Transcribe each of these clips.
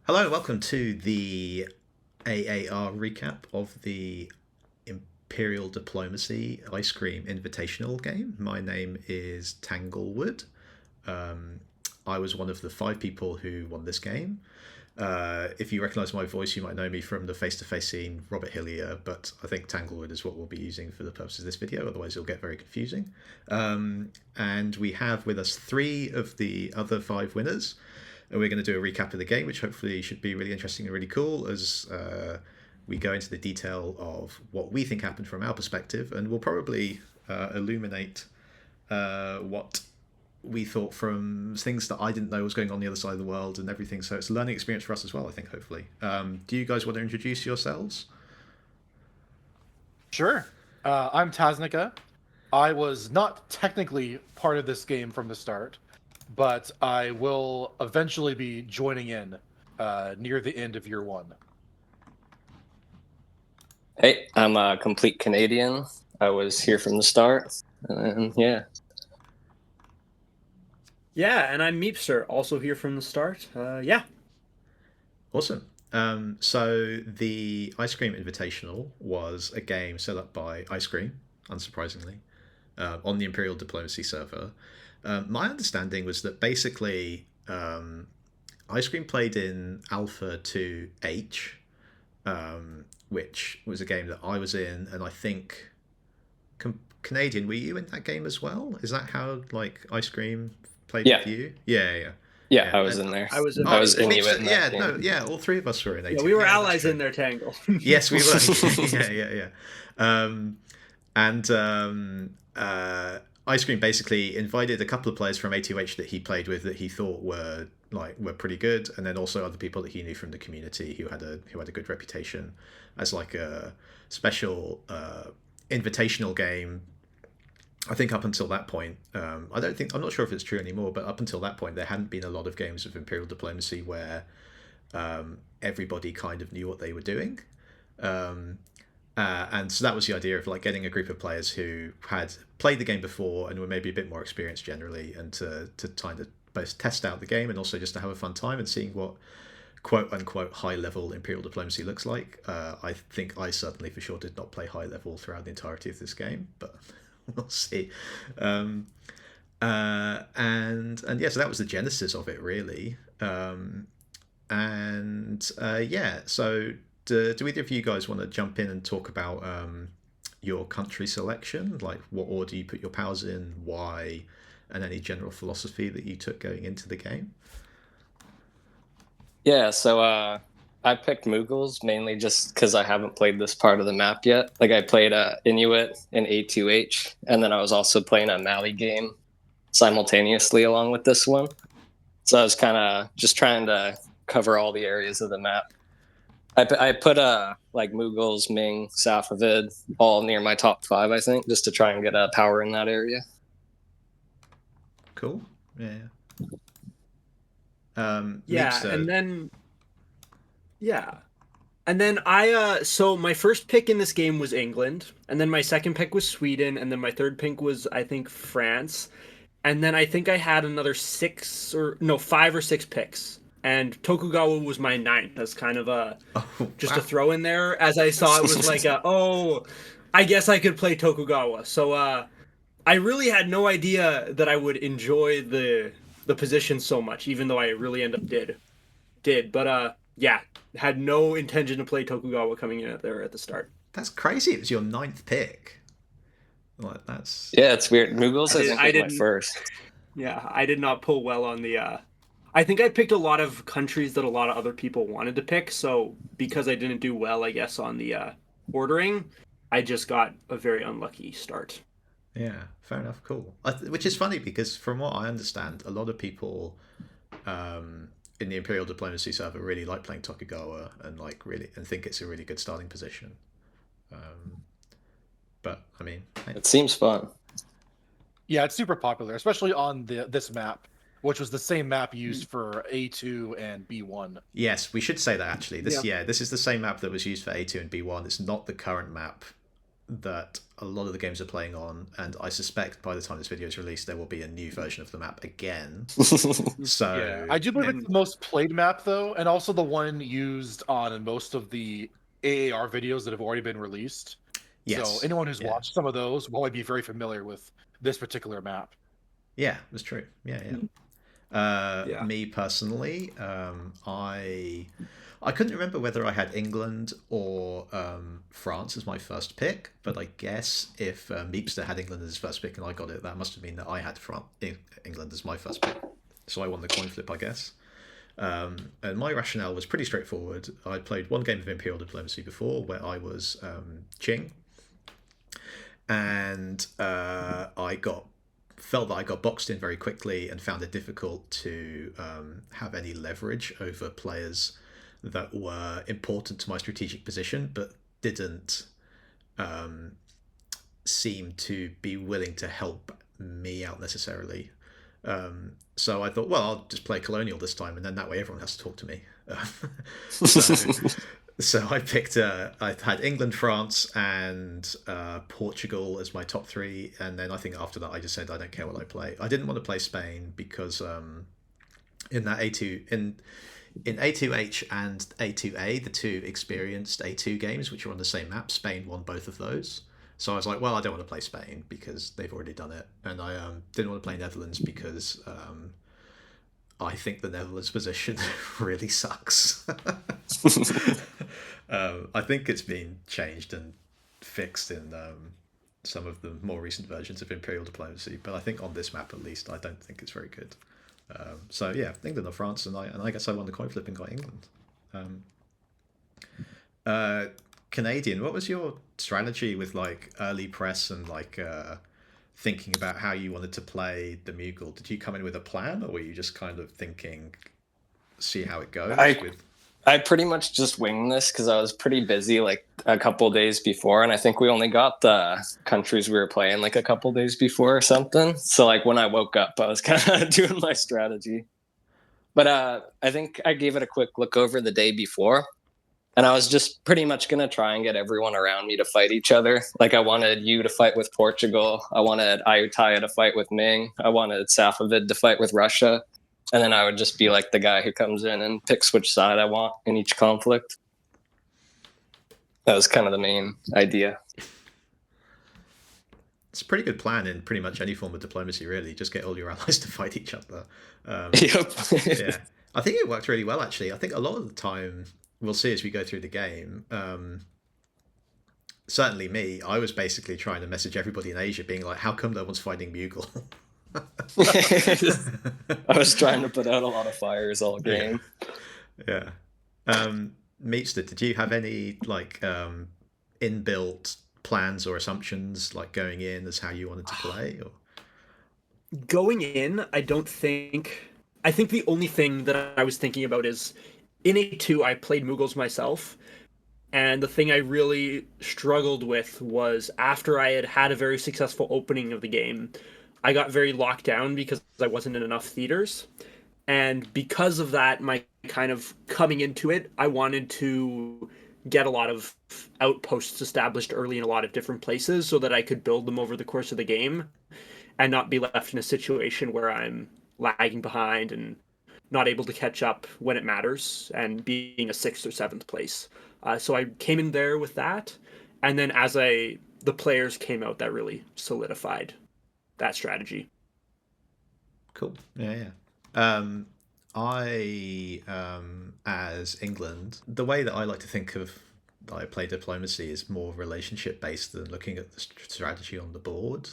Hello, and welcome to the AAR recap of the Imperial Diplomacy Ice Cream Invitational game. My name is Tanglewood. I was one of the 5 people who won this game. If you recognise my voice, you might know me from the face-to-face scene, Robert Hillier, but I think Tanglewood is what we'll be using for the purposes of this video, otherwise it'll get very confusing. And we have with us 3 of the other 5 winners. And we're going to do a recap of the game, which hopefully should be really interesting and really cool as we go into the detail of what we think happened from our perspective. And we'll probably illuminate what we thought from things that I didn't know was going on the other side of the world and everything. So it's a learning experience for us as well, I think, hopefully. Do you guys want to introduce yourselves? Sure. I'm Tasnica. I was not technically part of this game from the start, but I will eventually be joining in near the end of year 1. Hey, I'm a complete Canadian. I was here from the start, and yeah. Yeah, and I'm Meepstir, also here from the start. Yeah. Awesome. So the Ice Cream Invitational was a game set up by Ice Cream, unsurprisingly, on the Imperial Diplomacy server. My understanding was that basically Ice Cream played in Alpha 2H, which was a game that I was in, and I think Canadian, were you in that game as well? Is that how Ice Cream played with you? Yeah, I was in there. I was in Inuit in that game. All 3 of us were in 18. Yeah, we were allies in there, Tangle. Yes, we were. Ice Cream basically invited a couple of players from A2H that he played with that he thought were pretty good, and then also other people that he knew from the community who had a good reputation as a special invitational game. I think up until that point, I'm not sure if it's true anymore, but up until that point, there hadn't been a lot of games of Imperial Diplomacy where everybody kind of knew what they were doing. And so that was the idea of getting a group of players who had played the game before and were maybe a bit more experienced generally, and to kind of both test out the game and also just to have a fun time and seeing what quote unquote high level Imperial Diplomacy looks like. I think I certainly for sure did not play high level throughout the entirety of this game, but we'll see. And yeah, so that was the genesis of it really. So do either of you guys want to jump in and talk about your country selection, like what order you put your powers in, why, and any general philosophy that you took going into the game? Yeah, so I picked Mughals mainly just because I haven't played this part of the map yet. I played Inuit in A2H, and then I was also playing a Mali game simultaneously along with this one. So I was kind of just trying to cover all the areas of the map. I put Mughals, Ming, Safavid all near my top 5, I think, just to try and get a power in that area. Cool. Yeah. And then I so my first pick in this game was England, and then my second pick was Sweden, and then my third pick was I think France, and then I think I had another 5 or 6 picks. And Tokugawa was my 9th. That's kind of a throw in there, as I saw it was I guess I could play Tokugawa. So I really had no idea that I would enjoy the position so much, even though I really end up did. But had no intention to play Tokugawa coming in there at the start. That's crazy. It was your 9th pick. Yeah, it's weird. Mughals I think was my first. Yeah, I did not pull well on the. I think I picked a lot of countries that a lot of other people wanted to pick, so because I didn't do well, I guess, on the ordering, I just got a very unlucky start. Yeah, fair enough, cool. Which is funny because from what I understand, a lot of people in the Imperial Diplomacy server really like playing Tokugawa and think it's a really good starting position. But I mean, it seems fun. Yeah, it's super popular, especially on this map, which was the same map used for A2 and B1. Yes, we should say that actually. This is the same map that was used for A2 and B1. It's not the current map that a lot of the games are playing on, and I suspect by the time this video is released, there will be a new version of the map again. So Yeah, I do believe it's the most played map though, and also the one used on most of the AAR videos that have already been released. yes, So anyone who's yeah. watched some of those will be very familiar with this particular map. Yeah, that's true. Yeah. Yeah. Me personally, I couldn't remember whether I had England or France as my first pick, but I guess if Meepstir had England as his first pick and I got it, that must have been that I had England as my first pick. So I won the coin flip, I guess. And my rationale was pretty straightforward. I played one game of Imperial Diplomacy before where I was Qing, and felt that I got boxed in very quickly and found it difficult to have any leverage over players that were important to my strategic position, but didn't seem to be willing to help me out necessarily. So I thought, well, I'll just play colonial this time, and then that way everyone has to talk to me. So I picked. I had England, France, and Portugal as my top three, and then I think after that I just said I don't care what I play. I didn't want to play Spain because in that A2 in A2H and A2A, the two experienced A2 games, which are on the same map, Spain won both of those. So I was like, well, I don't want to play Spain because they've already done it, and I didn't want to play Netherlands because I think the Netherlands position really sucks. I think it's been changed and fixed in some of the more recent versions of Imperial Diplomacy, but I think on this map at least, I don't think it's very good. So yeah, England or France, and I guess I won the coin flip and got England. Canadian, what was your strategy with like early press and like thinking about how you wanted to play the Mughal? Did you come in with a plan, or were you just kind of thinking, see how it goes? I pretty much just winged this because I was pretty busy like a couple days before, and I think we only got the countries we were playing like a couple days before or something. So like when I woke up, I was kind of doing my strategy. But I think I gave it a quick look over the day before, and I was just pretty much going to try and get everyone around me to fight each other. Like I wanted you to fight with Portugal. I wanted Ayutthaya to fight with Ming. I wanted Safavid to fight with Russia. And then I would just be like the guy who comes in and picks which side I want in each conflict. That was kind of the main idea. It's a pretty good plan in pretty much any form of diplomacy, really. Just get all your allies to fight each other. Yep. Yeah. I think it worked really well, actually. I think a lot of the time, we'll see as we go through the game, certainly me, I was basically trying to message everybody in Asia being like, how come no one's fighting Mughal? I was trying to put out a lot of fires all game. Yeah. Meepstir, did you have any like inbuilt plans or assumptions like going in as how you wanted to play? Or? Going in, I think the only thing that I was thinking about is in A2 I played Mughals myself, and the thing I really struggled with was after I had a very successful opening of the game, I got very locked down because I wasn't in enough theaters. And because of that, my kind of coming into it, I wanted to get a lot of outposts established early in a lot of different places so that I could build them over the course of the game and not be left in a situation where I'm lagging behind and not able to catch up when it matters and being a 6th or 7th place. So I came in there with that. And then as the players came out, that really solidified that strategy. Cool. Yeah. As England, the way that I like to think of I play diplomacy is more relationship based than looking at the strategy on the board.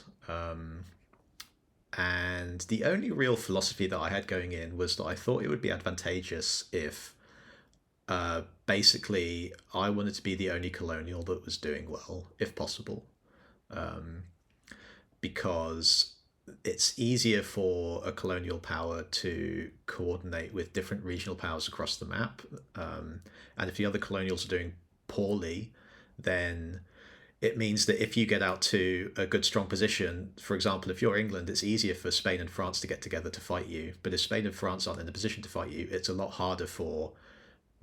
And the only real philosophy that I had going in was that I thought it would be advantageous if basically I wanted to be the only colonial that was doing well, if possible. Because it's easier for a colonial power to coordinate with different regional powers across the map. And if the other colonials are doing poorly, then it means that if you get out to a good, strong position, for example, if you're England, it's easier for Spain and France to get together to fight you. But if Spain and France aren't in a position to fight you, it's a lot harder for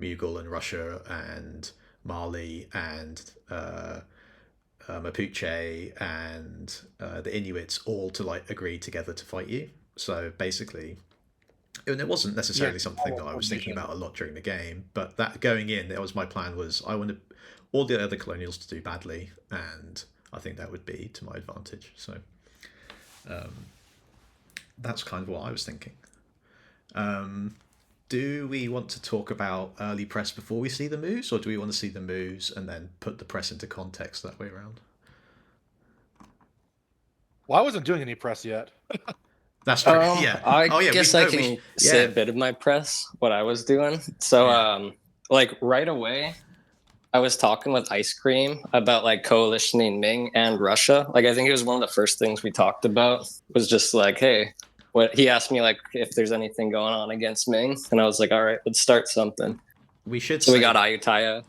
Mughal and Russia and Mali and Mapuche and the Inuits all to like agree together to fight you. So basically, and it wasn't necessarily something that I was thinking about a lot during the game, but that going in, that was my plan. Was I wanted all the other colonials to do badly, and I think that would be to my advantage. So that's kind of what I was thinking. Do we want to talk about early press before we see the moves, or do we want to see the moves and then put the press into context that way around? Well, I wasn't doing any press yet. That's true. Yeah. I guess I can say a bit of my press, what I was doing. So, like right away, I was talking with Ice Cream about like coalitioning Ming and Russia. Like I think it was one of the first things we talked about was just like, hey, what he asked me like if there's anything going on against Ming, and I was like, all right, let's start something. We should. So we got Ayutthaya.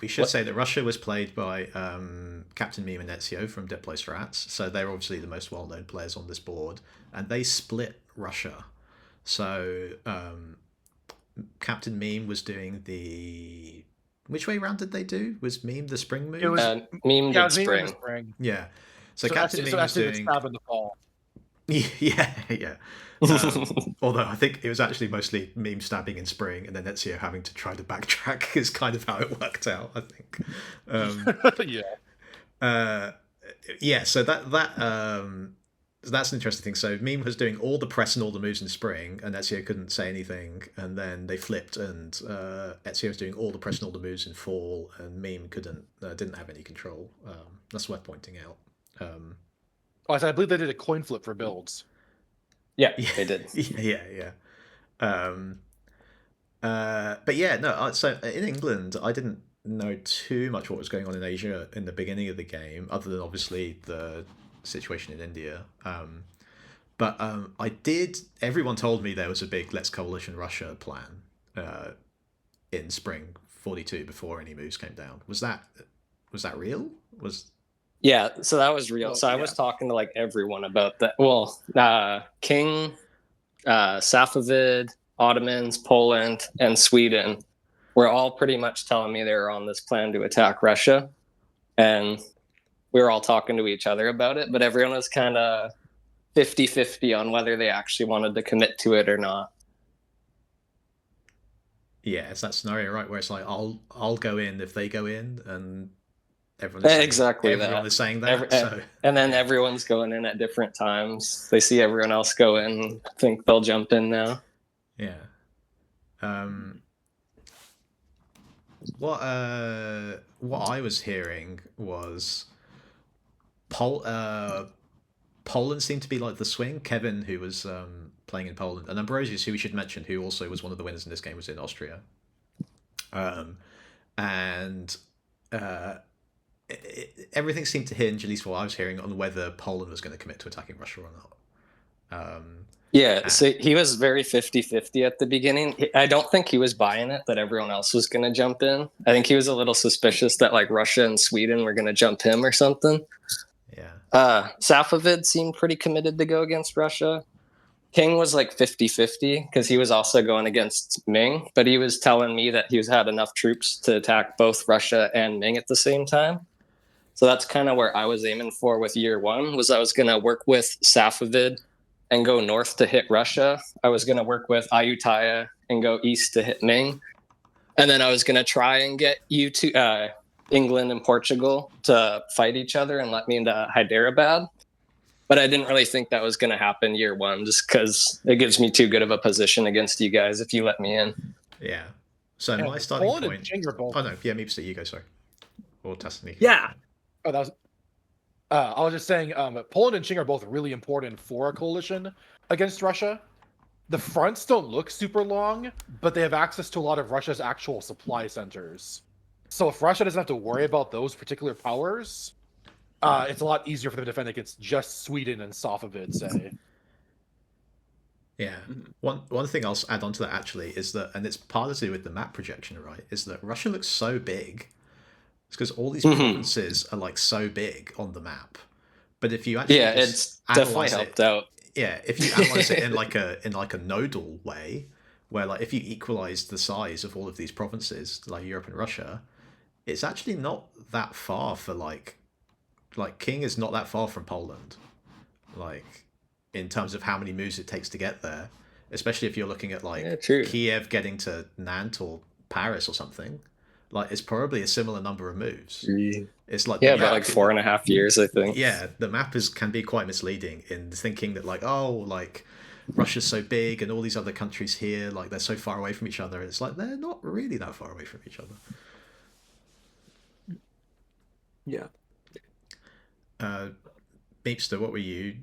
We should say that Russia was played by Captain Meme and Ezio from Diplo Strats, so they're obviously the most well-known players on this board, and they split Russia. So Captain Meme was doing the... Which way round did they do? Was Meme the spring move? It was Meme did spring. Yeah. So Captain Meme was doing... Stab in the fall. Yeah. Although I think it was actually mostly Meme stabbing in spring, and then Ezio having to try to backtrack is kind of how it worked out, I think. So that's an interesting thing. So Meme was doing all the press and all the moves in spring, and Ezio couldn't say anything, and then they flipped, and Ezio was doing all the press and all the moves in fall, and Meme didn't have any control. That's worth pointing out. I believe they did a coin flip for builds. Yeah, they did. Yeah. But yeah, no. So in England, I didn't know too much what was going on in Asia in the beginning of the game, other than obviously the situation in India. But I did. Everyone told me there was a big Let's Coalition Russia plan in spring 42 before any moves came down. Was that real? Yeah, so that was real. So I was talking to like everyone about that. Well, King, Safavid, Ottomans, Poland, and Sweden were all pretty much telling me they were on this plan to attack Russia. And we were all talking to each other about it, but everyone was kind of 50-50 on whether they actually wanted to commit to it or not. Yeah, it's that scenario, right, where it's like, I'll go in if they go in, and... Everyone is saying that. And then everyone's going in at different times. They see everyone else go in, think they'll jump in now. Yeah. What I was hearing was Poland seemed to be like the swing. Kevin, who was playing in Poland, and Ambrosius, who we should mention, who also was one of the winners in this game, was in Austria. Everything seemed to hinge, at least what I was hearing, on whether Poland was going to commit to attacking Russia or not. So he was very 50-50 at the beginning. I don't think he was buying it that everyone else was going to jump in. I think he was a little suspicious that like Russia and Sweden were going to jump him or something. Yeah. Safavid seemed pretty committed to go against Russia. King was like 50-50 because he was also going against Ming, but he was telling me that he had enough troops to attack both Russia and Ming at the same time. So that's kind of where I was aiming for with year one, was I was going to work with Safavid and go north to hit Russia. I was going to work with Ayutthaya and go east to hit Ming. And then I was going to try and get England and Portugal to fight each other and let me into Hyderabad. But I didn't really think that was going to happen year one, just because it gives me too good of a position against you guys if you let me in. Yeah. So my starting Poland point... and Ching are both... Oh, no. Yeah, Meepstir, you go, sorry. Or Tasnica. Yeah. Oh, that was... I was just saying, Poland and Ching are both really important for a coalition against Russia. The fronts don't look super long, but they have access to a lot of Russia's actual supply centers. So if Russia doesn't have to worry about those particular powers, it's a lot easier for them to defend against just Sweden and Safavid, say. Yeah. One thing I'll add on to that, actually, is that, and it's partly to do with the map projection, right, is that Russia looks so big. It's because all these provinces are like so big on the map. But if you actually it's definitely helped out. Yeah, if you analyze it in like a nodal way, where like if you equalize the size of all of these provinces, like Europe and Russia, it's actually not that far for like like King is not that far from Poland, like in terms of how many moves it takes to get there. Especially if you're looking at like Yeah, true. Kiev getting to Nantes or Paris or something, like it's probably a similar number of moves. It's like Yeah, the about map, like 4.5 years, I think. yeah, the map is can be quite misleading in thinking that like, oh, like Russia's so big and all these other countries here, like they're so far away from each other. It's like they're not really that far away from each other. Yeah. Meepster, what were you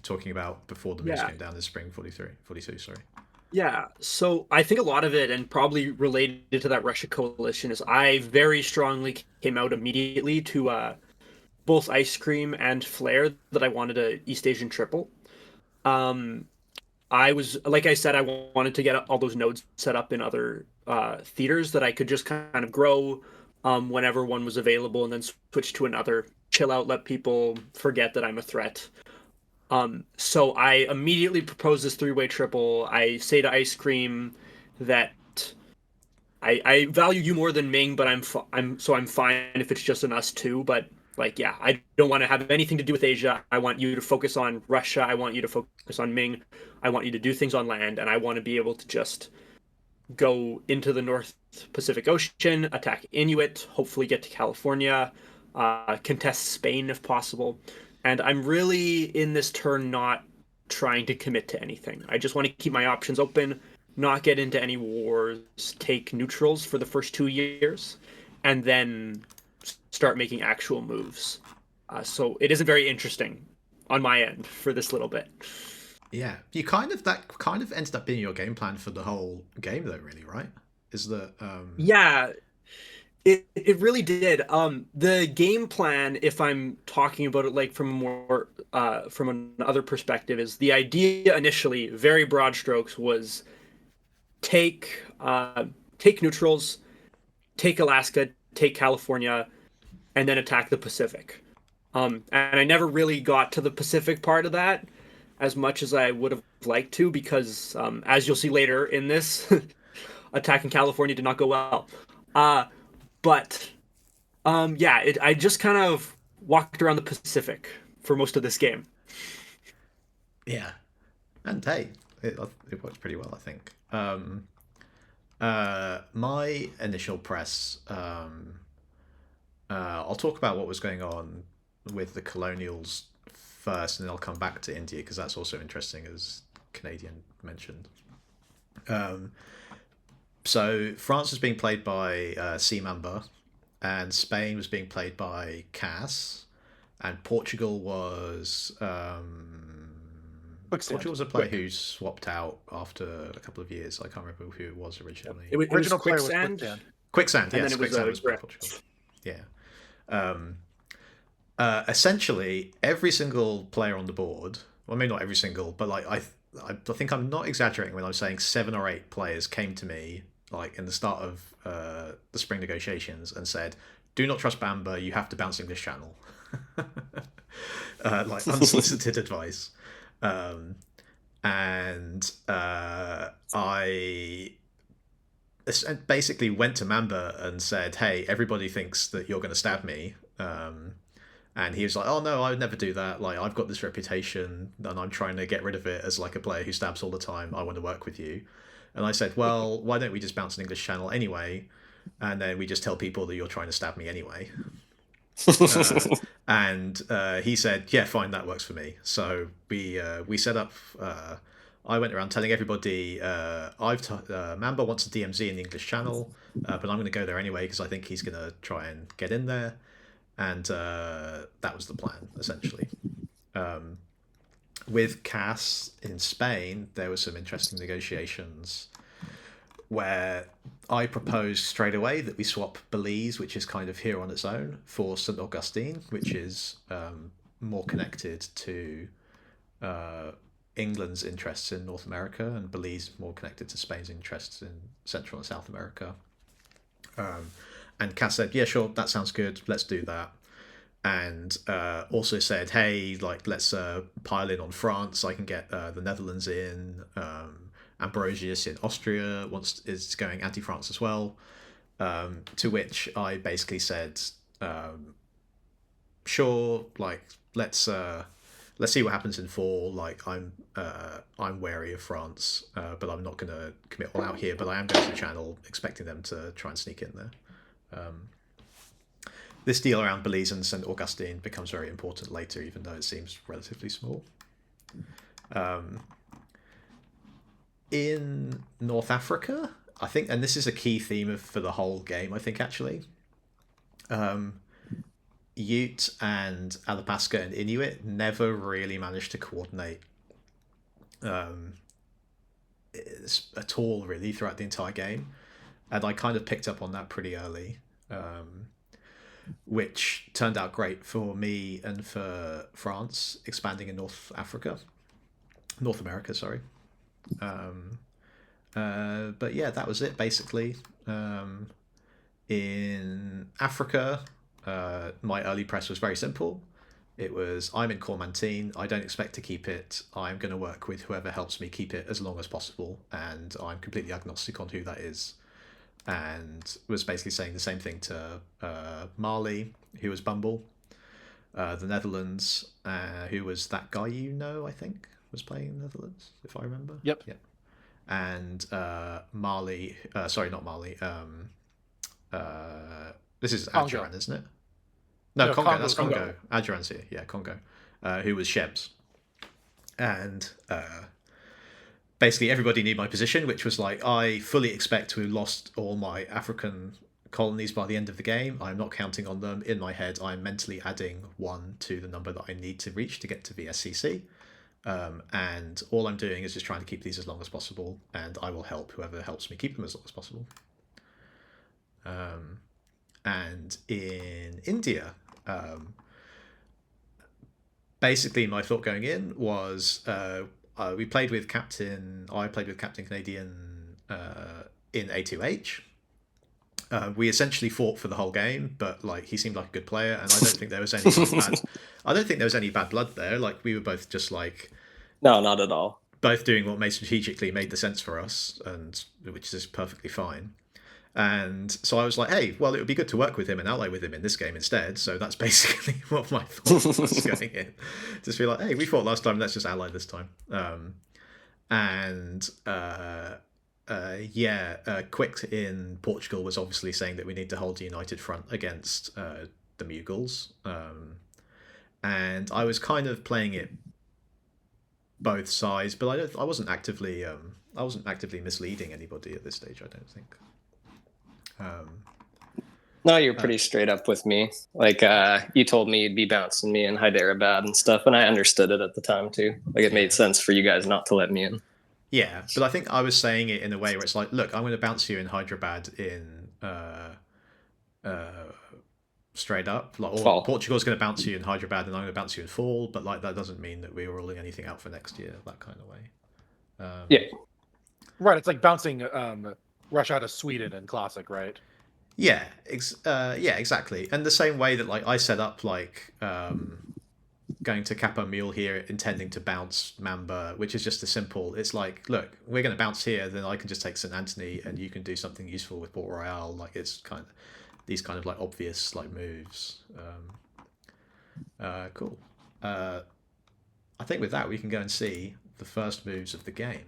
talking about before the moves Yeah. came down this spring? 42, sorry. Yeah, so I think a lot of it, and probably related to that Russia coalition, is I very strongly came out immediately to both ice cream and flare that I wanted a East Asian triple. Um, I was, like I said, I wanted to get all those nodes set up in other theaters that I could just kind of grow whenever one was available, and then switch to another, chill out, let people forget that I'm a threat. So I immediately propose this three-way triple. I say to Ice Cream that I value you more than Ming, but I'm fine if it's just an us two. But like, yeah, I don't want to have anything to do with Asia. I want you to focus on Russia. I want you to focus on Ming. I want you to do things on land, and I want to be able to just go into the North Pacific Ocean, attack Inuit, hopefully get to California, contest Spain if possible. And I'm really in this turn not trying to commit to anything. I just want to keep my options open, not get into any wars, take neutrals for the first 2 years, and then start making actual moves. So it isn't very interesting on my end for this little bit. Yeah, you kind of that kind of ended up being your game plan for the whole game, though. Really, right? Is that Yeah, it really did. The game plan, if I'm talking about it like from more from another perspective, is the idea initially, very broad strokes, was take neutrals, take Alaska, take California, and then attack the Pacific. And I never really got to the Pacific part of that as much as I would have liked to, because as you'll see later in this, attacking California did not go well. But yeah, I just kind of walked around the Pacific for most of this game. yeah? And hey, it works pretty well, I think. My initial press. I'll talk about what was going on with the colonials first, and then I'll come back to India because that's also interesting, as Canadian mentioned. So France was being played by Seamamba, and Spain was being played by Cass, and Portugal was Quicksand. Portugal was a player who swapped out after a couple of years. I can't remember who it was originally. It was Original player was Quicksand, Quicksand. Quicksand, and yes, then it was Quicksand was by Grift. Portugal. Yeah. Essentially, every single player on the board, well, maybe not every single, but like I think I'm not exaggerating when I'm saying 7 or 8 players came to me like in the start of the spring negotiations and said, "Do not trust Bamba. You have to bounce English Channel." Like unsolicited advice, and I basically went to Mamba and said, "Hey, everybody thinks that you're going to stab me." And he was like, "Oh no, I would never do that. Like, I've got this reputation, and I'm trying to get rid of it as like a player who stabs all the time. I want to work with you." And I said, "Well, why don't we just bounce an English Channel anyway, and then we just tell people that you're trying to stab me anyway." And he said, "Yeah, fine, that works for me." So we set up. I went around telling everybody, Mamba wants a DMZ in the English Channel, but I'm going to go there anyway because I think he's going to try and get in there. And that was the plan, essentially. With Cass in Spain, there were some interesting negotiations where I proposed straight away that we swap Belize, which is kind of here on its own, for St. Augustine, which is more connected to England's interests in North America, and Belize more connected to Spain's interests in Central and South America. And Cass said, "Yeah, sure, that sounds good. Let's do that." And also said, "Hey, like, let's pile in on France. I can get the Netherlands in. Ambrosius in Austria is going anti-France as well." To which I basically said, sure, like let's see what happens in fall. Like I'm wary of France, but I'm not going to commit all out here. But I am going to the channel, expecting them to try and sneak in there. This deal around Belize and St. Augustine becomes very important later, even though it seems relatively small. In North Africa, I think, and this is a key theme for the whole game, I think, actually. Ute and Athabasca and Inuit never really managed to coordinate at all, really, throughout the entire game. And I kind of picked up on that pretty early, which turned out great for me and for France expanding in North America, sorry. But yeah, that was it, basically. In Africa, my early press was very simple. It was, I'm in Cormantine, I don't expect to keep it, I'm going to work with whoever helps me keep it as long as possible, and I'm completely agnostic on who that is. And was basically saying the same thing to Mali, who was Bumble, the Netherlands, who was that guy I think, was playing in the Netherlands, if I remember. Yep. Yeah. And Mali, sorry, not Mali, this is Congo. Adjuran, isn't it? No, Congo, Congo, that's Congo. Congo. Adjuran's here, yeah, Congo, who was Shebs. And basically everybody knew my position, which was like, I fully expect to have lost all my African colonies by the end of the game. I'm not counting on them. In my head, I'm mentally adding 1 to the number that I need to reach to get to VSCC. And all I'm doing is just trying to keep these as long as possible, and I will help whoever helps me keep them as long as possible. And in India, basically my thought going in was I played with Captain Canadian in A2H. We essentially fought for the whole game, but like he seemed like a good player, and I don't think there was any bad blood there. Like we were both just like, no, not at all. Both doing what made the sense for us, and which is perfectly fine. And so I was like, hey, well, it would be good to work with him and ally with him in this game instead. So that's basically what my thought was going in. Just be like, hey, we fought last time, let's just ally this time. Quick in Portugal was obviously saying that we need to hold a united front against the Mughals. And I was kind of playing it both sides, but I wasn't actively misleading anybody at this stage, I don't think. No, you're pretty straight up with me. Like you told me you'd be bouncing me in Hyderabad and stuff, and I understood it at the time too. Like it made sense for you guys not to let me in. Yeah, but I think I was saying it in a way where it's like, look, I'm going to bounce you in Hyderabad in straight up. Like, or Portugal's going to bounce you in Hyderabad, and I'm going to bounce you in fall. But like that doesn't mean that we're ruling anything out for next year. That kind of way. Yeah. Right. It's like bouncing Russia out of Sweden in Classic, right? Yeah, exactly. And the same way that like I set up like going to Capo Mule here, intending to bounce Mamba, which is just a simple. It's like, look, we're going to bounce here, then I can just take St. Anthony, and you can do something useful with Port Royal. Like it's kind of these kind of like obvious like moves. Cool. I think with that we can go and see the first moves of the game.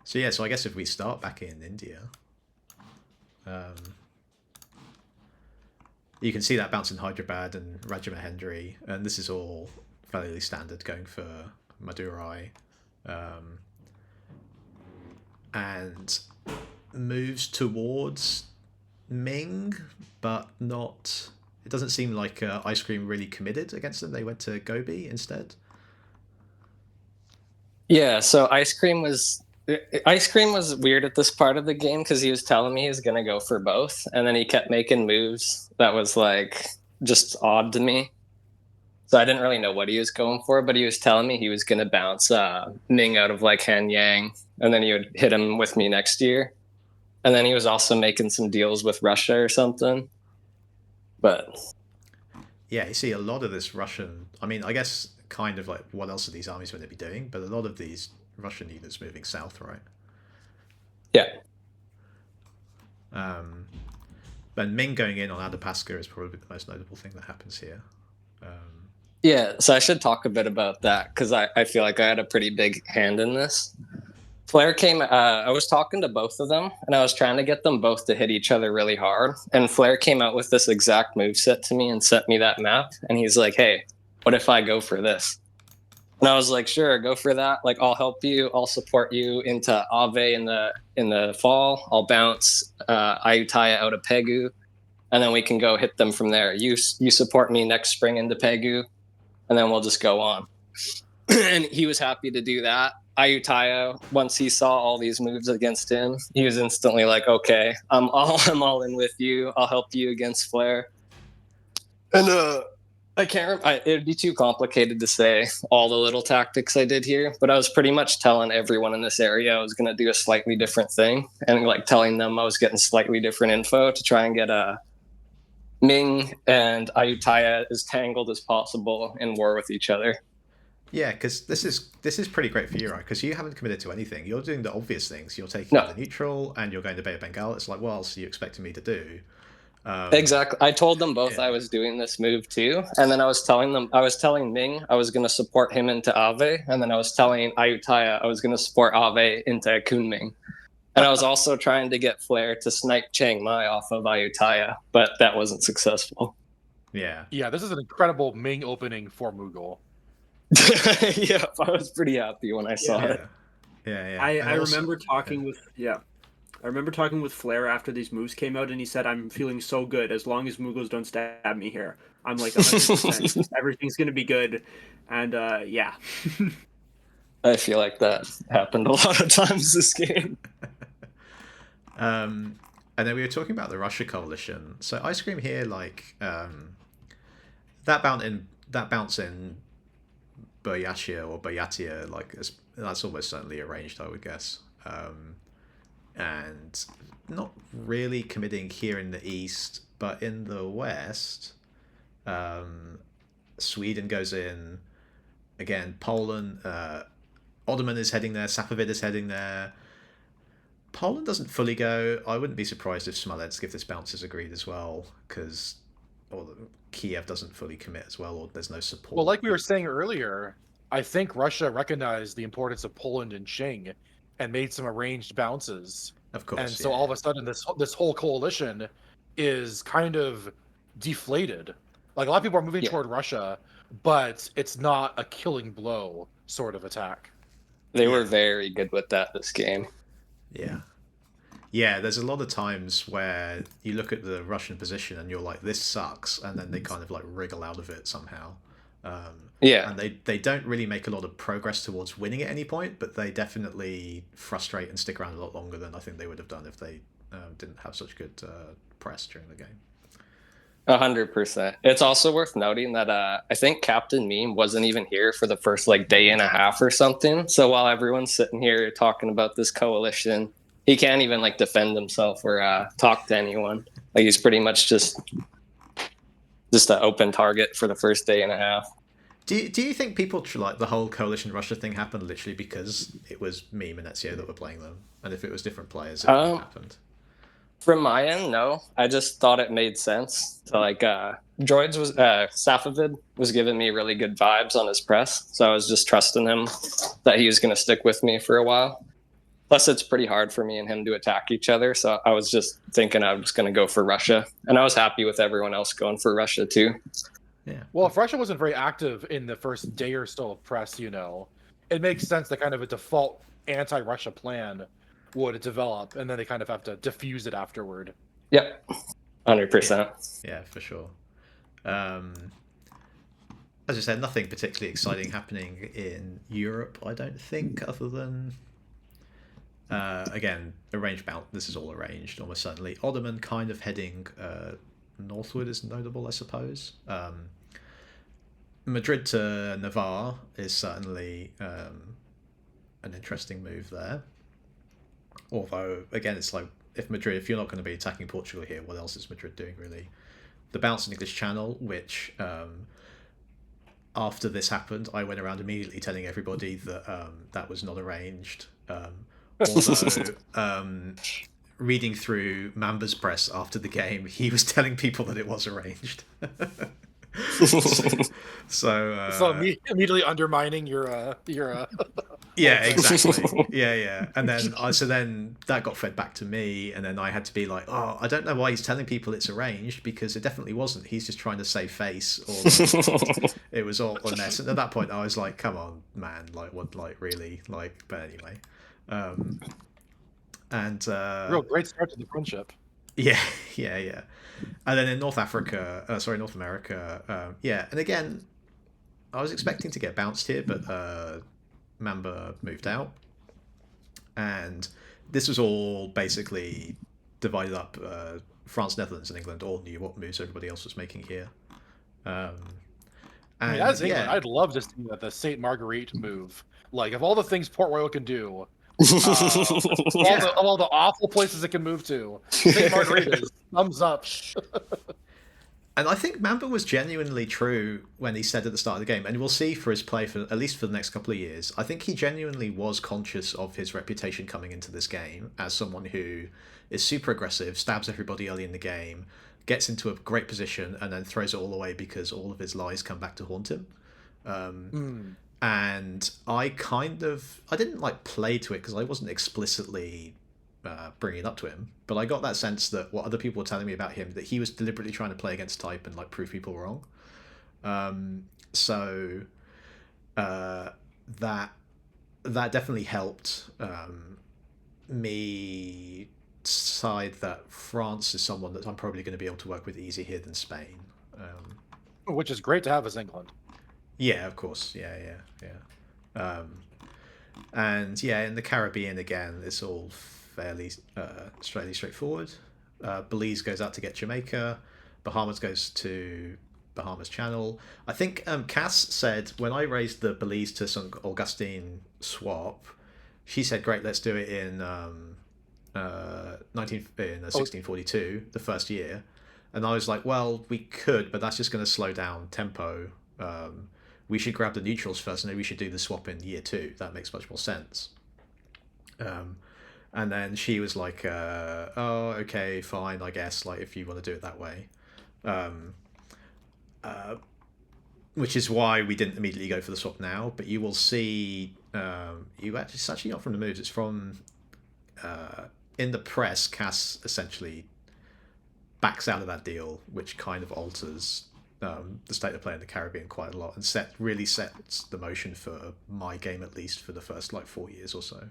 So I guess if we start back in India, you can see that bounce in Hyderabad and Rajamahendri, and this is all fairly standard going for Madurai, and moves towards Ming, but not. It doesn't seem like Ice Cream really committed against them. They went to Gobi instead. Yeah, so Ice Cream was weird at this part of the game because he was telling me he was going to go for both, and then he kept making moves that was like just odd to me. So I didn't really know what he was going for, but he was telling me he was going to bounce Ming out of like Hanyang, and then he would hit him with me next year. And then he was also making some deals with Russia or something. But yeah, you see a lot of this Russian. I mean, I guess kind of like what else are these armies going to be doing? But a lot of these Russian units moving south, right? Yeah. And Ming going in on Adapaska is probably the most notable thing that happens here. Yeah, so I should talk a bit about that because I feel like I had a pretty big hand in this. Flair came, I was talking to both of them and I was trying to get them both to hit each other really hard. And Flair came out with this exact moveset to me and sent me that map. And he's like, hey, what if I go for this? And I was like, sure, go for that. Like, I'll help you. I'll support you into Ave in the fall. I'll bounce Ayutthaya out of Pegu. And then we can go hit them from there. You support me next spring into Pegu. And then we'll just go on. And he was happy to do that. Ayutthaya, once he saw all these moves against him, he was instantly like, okay, I'm all in with you. I'll help you against Flair. And I can't it'd be too complicated to say all the little tactics I did here, but I was pretty much telling everyone in this area I was going to do a slightly different thing and like telling them I was getting slightly different info to try and get Ming and Ayutthaya as tangled as possible in war with each other. Yeah, because this is pretty great for you, right? Because you haven't committed to anything. You're doing the obvious things. You're taking the neutral, and you're going to Bay of Bengal. It's like, what else are you expecting me to do? Exactly. I told them both I was doing this move too, and then I was telling Ming I was going to support him into Ave, and then I was telling Ayutthaya I was going to support Ave into Kunming. And I was also trying to get Flair to snipe Chiang Mai off of Ayutthaya, but that wasn't successful. Yeah. Yeah, this is an incredible Ming opening for Mughal. Yeah, I was pretty happy when I saw it. Yeah. I remember talking with Flair after these moves came out, and he said, "I'm feeling so good as long as Mughals don't stab me here. I'm like 100%. Everything's gonna be good." And yeah. I feel like that happened a lot of times this game. And then we were talking about the Russia coalition. So Ice Cream here, like that bounce in Buryatia or Buryatia, like that's almost certainly arranged, I would guess. And not really committing here in the east, but in the west, Sweden goes in again. Poland, Ottoman is heading there. Safavid is heading there. Poland doesn't fully go. I wouldn't be surprised if Smolensk, if this bounce is agreed as well, because Kiev doesn't fully commit as well, or there's no support. Well, like we were saying earlier, I think Russia recognized the importance of Poland and Qing and made some arranged bounces. Of course. And so all of a sudden this whole coalition is kind of deflated. Like a lot of people are moving toward Russia, but it's not a killing blow sort of attack. They were very good with that this game. Yeah, there's a lot of times where you look at the Russian position and you're like, this sucks, and then they kind of like wriggle out of it somehow. And they don't really make a lot of progress towards winning at any point, but they definitely frustrate and stick around a lot longer than I think they would have done if they didn't have such good press during the game. 100%. It's also worth noting that I think Captain Meme wasn't even here for the first like day and a half or something. So while everyone's sitting here talking about this coalition, he can't even like defend himself or talk to anyone. Like he's pretty much just an open target for the first day and a half. Do you think people like the whole coalition Russia thing happened literally because it was Meme and Ezio that were playing them, and if it was different players, it wouldn't have happened? From my end, no. I just thought it made sense. So like Droids was Safavid was giving me really good vibes on his press, so I was just trusting him that he was going to stick with me for a while. Plus, it's pretty hard for me and him to attack each other, so I was just thinking I was going to go for Russia, and I was happy with everyone else going for Russia too. Yeah. Well, if Russia wasn't very active in the first day or so of press, it makes sense that kind of a default anti-Russia plan would develop, and then they kind of have to diffuse it afterward. Yep, 100%. Yeah, for sure. As I said, nothing particularly exciting happening in Europe, I don't think, other than again, arranged bout. This is all arranged, almost certainly. Ottoman kind of heading northward is notable, I suppose. Madrid to Navarre is certainly an interesting move there. Although, again, it's like, if you're not going to be attacking Portugal here, what else is Madrid doing, really? The bounce in English Channel, which, after this happened, I went around immediately telling everybody that that was not arranged. Although, reading through Mamba's press after the game, he was telling people that it was arranged. So immediately undermining your yeah, exactly. Yeah. And then then that got fed back to me, and then I had to be like, oh, I don't know why he's telling people it's arranged, because it definitely wasn't. He's just trying to save face, or it was all a mess. And at that point, I was like, come on, man, like what, like really, like. But anyway, and real great start to the friendship. yeah. And then in North America, yeah. And again, I was expecting to get bounced here, but Mamba moved out, and this was all basically divided up. France, Netherlands, and England all knew what moves everybody else was making here. And I mean, as England, I'd love to see the Saint Marguerite move. Like, of all the things Port Royal can do, all the awful places it can move to, Saint Marguerite is thumbs up. And I think Mamba was genuinely true when he said at the start of the game, and we'll see for his play for at least for the next couple of years. I think he genuinely was conscious of his reputation coming into this game as someone who is super aggressive, stabs everybody early in the game, gets into a great position, and then throws it all away because all of his lies come back to haunt him. And I didn't like play to it because I wasn't explicitly bringing it up to him, but I got that sense that what other people were telling me about him, that he was deliberately trying to play against type and like prove people wrong. So that definitely helped me decide that France is someone that I'm probably going to be able to work with easier here than Spain. Which is great to have as England. Yeah, of course. Yeah. And yeah, in the Caribbean again, it's all fairly straightforward. Belize goes out to get Jamaica. Bahamas goes to Bahamas Channel. I think Cass said when I raised the Belize to St. Augustine swap, she said, "Great, let's do it in 1642, the first year." And I was like, "Well, we could, but that's just going to slow down tempo. We should grab the neutrals first, and then we should do the swap in year 2. That makes much more sense." And then she was like, "Oh, okay, fine, I guess. Like, if you want to do it that way," which is why we didn't immediately go for the swap now. But you will see, it's actually not from the moves. It's from in the press. Cass essentially backs out of that deal, which kind of alters the state of play in the Caribbean quite a lot, and really sets the motion for my game, at least for the first like 4 years or so.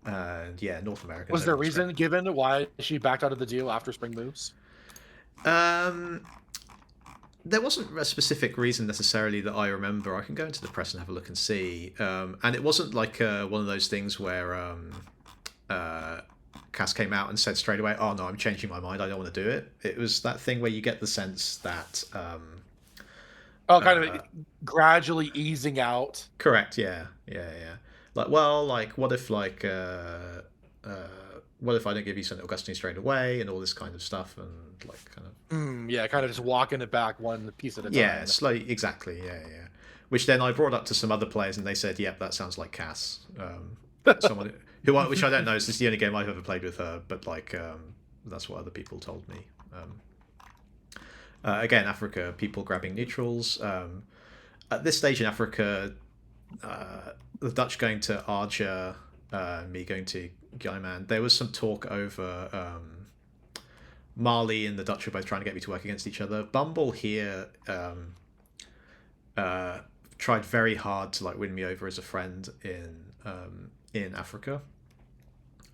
And yeah, North America. Was there a reason given why she backed out of the deal after spring moves? There wasn't a specific reason necessarily that I remember. I can go into the press and have a look and see. And it wasn't like one of those things where Cass came out and said straight away, "Oh no, I'm changing my mind. I don't want to do it." It was that thing where you get the sense that kind of gradually easing out. Correct. Yeah. Like, well, like, what if like what if I don't give you St. Augustine straight away, and all this kind of stuff, and like kind of kind of just walking it back one piece at a time. Yeah, slowly, exactly. Yeah. Which then I brought up to some other players, and they said, "Yep, that sounds like Cass." Someone which I don't know. This is the only game I've ever played with her, but like that's what other people told me. Again, Africa, people grabbing neutrals. At this stage in Africa, the Dutch going to Arger, me going to Guyman. There was some talk over Mali and the Dutch were both trying to get me to work against each other. Bumble here tried very hard to like win me over as a friend in Africa,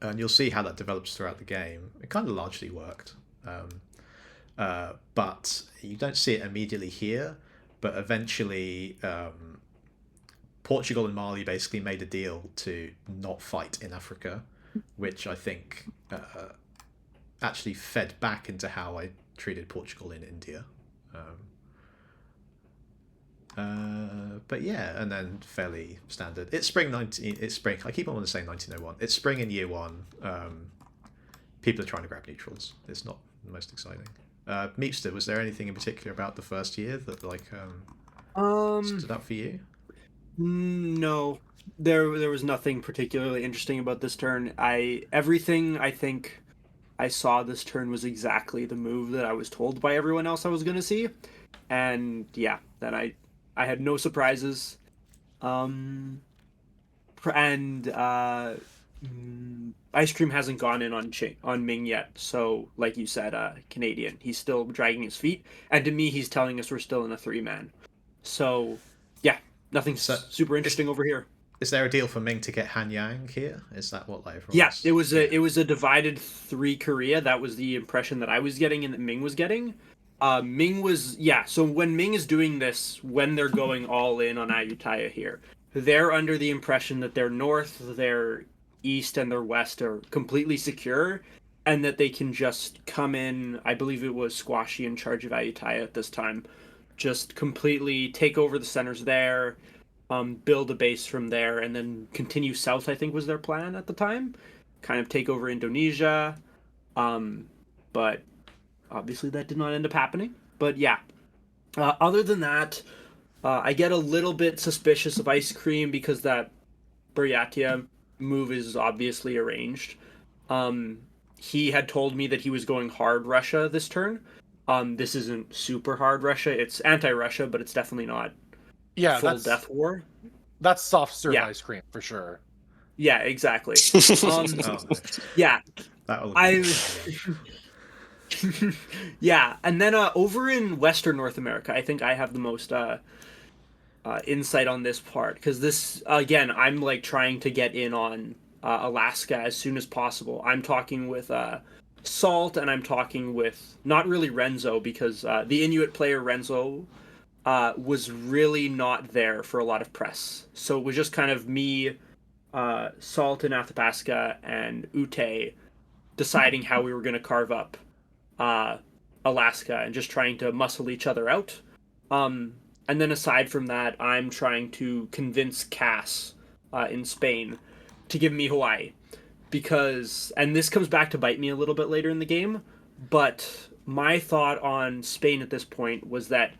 and you'll see how that develops throughout the game. It kind of largely worked, but you don't see it immediately here. But eventually, Portugal and Mali basically made a deal to not fight in Africa, which I think actually fed back into how I treated Portugal in India. But yeah, and then fairly standard. It's spring. I keep on wanting to say 1901. It's spring in year 1. People are trying to grab neutrals. It's not the most exciting. Meepstir, was there anything in particular about the first year that like stood out for you? No, there was nothing particularly interesting about this turn. Everything I think I saw this turn was exactly the move that I was told by everyone else I was gonna see, and yeah, then I had no surprises. Um, and Ice Cream hasn't gone in on Ming yet, so like you said, Canadian, he's still dragging his feet, and to me, he's telling us we're still in a 3-man. So yeah, nothing So super interesting over here. is there a deal for Ming to get Han Yang here? Is that what Yeah, everyone's? it was a divided 3 Korea. That was the impression that I was getting and that Ming was getting. Ming was yeah. So when Ming is doing this, when they're going all in on Ayutthaya here, they're under the impression that their north, their east, and their west are completely secure, and that they can just come in. I believe it was Squashy in charge of Ayutthaya at this time, just completely take over the centers there, build a base from there, and then continue south. I think was their plan at the time, kind of take over Indonesia. Um, but obviously that did not end up happening. But yeah, other than that, I get a little bit suspicious of Ice Cream because that Buryatia move is obviously arranged. Um, he had told me that he was going hard Russia this turn. This isn't super hard Russia. It's anti-Russia, but it's definitely not Yeah, full death war. that's soft serve Yeah. Ice Cream for sure. Yeah, exactly. Oh, no. Yeah, That'll I. Yeah, and then over in Western North America, I think I have the most insight on this part because this again, I'm like trying to get in on Alaska as soon as possible. I'm talking with Salt, and I'm talking with not really Renzo because the Inuit player Renzo was really not there for a lot of press. So it was just kind of me, Salt and Athabasca, and Ute deciding how we were going to carve up uh, Alaska and just trying to muscle each other out. And then aside from that, I'm trying to convince Cass in Spain to give me Hawaii because, and this comes back to bite me a little bit later in the game, but my thought on Spain at this point was that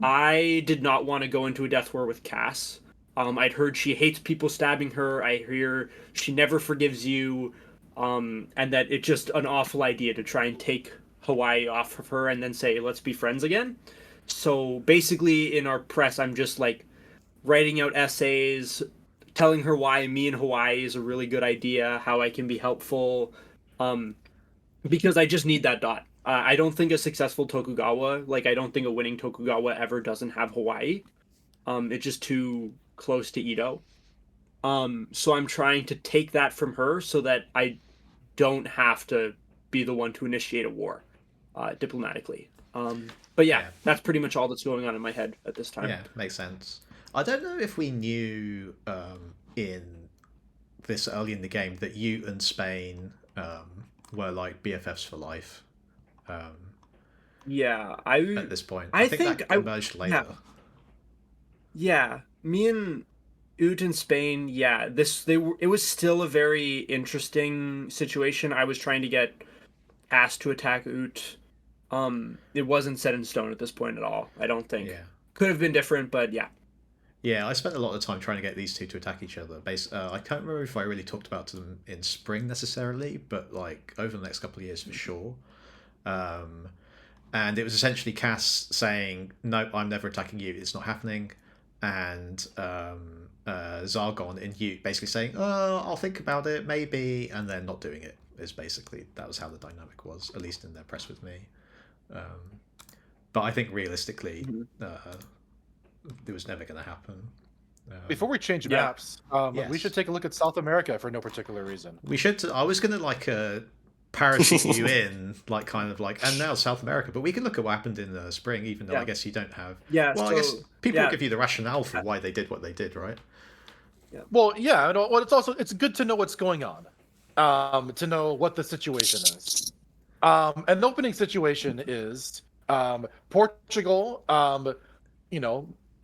I did not want to go into a death war with Cass. I'd heard she hates people stabbing her. I hear she never forgives you, and that it's just an awful idea to try and take Hawaii off of her and then say, let's be friends again. So basically, in our press, I'm just like writing out essays, telling her why me and Hawaii is a really good idea, how I can be helpful, um, because I just need that dot. I don't think a successful Tokugawa, like I don't think a winning Tokugawa ever doesn't have Hawaii. It's just too close to Ito. So I'm trying to take that from her so that I don't have to be the one to initiate a war diplomatically. But yeah, that's pretty much all that's going on in my head at this time. Yeah, makes sense. I don't know if we knew in this early in the game that you and Spain were like BFFs for life. Yeah, at this point, I think that emerged later. Yeah, me and Ute in Spain. Yeah, it was still a very interesting situation. I was trying to get asked to attack Ute. It wasn't set in stone at this point at all. I don't think. Yeah. Could have been different, but yeah. Yeah, I spent a lot of time trying to get these two to attack each other. I can't remember if I really talked about them in spring necessarily, but like over the next couple of years for sure. And it was essentially Cass saying, "No, I'm never attacking you. It's not happening," and Zargon and you basically saying, "Oh, I'll think about it, maybe," and then not doing it. Is basically that was how the dynamic was, at least in their press with me. But I think realistically, it was never going to happen. Before we change maps, yes. We should take a look at South America for no particular reason. We should. I was going to like parachute you in, like kind of like, and now South America. But we can look at what happened in the spring, even though I guess you don't have. Yeah. Well, so, I guess people will give you the rationale for why they did what they did, right? Yeah. Well, yeah. Well, it's good to know what's going on, to know what the situation is. And the opening situation is Portugal,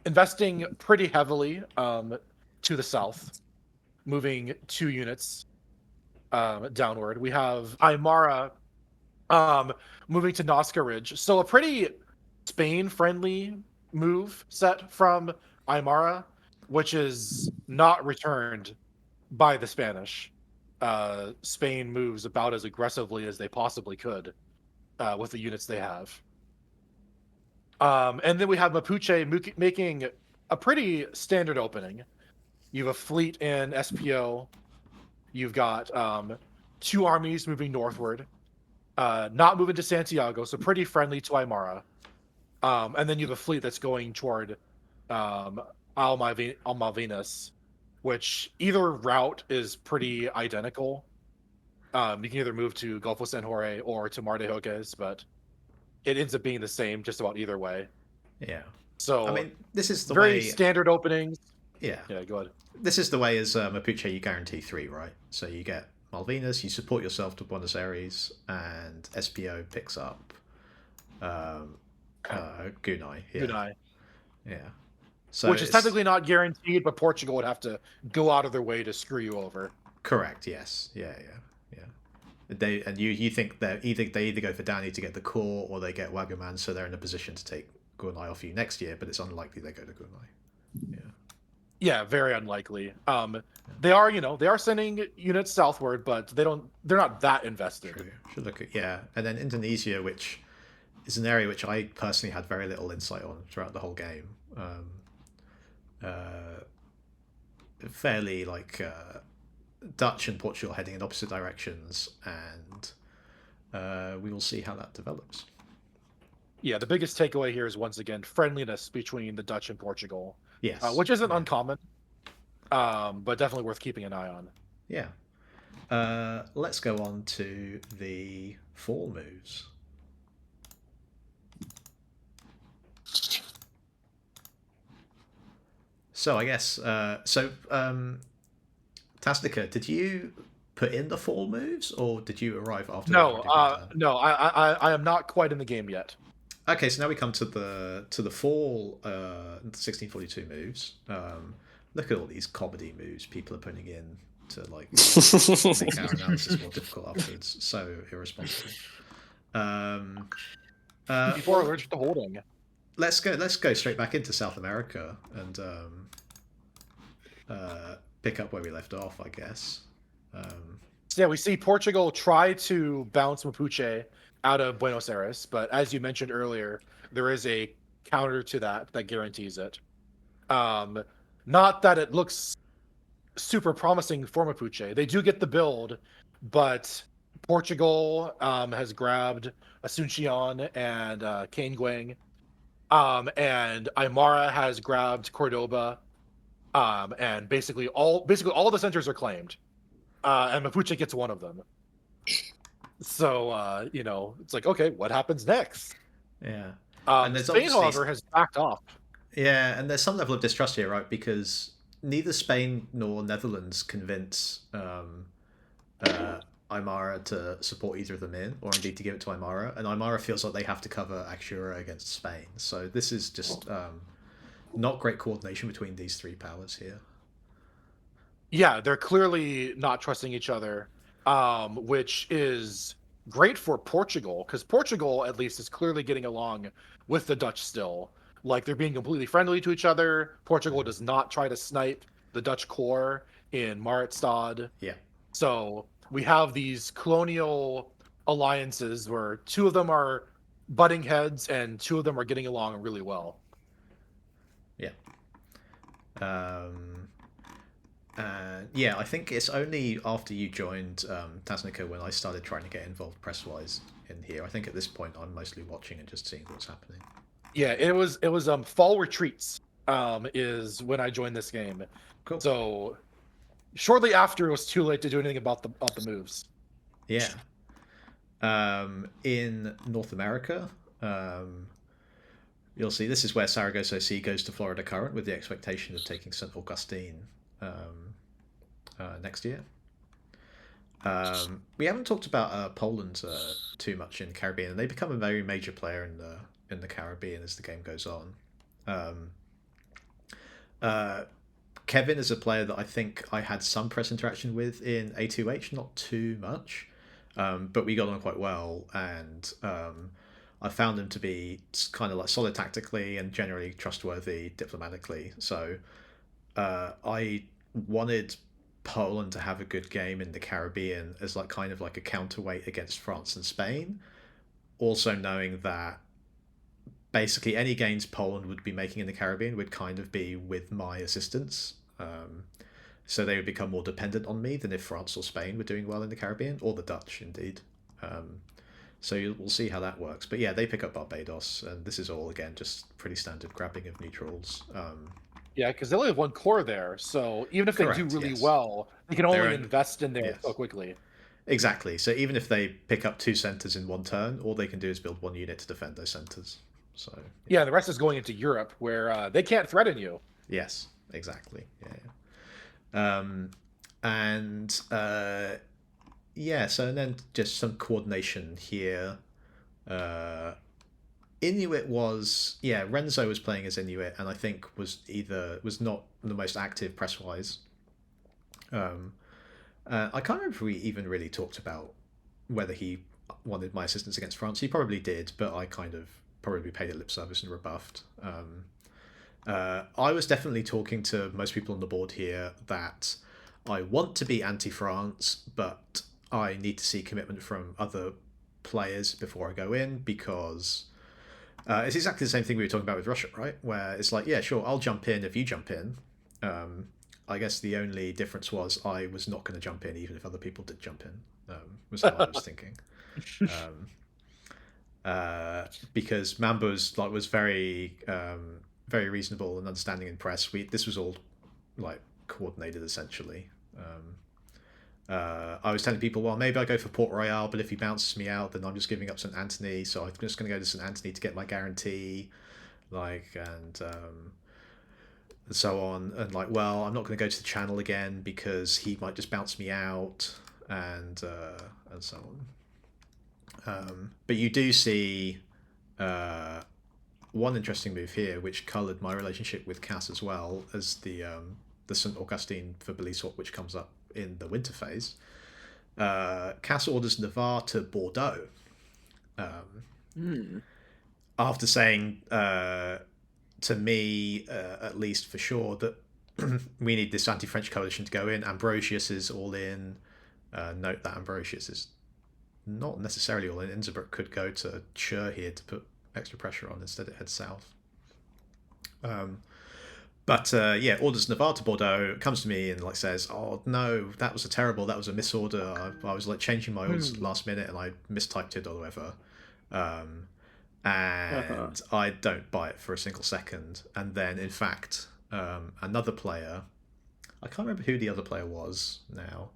investing pretty heavily to the south, moving 2 units downward. We have Aymara moving to Nazca Ridge. So a pretty Spain-friendly move set from Aymara. which is not returned by the Spanish. Spain moves about as aggressively as they possibly could with the units they have. And then we have Mapuche making a pretty standard opening. You have a fleet in SPO. You've got 2 armies moving northward, not moving to Santiago, so pretty friendly to Aymara. And then you have a fleet that's going toward Almavinas, which either route is pretty identical. You can either move to Golfo San Jorge or to Mar de Joques, but it ends up being the same just about either way. Yeah. So I mean, this is the very way. standard openings. Yeah. Yeah, go ahead. This is the way as Mapuche you guarantee 3, right? So you get Malvinas, you support yourself to Buenos Aires, and SPO picks up Gunai. Yeah. Gunai. Yeah. So Which is technically not guaranteed, but Portugal would have to go out of their way to screw you over. Correct. Yes. Yeah. You think they either go for Danny to get the core, or they get Wagaman, so they're in a position to take Gunai off you next year. But it's unlikely they go to Gunai. Yeah. Yeah, very unlikely. They are sending units southward, but they're not that invested. True. Should look at and then Indonesia, which is an area which I personally had very little insight on throughout the whole game. Fairly Dutch and Portugal heading in opposite directions, and we will see how that develops. Yeah, the biggest takeaway here is once again friendliness between the Dutch and Portugal. Yes, which isn't uncommon, but definitely worth keeping an eye on. Yeah. Let's go on to the fall moves. So I guess Tasnica, did you put in the fall moves, or did you arrive after? No, I am not quite in the game yet. Okay, so now we come to the fall 1642 moves. Look at all these comedy moves people are putting in to make our analysis more difficult afterwards. So irresponsible. Before allergic to holding. Let's go straight back into South America and pick up where we left off, I guess. So yeah, we see Portugal try to bounce Mapuche out of Buenos Aires, but as you mentioned earlier, there is a counter to that guarantees it. Not that it looks super promising for Mapuche. They do get the build, but Portugal has grabbed Asuncion and Cainguang, and Aymara has grabbed Cordoba, and basically all the centers are claimed, and Mapuche gets one of them. So it's like, okay, what happens next? Yeah. And Spain, however, has backed off. Yeah, and there's some level of distrust here, right? Because neither Spain nor Netherlands convince Aymara to support either of them in, or indeed to give it to Aymara. And Aymara feels like they have to cover Axura against Spain. So this is just not great coordination between these three powers here. Yeah, they're clearly not trusting each other, which is great for Portugal, because Portugal, at least, is clearly getting along with the Dutch still. Like, they're being completely friendly to each other. Portugal does not try to snipe the Dutch core in Maritstad. Yeah. So we have these colonial alliances where two of them are butting heads and two of them are getting along really well. Yeah. Yeah, I think it's only after you joined Tasnica when I started trying to get involved press-wise in here. I think at this point I'm mostly watching and just seeing what's happening. Yeah, it was fall retreats is when I joined this game. Cool. So shortly after, it was too late to do anything about the moves. Yeah. In North America, you'll see this is where Saragossa C goes to Florida Current with the expectation of taking St. Augustine next year. We haven't talked about Poland too much in the Caribbean, and they become a very major player in the Caribbean as the game goes on. Kevin is a player that I think I had some press interaction with in A2H, not too much, but we got on quite well, and I found him to be kind of like solid tactically and generally trustworthy diplomatically. So I wanted Poland to have a good game in the Caribbean as like kind of like a counterweight against France and Spain. Also knowing that basically any gains Poland would be making in the Caribbean would kind of be with my assistance. So they would become more dependent on me than if France or Spain were doing well in the Caribbean, or the Dutch, indeed. So we'll see how that works. But yeah, they pick up Barbados, and this is all, again, just pretty standard grabbing of neutrals. Yeah, because they only have one core there, so even if they do really yes. well, they can only invest in there yes. so quickly. Exactly. So even if they pick up 2 centres in one turn, all they can do is build 1 unit to defend those centres. So yeah, the rest is going into Europe, where they can't threaten you. Yes, exactly. Yeah. And yeah, so and then just some coordination here. Inuit was Renzo was playing as Inuit, and I think was not the most active press wise. I can't remember if we even really talked about whether he wanted my assistance against France. He probably did, but I kind of probably paid it lip service and rebuffed. I was definitely talking to most people on the board here that I want to be anti-France, but I need to see commitment from other players before I go in, because it's exactly the same thing we were talking about with Russia, right? Where it's like, yeah, sure, I'll jump in if you jump in. I guess the only difference was I was not going to jump in even if other people did jump in, was how I was thinking. Because Mambo's was very very reasonable and understanding in press. This was all like coordinated essentially. I was telling people, well, maybe I go for Port Royal, but if he bounces me out, then I'm just giving up St. Anthony, so I'm just going to go to St. Anthony to get my guarantee, and so on. And well, I'm not going to go to the Channel again because he might just bounce me out, and so on. But you do see one interesting move here, which coloured my relationship with Cass as well, as the St. Augustine for Beliswap, which comes up in the winter phase. Cass orders Navarre to Bordeaux, after saying to me, at least for sure, that we need this anti-French coalition to go in. Ambrosius is all in. Note that Ambrosius is not necessarily all in. Innsbruck could go to Chur here to put extra pressure on. Instead it heads south. But orders Navarre to Bordeaux, comes to me and says, oh no, that was that was a misorder. I was changing my orders last minute and I mistyped it or whatever. And I don't buy it for a single second. And then in fact, another player, I can't remember who the other player was now.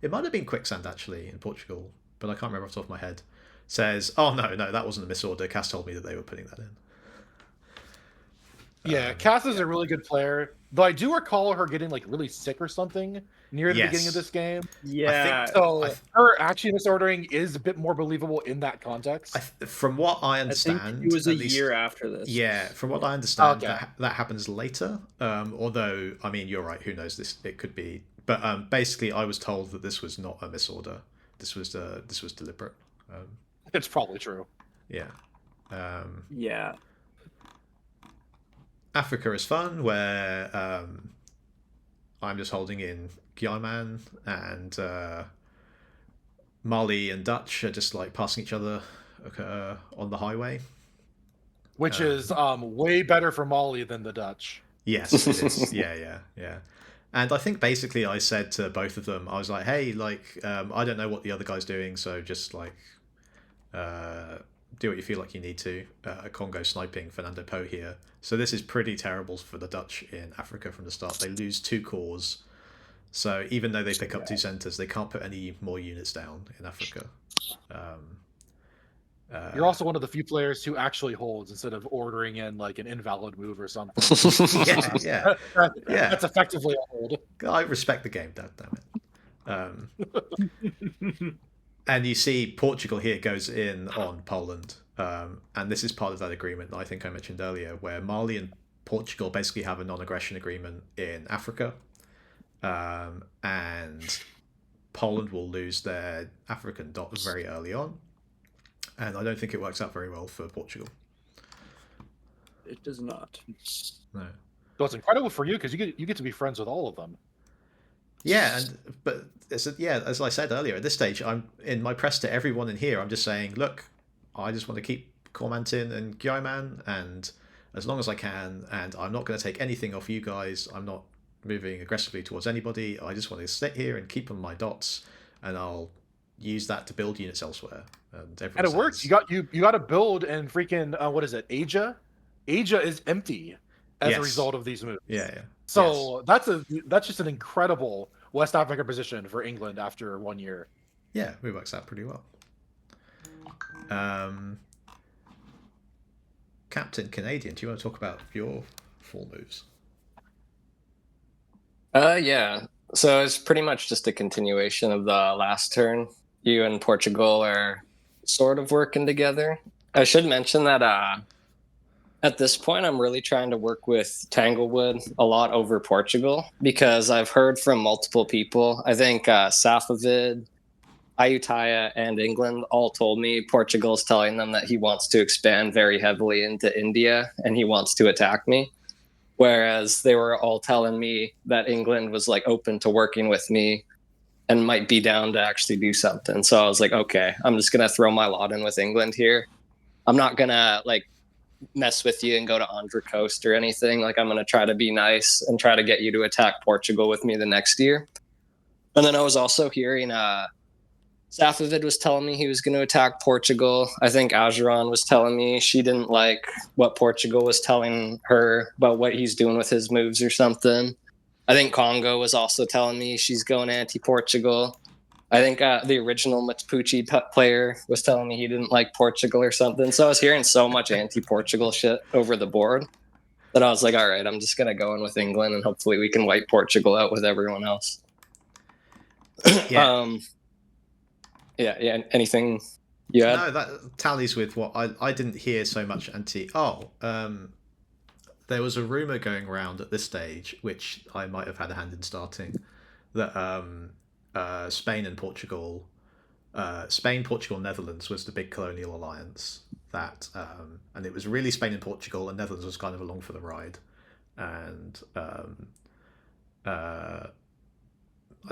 It might have been Quicksand actually in Portugal, but I can't remember off the top of my head. Says, oh no, that wasn't a misorder. Cass told me that they were putting that in. Yeah, Cass is a really good player, though I do recall her getting really sick or something near the beginning of this game. Yeah, so her actually misordering is a bit more believable in that context. From what I understand, I think it was a year after this. Yeah, from what I understand, that happens later. Although, I mean, you're right. Who knows? It could be. But basically, I was told that this was not a misorder. This was deliberate. It's probably true. Yeah. Yeah. Africa is fun, where I'm just holding in Guyman, and Mali and Dutch are just passing each other on the highway. Which is way better for Mali than the Dutch. Yes, it is. Yeah. And I think basically I said to both of them, I was like, hey, I don't know what the other guy's doing, so just do what you feel like you need to. Congo sniping Fernando Po here. So this is pretty terrible for the Dutch in Africa from the start. They lose 2 cores. So even though they pick up 2 centres, they can't put any more units down in Africa. You're also one of the few players who actually holds instead of ordering in an invalid move or something. yeah. That's effectively a hold. I respect the game, damn it. And you see Portugal here goes in on Poland. And this is part of that agreement that I think I mentioned earlier, where Mali and Portugal basically have a non-aggression agreement in Africa. And Poland will lose their African dot very early on. And I don't think it works out very well for Portugal. It does not. No. So it's incredible for you because you get to be friends with all of them. Yeah, but as I said earlier, at this stage, I'm in my press to everyone in here. I'm just saying, look, I just want to keep commenting and Gyoman, and as long as I can, and I'm not going to take anything off you guys. I'm not moving aggressively towards anybody. I just want to sit here and keep on my dots, and I'll use that to build units elsewhere. And it worked. You got to build and freaking what is it? Asia is empty as a result of these moves. Yeah. So that's just an incredible West Africa position for England after 1 year. Yeah, it works out pretty well. CompleteCanadian, do you want to talk about your fall moves? Yeah. So it's pretty much just a continuation of the last turn. You and Portugal are sort of working together. I should mention that at this point, I'm really trying to work with Tanglewood a lot over Portugal because I've heard from multiple people. I think Safavid, Ayutthaya, and England all told me Portugal's telling them that he wants to expand very heavily into India and he wants to attack me. Whereas they were all telling me that England was like open to working with me and might be down to actually do something. So I was like, okay, I'm just going to throw my lot in with England here. I'm not going to like mess with you and go to Andhra Coast or anything. Like I'm going to try to be nice and try to get you to attack Portugal with me the next year. And then I was also hearing Safavid was telling me he was going to attack Portugal. I think Ajuran was telling me she didn't like what Portugal was telling her about what he's doing with his moves or something. I think Congo was also telling me she's going anti-Portugal. I think the original Mapuche player was telling me he didn't like Portugal or something. So I was hearing so much anti-Portugal shit over the board that I was like, all right, I'm just going to go in with England and hopefully we can wipe Portugal out with everyone else. Yeah. Yeah. Anything you had? No, that tallies with what I didn't hear so much there was a rumor going around at this stage, which I might have had a hand in starting, that Spain, Portugal, Netherlands was the big colonial alliance. That and it was really Spain and Portugal, and Netherlands was kind of along for the ride. And I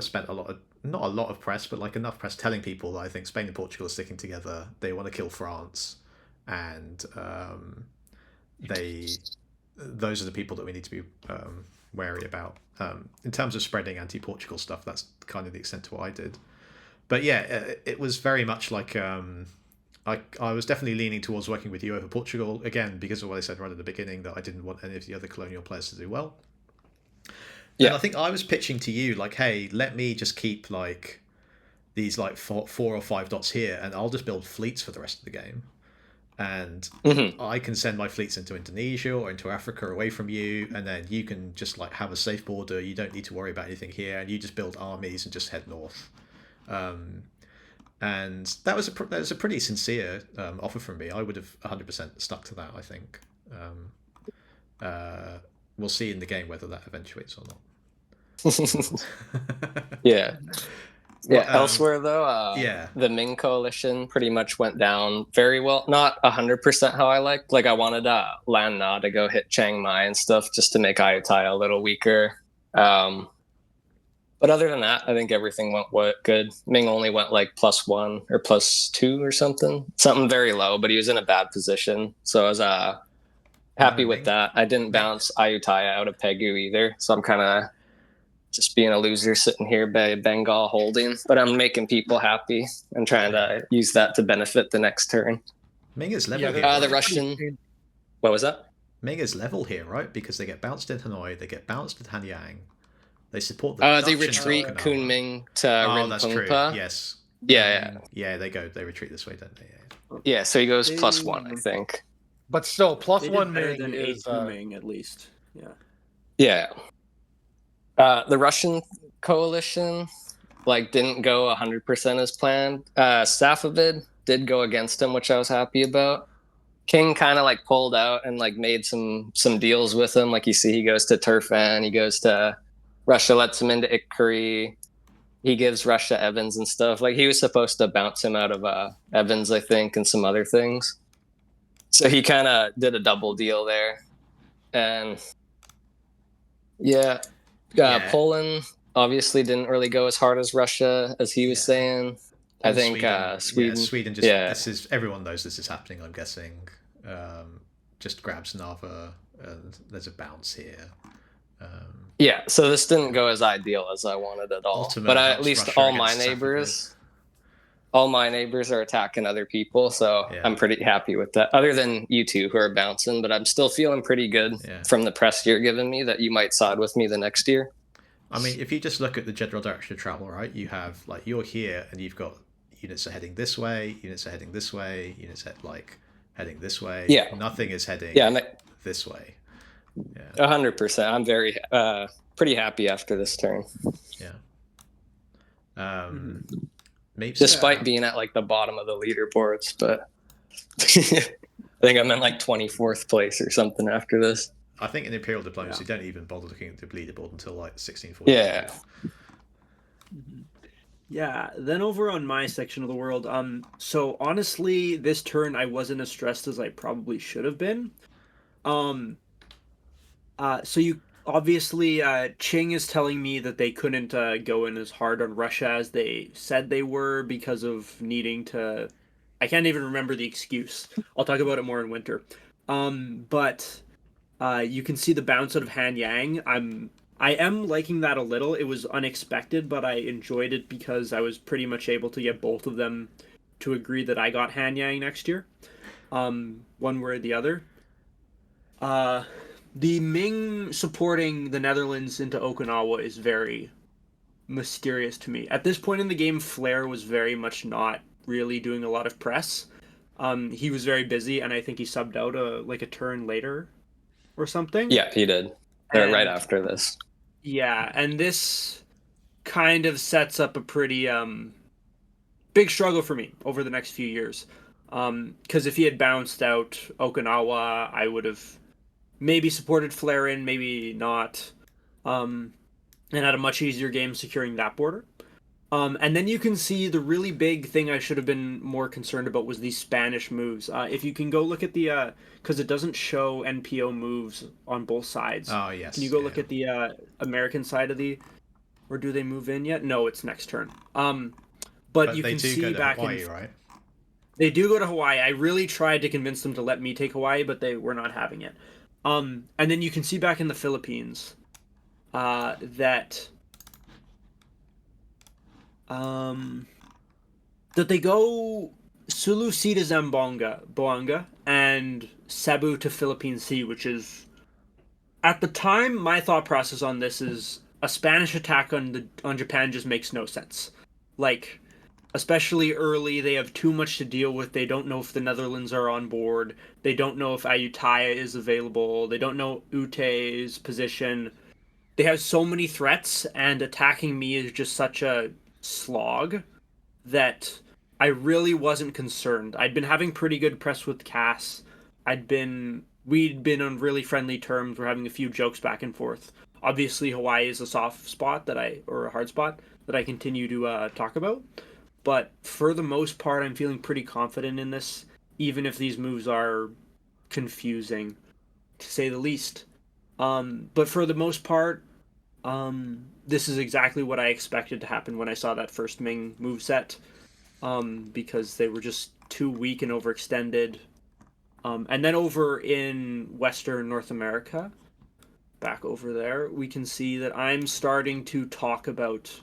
spent not a lot of press, but like enough press telling people that I think Spain and Portugal are sticking together. They want to kill France, and those are the people that we need to be wary about. In terms of spreading anti-Portugal stuff, that's kind of the extent to what I did. But yeah, it was very much like I was definitely leaning towards working with you over Portugal, again, because of what I said right at the beginning, that I didn't want any of the other colonial players to do well. Yeah. And I think I was pitching to you, like, hey, let me just keep like these like four or five dots here, and I'll just build fleets for the rest of the game. And I can send my fleets into Indonesia or into Africa away from you, and then you can just like have a safe border. You don't need to worry about anything here, and you just build armies and just head north. And that was a pretty sincere offer from me. I would have 100% stuck to that, I think. We'll see in the game whether that eventuates or not. Yeah. Elsewhere though, yeah, the Ming coalition pretty much went down very well. Not 100% how I liked. Like I wanted Lan Na to go hit Chiang Mai and stuff just to make Ayutthaya a little weaker. But other than that, I think everything went good. Ming only went like +1 or +2 or something very low, but he was in a bad position. So I was happy with that. I didn't bounce Ayutthaya out of Pegu either, so I'm kind of just being a loser sitting here by Bengal holding, but I'm making people happy and trying to use that to benefit the next turn. Ming is level here. The Russian. What was that? Ming is level here, right? Because they get bounced in Hanoi, they get bounced at Hanyang. They support the. They retreat Kunming to Rinpoche. That's true. Yes. Yeah. Yeah, they retreat this way, don't they? Yeah. So he goes +1, I think. But still, +1 Ming is Ming at least. Yeah. Yeah. The Russian coalition didn't go 100% as planned. Safavid did go against him, which I was happy about. King kind of pulled out and made some deals with him. Like you see, he goes to Turfan, he goes to Russia, lets him into Ikari. He gives Russia Evans and stuff. He was supposed to bounce him out of Evans, I think, and some other things. So he kind of did a double deal there. And Yeah. Yeah. Poland obviously didn't really go as hard as Russia as he was Yeah. saying. I And think Sweden, yeah, Sweden. Sweden just Yeah. this is everyone knows this is happening. I'm guessing, just grabs Nava, and there's a bounce here. Yeah. So this didn't go as ideal as I wanted at all. But Ultimate at helps least Russia against all my neighbors are attacking other people, so Yeah. I'm pretty happy with that. Other than you two who are bouncing, but I'm still feeling pretty good Yeah. from the press you're giving me that you might side with me the next year. I mean, if you just look at the general direction of travel, right? You have like you're here, and you've got units are heading this way, units are heading this way, units heading this way. Yeah. Nothing is heading this way. Yeah. 100%. I'm very pretty happy after this turn. Yeah. Meepstir, despite being at like the bottom of the leaderboards, but I think I'm in like 24th place or something after this. I think in Imperial Diplomacy, don't even bother looking at the leaderboard until like 16th. Yeah. Yeah, then over on my section of the world, so honestly, this turn I wasn't as stressed as I probably should have been. So you obviously, Ching is telling me that they couldn't go in as hard on Russia as they said they were because of needing to. I can't even remember the excuse. I'll talk about it more in winter. But you can see the bounce out of Han Yang. I am liking that a little. It was unexpected, but I enjoyed it because I was pretty much able to get both of them to agree that I got Han Yang next year. One way or the other. The Ming supporting the Netherlands into Okinawa is very mysterious to me. At this point in the game, Flair was very much not really doing a lot of press. He was very busy, and I think he subbed out a turn later or something. Yeah, he did. Right after this. Yeah, and this kind of sets up a pretty big struggle for me over the next few years. Because if he had bounced out Okinawa, I would have maybe supported Flair in, maybe not, and had a much easier game securing that border. And then you can see the really big thing I should have been more concerned about was these Spanish moves. If you can go look at the, because it doesn't show NPO moves on both sides. Oh, yes. Can you go look at the American side of the, or do they move in yet? No, it's next turn. But you can see back Hawaii, right? They do go to Hawaii. I really tried to convince them to let me take Hawaii, but they were not having it. And then you can see back in the Philippines that they go Sulu Sea to Boanga and Cebu to Philippine Sea, which is, at the time, my thought process on this is a Spanish attack on Japan just makes no sense. Like, especially early, they have too much to deal with. They don't know if the Netherlands are on board. They don't know if Ayutthaya is available. They don't know Ute's position. They have so many threats, and attacking me is just such a slog that I really wasn't concerned. I'd been having pretty good press with Cass. We'd been on really friendly terms. We're having a few jokes back and forth. Obviously, Hawaii is a soft spot or a hard spot that I continue to talk about. But for the most part, I'm feeling pretty confident in this, even if these moves are confusing, to say the least. But for the most part, this is exactly what I expected to happen when I saw that first Ming moveset, because they were just too weak and overextended. And then over in Western North America, back over there, we can see that I'm starting to talk about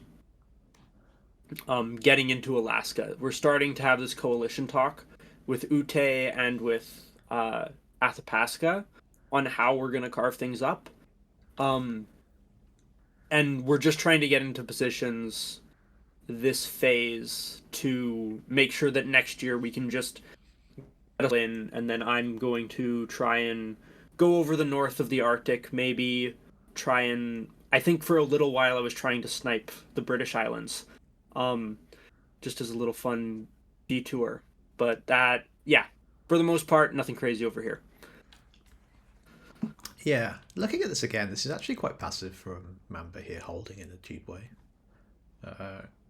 getting into Alaska. We're starting to have this coalition talk with Ute and with Athabasca on how we're going to carve things up. And we're just trying to get into positions this phase to make sure that next year we can just settle in, and then I'm going to try and go over the north of the Arctic, maybe try and... I think for a little while I was trying to snipe the British Islands. Just as a little fun detour. But that, yeah, for the most part, nothing crazy over here. Yeah, looking at this again, this is actually quite passive from Mamba here, holding in a Tubeway,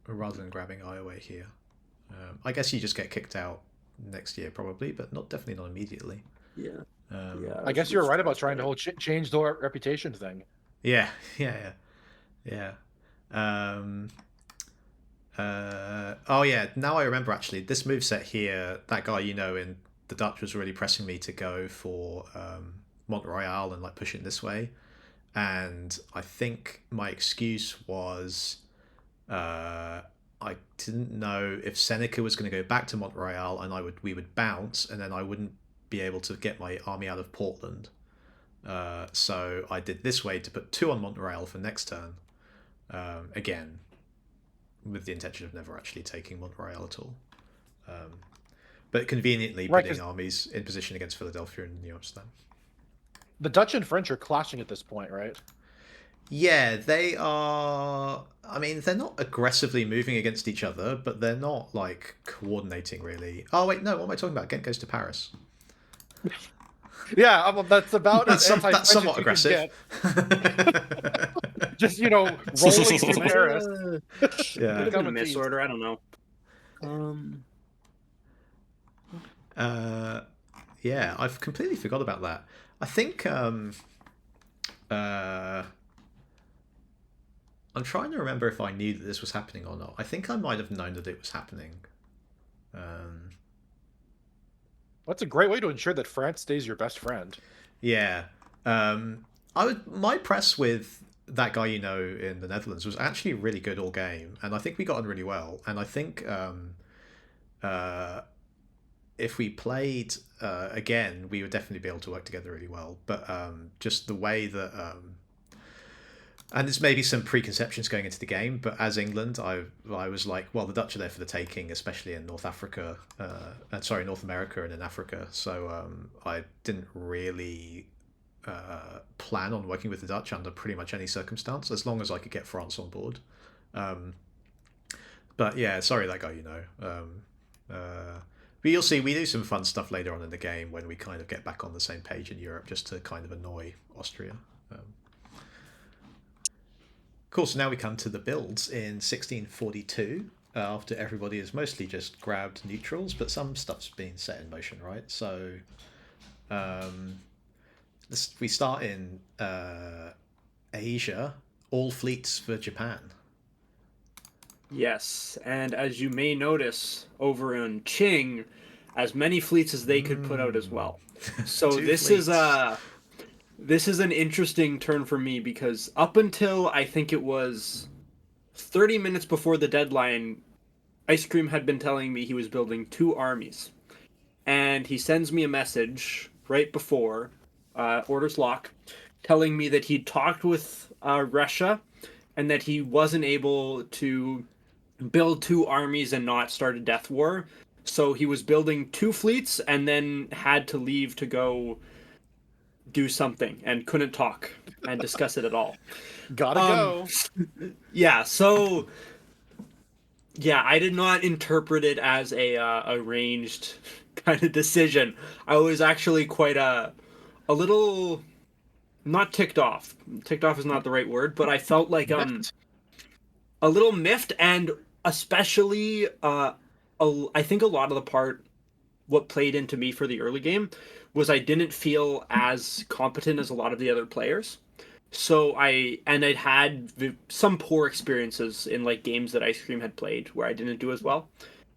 rather than grabbing Iowa here. I guess you just get kicked out next year probably, but definitely not immediately. Yeah. I guess you're right about trying to change the reputation thing. Yeah, yeah, yeah, yeah. Oh yeah, now I remember actually this moveset here. That guy in the Dutch was really pressing me to go for Mont Royal and like push it this way, and I think my excuse was I didn't know if Seneca was going to go back to Mont Royal and we would bounce and then I wouldn't be able to get my army out of Portland. So I did this way to put 2 on Mont Royal for next turn. Again, with the intention of never actually taking Mont Royal at all. But conveniently Right, putting 'cause armies in position against Philadelphia and New Amsterdam. the Dutch and French are clashing at this point, right? Yeah, they are. I mean, they're not aggressively moving against each other, but they're not like coordinating really. Oh wait, no. What am I talking about? Ghent goes to Paris. Yeah, that's about That's, as that's anti-French somewhat as you can aggressive. get. Just rolling through Might Paris. Yeah. have been a Become a tease. misorder. I don't know. Yeah, I've completely forgot about that. I think I'm trying to remember if I knew that this was happening or not. I think I might have known that it was happening. That's a great way to ensure that France stays your best friend. Yeah. My press with that guy in the Netherlands was actually really good all game, and I think we got on really well. And I think if we played again, we would definitely be able to work together really well. But just the way that and there's maybe some preconceptions going into the game, but as England, I was like, well, the Dutch are there for the taking, especially in North Africa, North America and in Africa. So I didn't really plan on working with the Dutch under pretty much any circumstance, as long as I could get France on board. But yeah, sorry that guy, but you'll see, we do some fun stuff later on in the game when we kind of get back on the same page in Europe, just to kind of annoy Austria. Cool, so now we come to the builds in 1642, after everybody has mostly just grabbed neutrals, but some stuff's been set in motion, right? So we start in Asia, all fleets for Japan. Yes, and as you may notice, over in Qing, as many fleets as they could put out as well. So this fleets. This is an interesting turn for me because up until I think it was 30 minutes before the deadline, Ice Cream had been telling me he was building 2 armies. And he sends me a message right before orders lock, telling me that he'd talked with Russia and that he wasn't able to build 2 armies and not start a death war. So he was building 2 fleets and then had to leave to go do something and couldn't talk and discuss it at all. Gotta go. Yeah, so I did not interpret it as a arranged kind of decision. I was actually quite a little not ticked off. Ticked off is not the right word, but I felt like a little miffed, and especially I think a lot of the part what played into me for the early game was I didn't feel as competent as a lot of the other players. So I'd had some poor experiences in like games that Ice Cream had played where I didn't do as well.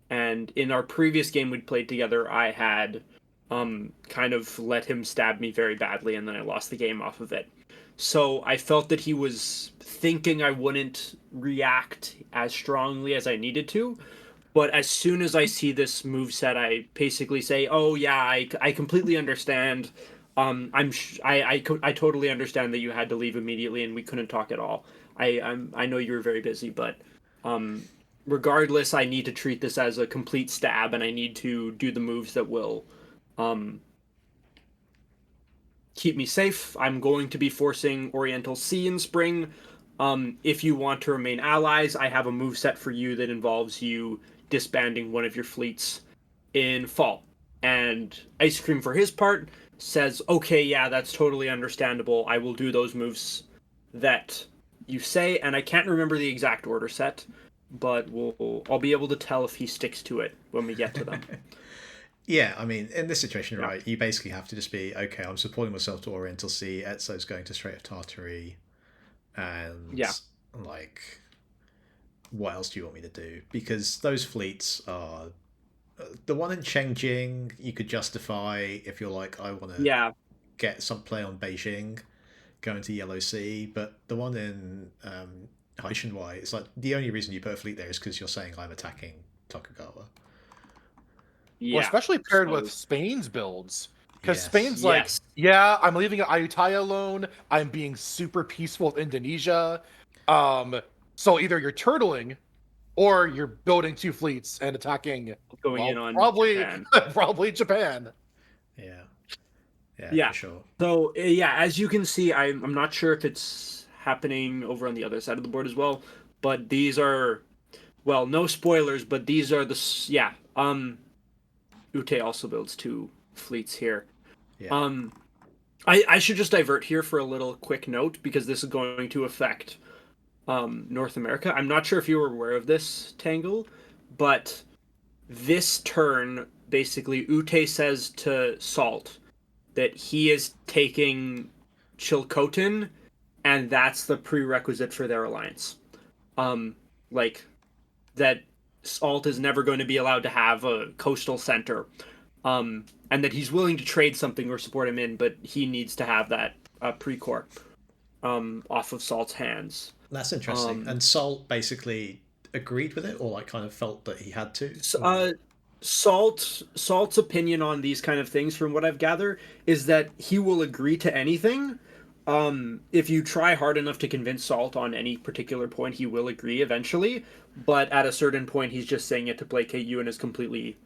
And in our previous game we'd played together, I had kind of let him stab me very badly, and then I lost the game off of it. So I felt that he was thinking I wouldn't react as strongly as I needed to. But as soon as I see this move set, I basically say, "Oh yeah, I completely understand. I totally understand that you had to leave immediately and we couldn't talk at all. I know you were very busy, but regardless, I need to treat this as a complete stab, and I need to do the moves that will keep me safe. I'm going to be forcing Oriental Sea in spring. If you want to remain allies, I have a move set for you that involves you disbanding one of your fleets in fall." And Ice Cream, for his part, says, "Okay, yeah, that's totally understandable. I will do those moves that you say." And I can't remember the exact order set, but I'll be able to tell if he sticks to it when we get to them. Yeah, I mean, in this situation, Yeah. right, you basically have to just be, okay, I'm supporting myself to Oriental Sea, Etzo's going to Strait of Tartary. And Yeah. like, what else do you want me to do? Because those fleets are the one in Chengjing. You could justify if you're like, I want to Yeah. get some play on Beijing, going to Yellow Sea. But the one in Haishenwai, it's like the only reason you put a fleet there is because you're saying I'm attacking Tokugawa. Well, Yeah. especially paired So- with Spain's builds. Because Yes. Spain's like, Yes. yeah, I'm leaving Ayutthaya alone. I'm being super peaceful with Indonesia. So either you're turtling, or you're building two fleets and attacking. Going well, in on probably Japan. probably Japan. Yeah. Yeah. For sure. So yeah, as you can see, I'm not sure if it's happening over on the other side of the board as well, but these are, well, no spoilers, but these are yeah. Ute also builds two fleets here. Yeah. I should just divert here for a little quick note because this is going to affect North America. I'm not sure if you were aware of this, Tangle, but this turn basically Ute says to Salt that he is taking Chilcotin, and that's the prerequisite for their alliance. Like that Salt is never going to be allowed to have a coastal center, and that he's willing to trade something or support him in, but he needs to have that Precourt off of Salt's hands. That's interesting. And Salt basically agreed with it, or like kind of felt that he had to. Salt's opinion on these kind of things, from what I've gathered, is that he will agree to anything. If you try hard enough to convince Salt on any particular point, he will agree eventually. But at a certain point, he's just saying it to placate you and is completely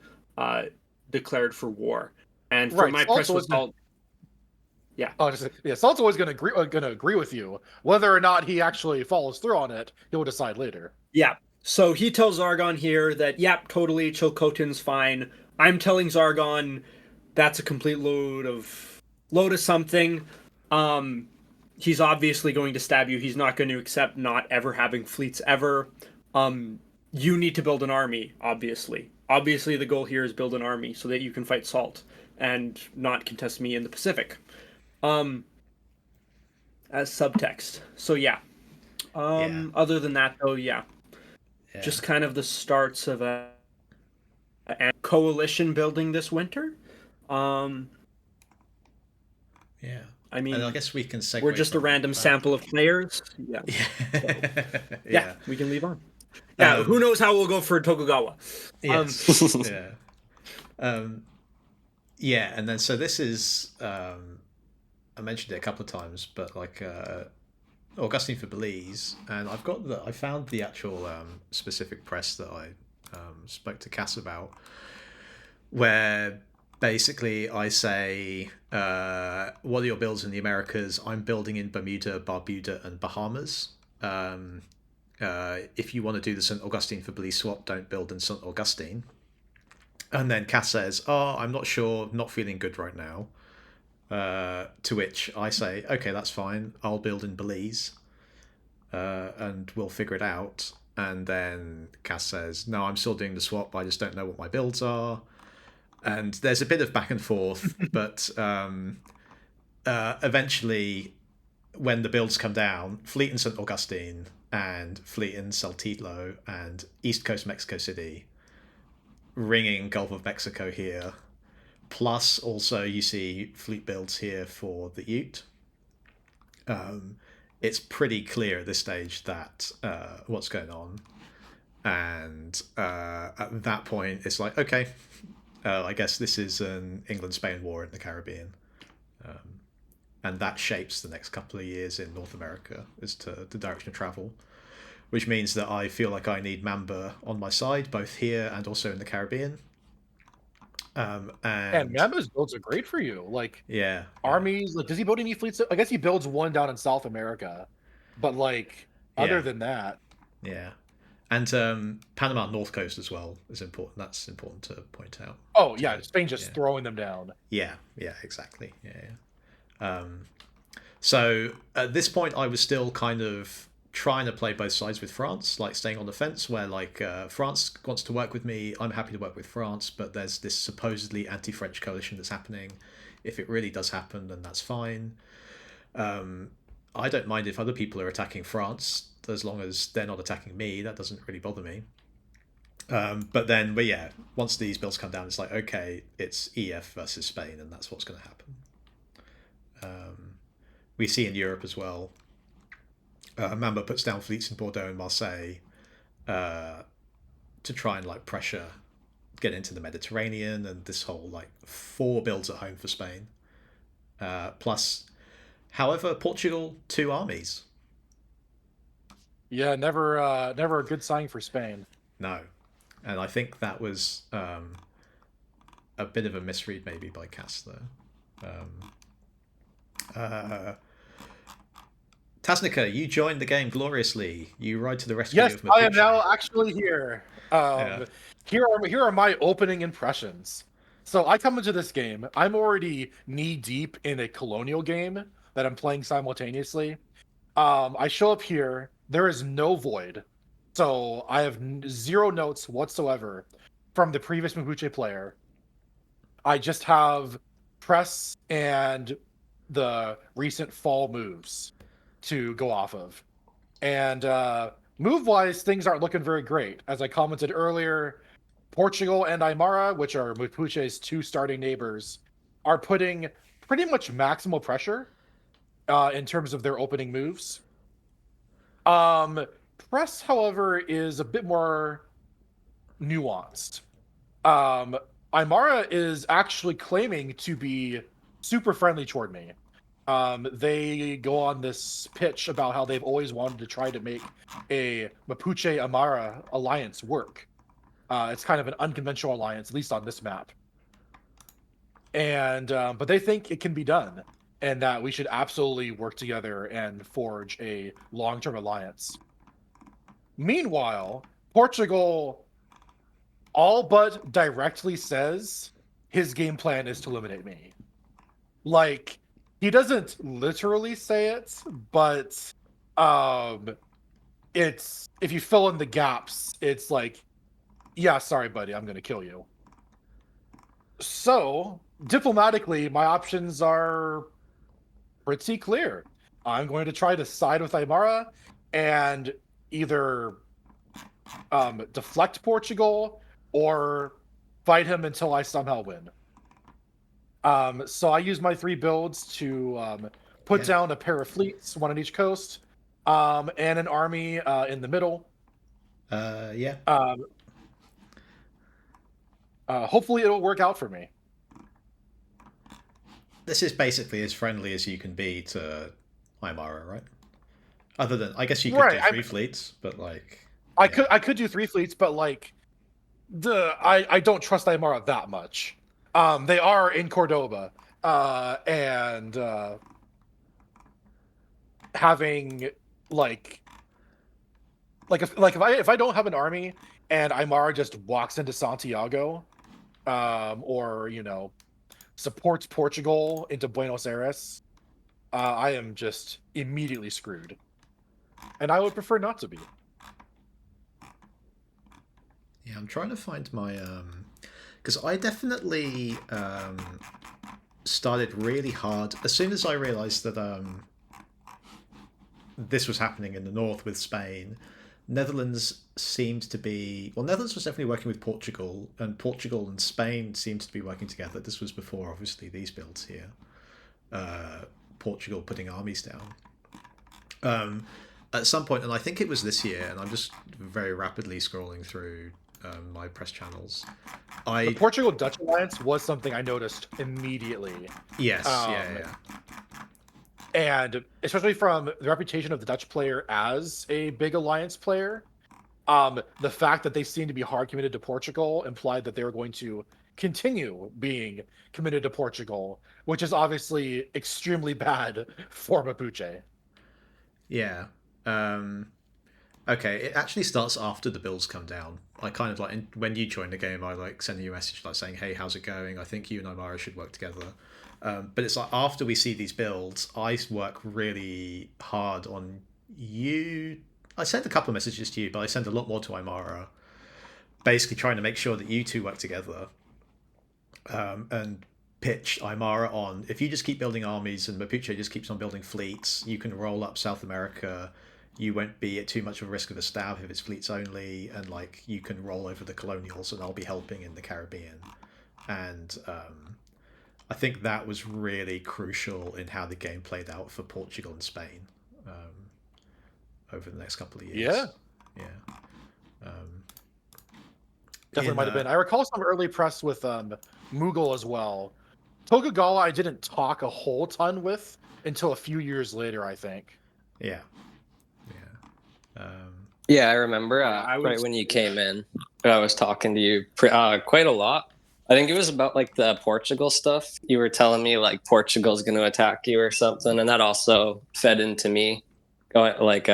declared for war. And from my press with Salt, yeah. Oh, yeah. Salt's always going to agree with you. Whether or not he actually follows through on it, he'll decide later. Yeah. So he tells Zargon here that, yep, totally, Chilcotin's fine. I'm telling Zargon that's a complete load of something. He's obviously going to stab you. He's not going to accept not ever having fleets ever. You need to build an army, obviously. Obviously, the goal here is build an army so that you can fight Salt and not contest me in the Pacific. As subtext. So, yeah. Other than that, though, yeah. Just kind of the starts of a coalition building this winter. Yeah. I mean, and I guess we can segue. We're just a random sample of players. Yeah. Yeah. We can leave on. Yeah, who knows how we'll go for Tokugawa. Yes. Yeah, and then so this is I mentioned it a couple of times, but like Augustine for Belize, and I found the actual specific press that I spoke to Cass about, where basically I say, what are your builds in the Americas? I'm building in Bermuda, Barbuda, and Bahamas. If you want to do the St. Augustine for Belize swap, don't build in St. Augustine. And then Cass says, oh, I'm not sure, not feeling good right now. To which I say, okay, that's fine. I'll build in Belize, and we'll figure it out. And then Cass says, no, I'm still doing the swap. I just don't know what my builds are. And there's a bit of back and forth, but eventually, when the builds come down, Fleet in St. Augustine and Fleet in Saltillo and East Coast Mexico City, ringing Gulf of Mexico here. Plus, also, you see fleet builds here for the Ute. It's pretty clear at this stage that what's going on. And at that point, it's like, okay, I guess this is an England-Spain war in the Caribbean. And that shapes the next couple of years in North America as to the direction of travel. Which means that I feel like I need Mamba on my side, both here and also in the Caribbean. And Mamba's builds are great for you. Like, armies, like, does he build any fleets? I guess he builds one down in South America. But, like, other than that. Yeah. And Panama North Coast as well is important. That's important to point out. Oh, yeah. Spain just throwing them down. Yeah, exactly. Yeah. So at this point, I was still kind of trying to play both sides with France, like staying on the fence where like France wants to work with me, I'm happy to work with France, but there's this supposedly anti-French coalition that's happening. If it really does happen, then that's fine. I don't mind if other people are attacking France as long as they're not attacking me. That doesn't really bother me. But yeah, once these bills come down, it's like, okay, it's EF versus Spain, and that's what's going to happen. We see in Europe as well. Mamba puts down fleets in Bordeaux and Marseille to try and like pressure, get into the Mediterranean, and this whole like 4 builds at home for Spain. Plus, however, Portugal 2 armies. Yeah, never a good sign for Spain. No, and I think that was a bit of a misread maybe by Cass there. Tasnica, you joined the game gloriously. You ride to the rescue Yes, of Mapuche. I am now actually here. Yeah. Here are my opening impressions. So I come into this game. I'm already knee deep in a colonial game that I'm playing simultaneously. I show up here. There is no void, so I have 0 notes whatsoever from the previous Mapuche player. I just have press and the recent fall moves to go off of. And move-wise, things aren't looking very great. As I commented earlier, Portugal and Aymara, which are Mapuche's 2 starting neighbors, are putting pretty much maximal pressure in terms of their opening moves. Press, however, is a bit more nuanced. Aymara is actually claiming to be super friendly toward me. They go on this pitch about how they've always wanted to try to make a Mapuche-Aymara alliance work. It's kind of an unconventional alliance, at least on this map. And but they think it can be done, and that we should absolutely work together and forge a long-term alliance. Meanwhile, Portugal all but directly says his game plan is to eliminate me. Like, he doesn't literally say it, but it's, if you fill in the gaps, it's like, yeah, sorry, buddy, I'm gonna kill you. So, diplomatically, my options are pretty clear. I'm going to try to side with Aymara and either deflect Portugal or fight him until I somehow win. So I use my 3 builds to put down a pair of fleets, 1 on each coast, and an army in the middle. Hopefully it'll work out for me. This is basically as friendly as you can be to Aymara, right? Other than, I guess you could do 3 fleets, but like... I could do 3 fleets, but like... I don't trust Aymara that much. They are in Cordoba, and having if I don't have an army and Aymara just walks into Santiago, or supports Portugal into Buenos Aires, I am just immediately screwed, and I would prefer not to be. Yeah, I'm trying to find my because I definitely started really hard as soon as I realised that this was happening in the north with Spain. Netherlands seemed to be... Well, Netherlands was definitely working with Portugal, and Portugal and Spain seemed to be working together. This was before, obviously, these builds here. Portugal putting armies down. At some point, and I think it was this year, and I'm just very rapidly scrolling through my press channels. The Portugal-Dutch alliance was something I noticed immediately. Yes, yeah. And especially from the reputation of the Dutch player as a big alliance player, the fact that they seemed to be hard committed to Portugal implied that they were going to continue being committed to Portugal, which is obviously extremely bad for Mapuche. Yeah. Okay, it actually starts after the bills come down. I kind of like, when you join the game, I like sending you a message like saying, hey, how's it going? I think you and Aymara should work together. But it's like after we see these builds, I work really hard on you. I sent a couple of messages to you, but I sent a lot more to Aymara, basically trying to make sure that you two work together. And pitch Aymara on, if you just keep building armies and Mapuche just keeps on building fleets, you can roll up South America. You won't be at too much of a risk of a stab if it's fleets only, and like you can roll over the colonials, and I'll be helping in the Caribbean. And I think that was really crucial in how the game played out for Portugal and Spain over the next couple of years. Yeah. Yeah. Definitely might have been. I recall some early press with Mughal as well. Tokugawa I didn't talk a whole ton with until a few years later, I think. Yeah. Yeah, I remember right when you came in, I was talking to you quite a lot. I think it was about like the Portugal stuff. You were telling me like Portugal's going to attack you or something, and that also fed into me, like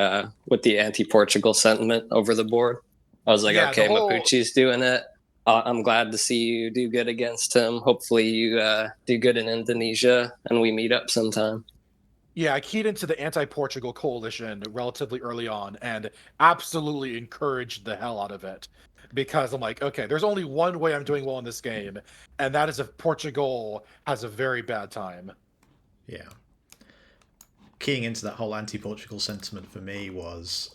with the anti-Portugal sentiment over the board. I was like, okay, Mapuche's doing it. I'm glad to see you do good against him. Hopefully you do good in Indonesia, and we meet up sometime. Yeah, I keyed into the anti-Portugal coalition relatively early on and absolutely encouraged the hell out of it. Because I'm like, okay, there's only one way I'm doing well in this game, and that is if Portugal has a very bad time. Yeah. Keying into that whole anti-Portugal sentiment for me was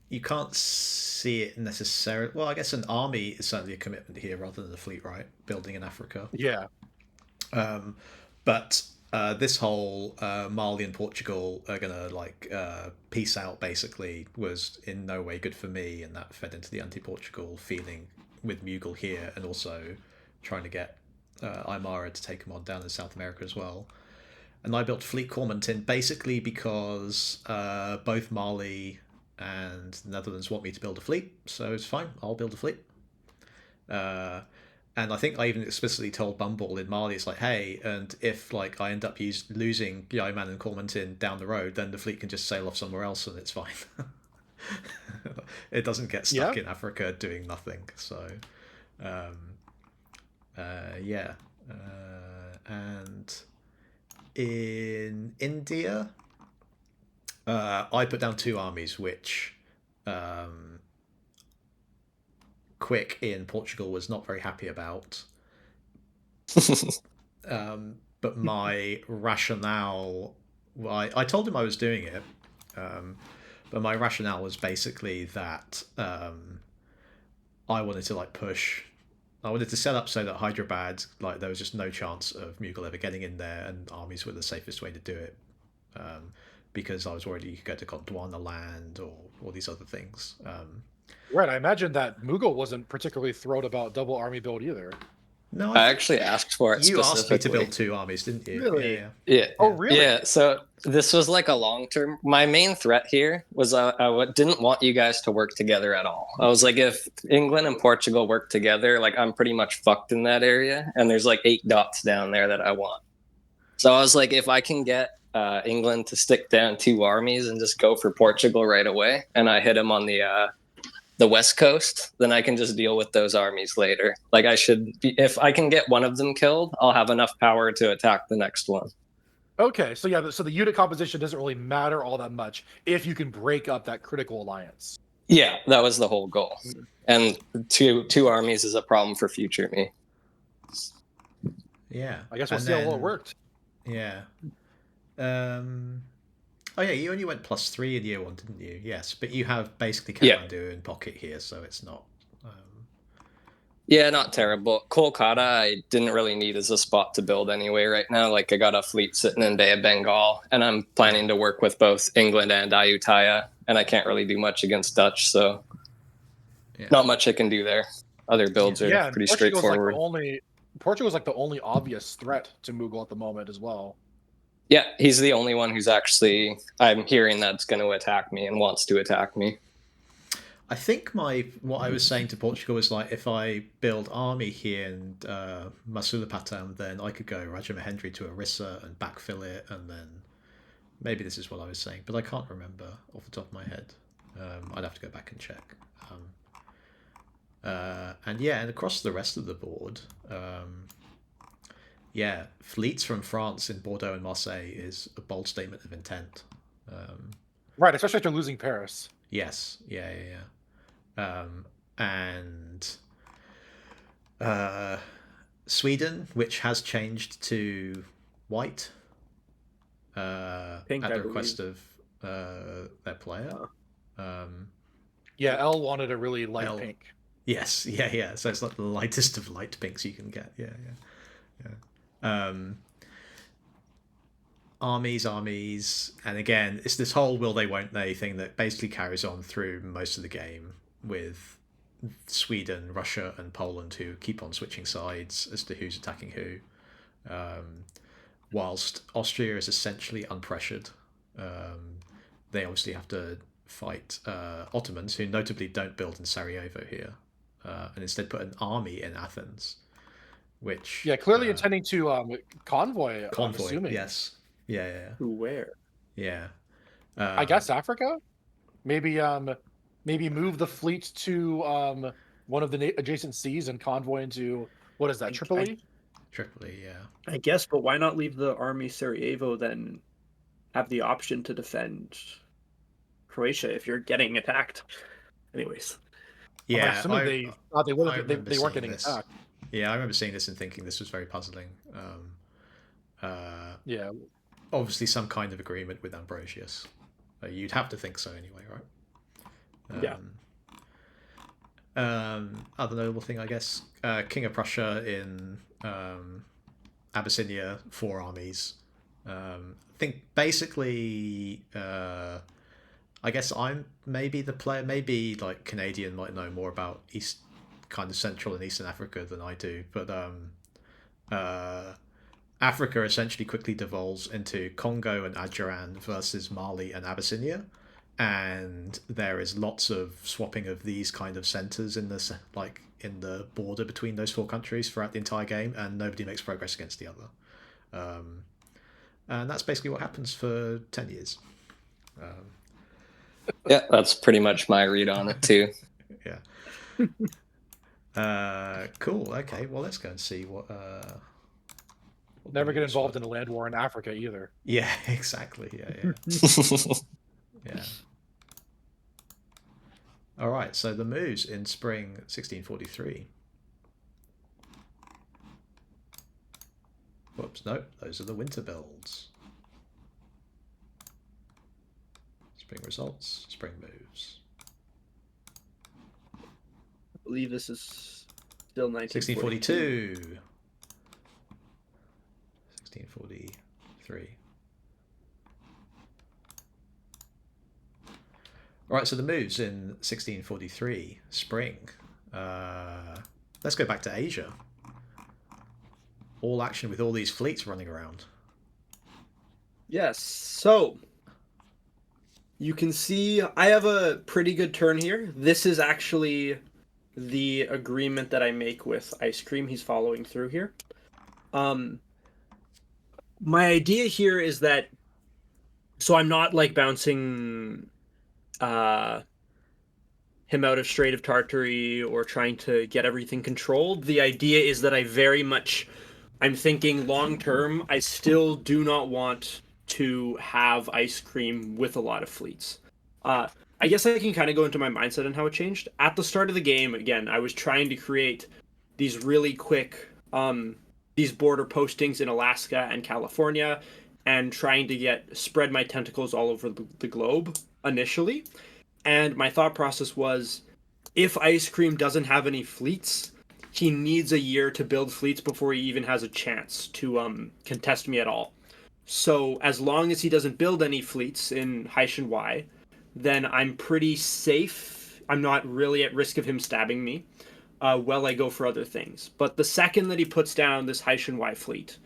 you can't see it necessarily. Well, I guess an army is certainly a commitment here rather than a fleet, right? Building in Africa. Yeah. But this whole Mali and Portugal are gonna like peace out basically was in no way good for me, and that fed into the anti-Portugal feeling with Mughal here, and also trying to get Aymara to take him on down in South America as well. And I built Fleet Cormontin basically because both Mali and the Netherlands want me to build a fleet, so it's fine, I'll build a fleet. And I think I even explicitly told Bumble in Mali, it's like, hey, and if like I end up losing Yeoman and Cormontin down the road, then the fleet can just sail off somewhere else and it's fine. It doesn't get stuck in Africa doing nothing. So, yeah. And in India, I put down 2 armies, which Quick in Portugal was not very happy about. But my rationale, I told him I was doing it, but my rationale was basically that I wanted to like push. I wanted to set up so that Hyderabad, like there was just no chance of Mughal ever getting in there, and armies were the safest way to do it. Because I was worried you could go to Gondwana land or all these other things. Right, I imagine that Mughal wasn't particularly thrilled about double army build either. No, I actually asked for it. You asked me to build 2 armies, didn't you? Really? Yeah. Oh, really? Yeah. So this was like a long term. My main threat here was I didn't want you guys to work together at all. I was like, if England and Portugal work together, like I'm pretty much fucked in that area, and there's like 8 dots down there that I want. So I was like, if I can get England to stick down 2 armies and just go for Portugal right away, and I hit them on the west coast, then I can just deal with those armies later. Like if I can get one of them killed, I'll have enough power to attack the next one. Okay, so yeah, so the unit composition doesn't really matter all that much if you can break up that critical alliance. Yeah, that was the whole goal. And two armies is a problem for future me. Yeah. I guess we'll see how well it worked. Yeah. Oh yeah, you only went +3 in year 1, didn't you? Yes, but you have basically Kathmandu in pocket here, so it's not. Yeah, not terrible. Kolkata, I didn't really need as a spot to build anyway right now. Like I got a fleet sitting in Bay of Bengal, and I'm planning to work with both England and Ayutthaya, and I can't really do much against Dutch, so not much I can do there. Other builds are pretty straightforward. Portugal's like the only obvious threat to Mughal at the moment as well. Yeah, he's the only one who's actually, I'm hearing that's going to attack me and wants to attack me. I think what I was saying to Portugal was like, if I build army here and Masulipatam, then I could go Rajamahendri to Orissa and backfill it, and then maybe this is what I was saying, but I can't remember off the top of my head. I'd have to go back and check. And across the rest of the board, fleets from France in Bordeaux and Marseille is a bold statement of intent. Right, especially after losing Paris. Yes, yeah. Sweden, which has changed to white Pink, at I the request believe. of their player. Yeah, L wanted a really light L, pink. yes, yeah. So it's like the lightest of light pinks you can get. Yeah. Armies, and again, it's this whole will they, won't they thing that basically carries on through most of the game with Sweden, Russia, and Poland who keep on switching sides as to who's attacking who. Whilst Austria is essentially unpressured. They obviously have to fight Ottomans, who notably don't build in Sarajevo here, and instead put an army in Athens, which Yeah, clearly intending to convoy. I'm convoy. assuming. Yes, yeah. Who, where? I guess Africa. Maybe maybe move the fleet to one of the adjacent seas and convoy into what is that, Tripoli? Tripoli, yeah. I guess, but why not leave the army Sarajevo then have the option to defend Croatia if you're getting attacked? Anyways. Yeah, I'm assuming they weren't getting this. attacked. Yeah, I remember seeing this and thinking this was very puzzling. Yeah. Obviously, some kind of agreement with Ambrosius. You'd have to think so anyway, right? Yeah. Other notable thing, I guess, King of Prussia in Abyssinia, 4 armies. I think basically, I guess I'm maybe the player. Maybe like Canadian might know more about kind of Central and Eastern Africa than I do, but Africa essentially quickly devolves into Congo and Adjaran versus Mali and Abyssinia, and there is lots of swapping of these kind of centers in the border between those 4 countries throughout the entire game, and nobody makes progress against the other. And that's basically what happens for 10 years. Yeah, that's pretty much my read on it too. Yeah. Cool. Okay. Well, let's go and see what. Never get involved in a land war in Africa either. Yeah. Exactly. Yeah. Yeah. All right. So the moves in spring 1643. Whoops. No, those are the winter builds. Spring results. Spring moves. I believe this is still 1642. 1643. All right, so the moves in 1643, spring. Let's go back to Asia. All action with all these fleets running around. Yes, so you can see I have a pretty good turn here. This is actually the agreement that I make with Ice Cream. He's following through here. My idea here is that, so I'm not like bouncing him out of Strait of Tartary or trying to get everything controlled. The idea is that I'm thinking long term, I still do not want to have Ice Cream with a lot of fleets. I guess I can kind of go into my mindset and how it changed. At the start of the game, again, I was trying to create these really quick these border postings in Alaska and California, and trying to spread my tentacles all over the globe initially. And my thought process was, if Ice Cream doesn't have any fleets, he needs a year to build fleets before he even has a chance to contest me at all. So as long as he doesn't build any fleets in Haitian Y, then I'm pretty safe. I'm not really at risk of him stabbing me while I go for other things. But the second that he puts down this Haitian Y fleet,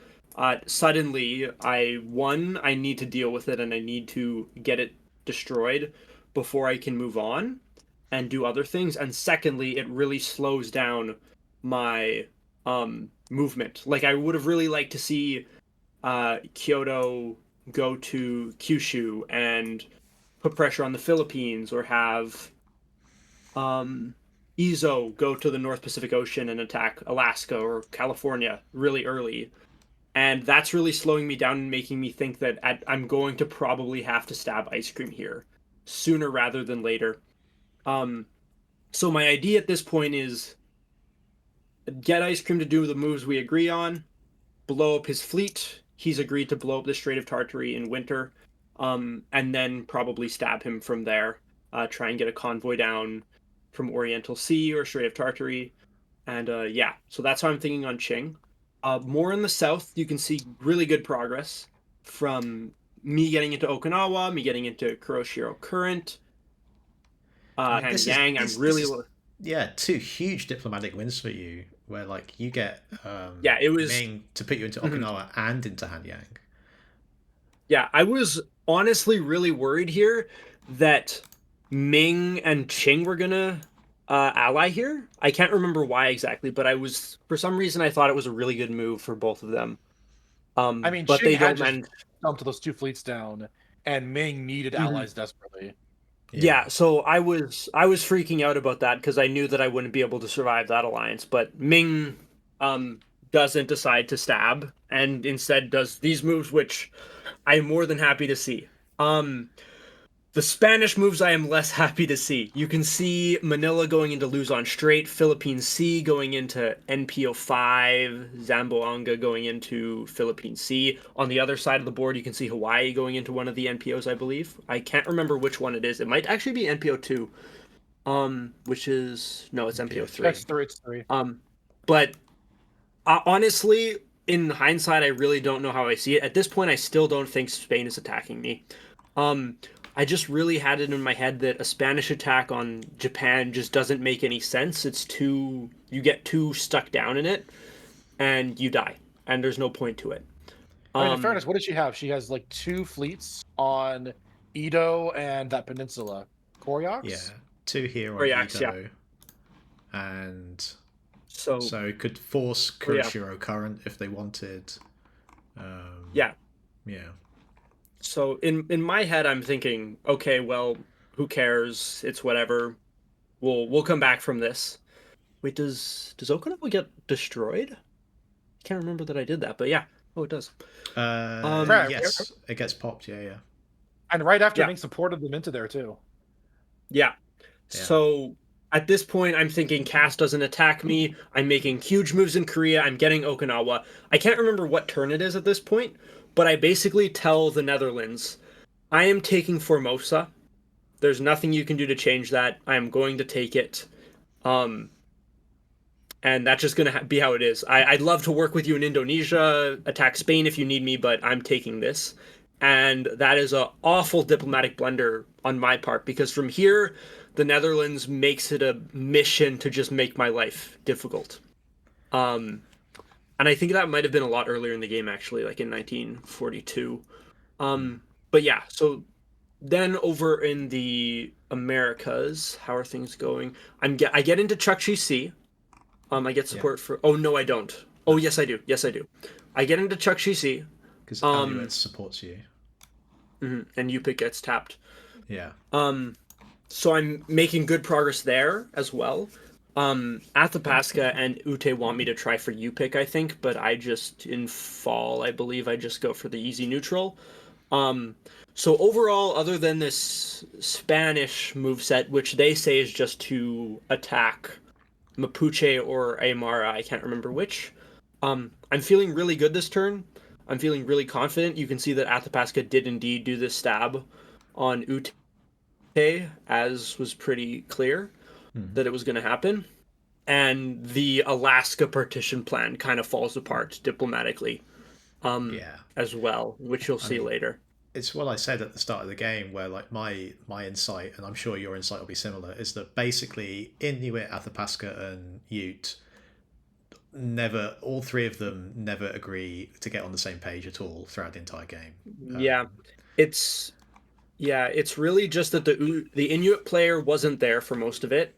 suddenly I need to deal with it and I need to get it destroyed before I can move on and do other things. And secondly, it really slows down my movement. Like, I would have really liked to see Kyoto go to Kyushu and put pressure on the Philippines, or have Izo go to the North Pacific Ocean and attack Alaska or California really early. And that's really slowing me down and making me think that I'm going to probably have to stab Ice Cream here sooner rather than later. So my idea at this point is, get Ice Cream to do the moves we agree on, blow up his fleet. He's agreed to blow up the Strait of Tartary in winter, and then probably stab him from there. Try and get a convoy down from Oriental Sea or Strait of Tartary. And yeah, so that's how I'm thinking on Qing. More in the south, you can see really good progress from me getting into Okinawa, me getting into Kuroshiro Current, Hanyang. I'm really... yeah, 2 huge diplomatic wins for you, where like you get yeah, it was Ming to put you into Okinawa and into Hanyang. Yeah, I was honestly really worried here that Ming and Qing were gonna ally here. I can't remember why exactly, but for some reason I thought it was a really good move for both of them. I mean, but Qing they had don't just dumped those 2 fleets down, and Ming needed allies desperately. Yeah, so I was freaking out about that because I knew that I wouldn't be able to survive that alliance. But Ming doesn't decide to stab and instead does these moves, which I'm more than happy to see. The Spanish moves I am less happy to see. You can see Manila going into Luzon Strait, Philippine Sea going into NPO 5, Zamboanga going into Philippine Sea. On the other side of the board, you can see Hawaii going into one of the NPOs, I believe. I can't remember which one it is. It might actually be NPO 2, which is... No, it's NPO 3. It's 3. But honestly, in hindsight, I really don't know how I see it. At this point, I still don't think Spain is attacking me. I just really had it in my head that a Spanish attack on Japan just doesn't make any sense. You get too stuck down in it, and you die, and there's no point to it. I mean, in fairness, what did she have? She has like 2 fleets on Edo and that peninsula. Koryoks? Yeah, 2 here on Edo. Yeah. And so could force Kuroshiro Current if they wanted. Yeah. Yeah. So in my head, I'm thinking, okay, well, who cares? It's whatever. We'll come back from this. Wait, does Okinawa get destroyed? I can't remember that I did that, but yeah. Oh, it does. Yes, it gets popped. Yeah. And right after Ming supported them into there too. Yeah. So at this point, I'm thinking Cass doesn't attack me. I'm making huge moves in Korea. I'm getting Okinawa. I can't remember what turn it is at this point, but I basically tell the Netherlands, I am taking Formosa. There's nothing you can do to change that. I am going to take it. And that's just going to be how it is. I'd love to work with you in Indonesia, attack Spain if you need me, but I'm taking this. And that is an awful diplomatic blunder on my part, because from here, the Netherlands makes it a mission to just make my life difficult. And I think that might have been a lot earlier in the game, actually, like in 1942. But yeah, so then over in the Americas, how are things going? I get into Chukchi Sea. I get support for... Oh, no, I don't. Oh, yes, I do. I get into Chukchi Sea. Because Amulet supports you. And Yupik gets tapped. Yeah. So I'm making good progress there as well. Athabasca and Ute want me to try for Yupik, I think, but I just, in fall, I believe I just go for the easy neutral. So overall, other than this Spanish moveset, which they say is just to attack Mapuche or Aymara, I can't remember which, I'm feeling really good this turn. I'm feeling really confident. You can see that Athabasca did indeed do this stab on Ute, as was pretty clear that it was going to happen. And the Alaska partition plan kind of falls apart diplomatically as well, which you'll see later. It's what I said at the start of the game, where like my insight, and I'm sure your insight will be similar, is that basically Inuit, Athabasca, and Ute all 3 of them never agree to get on the same page at all throughout the entire game. It's really just that the Inuit player wasn't there for most of it.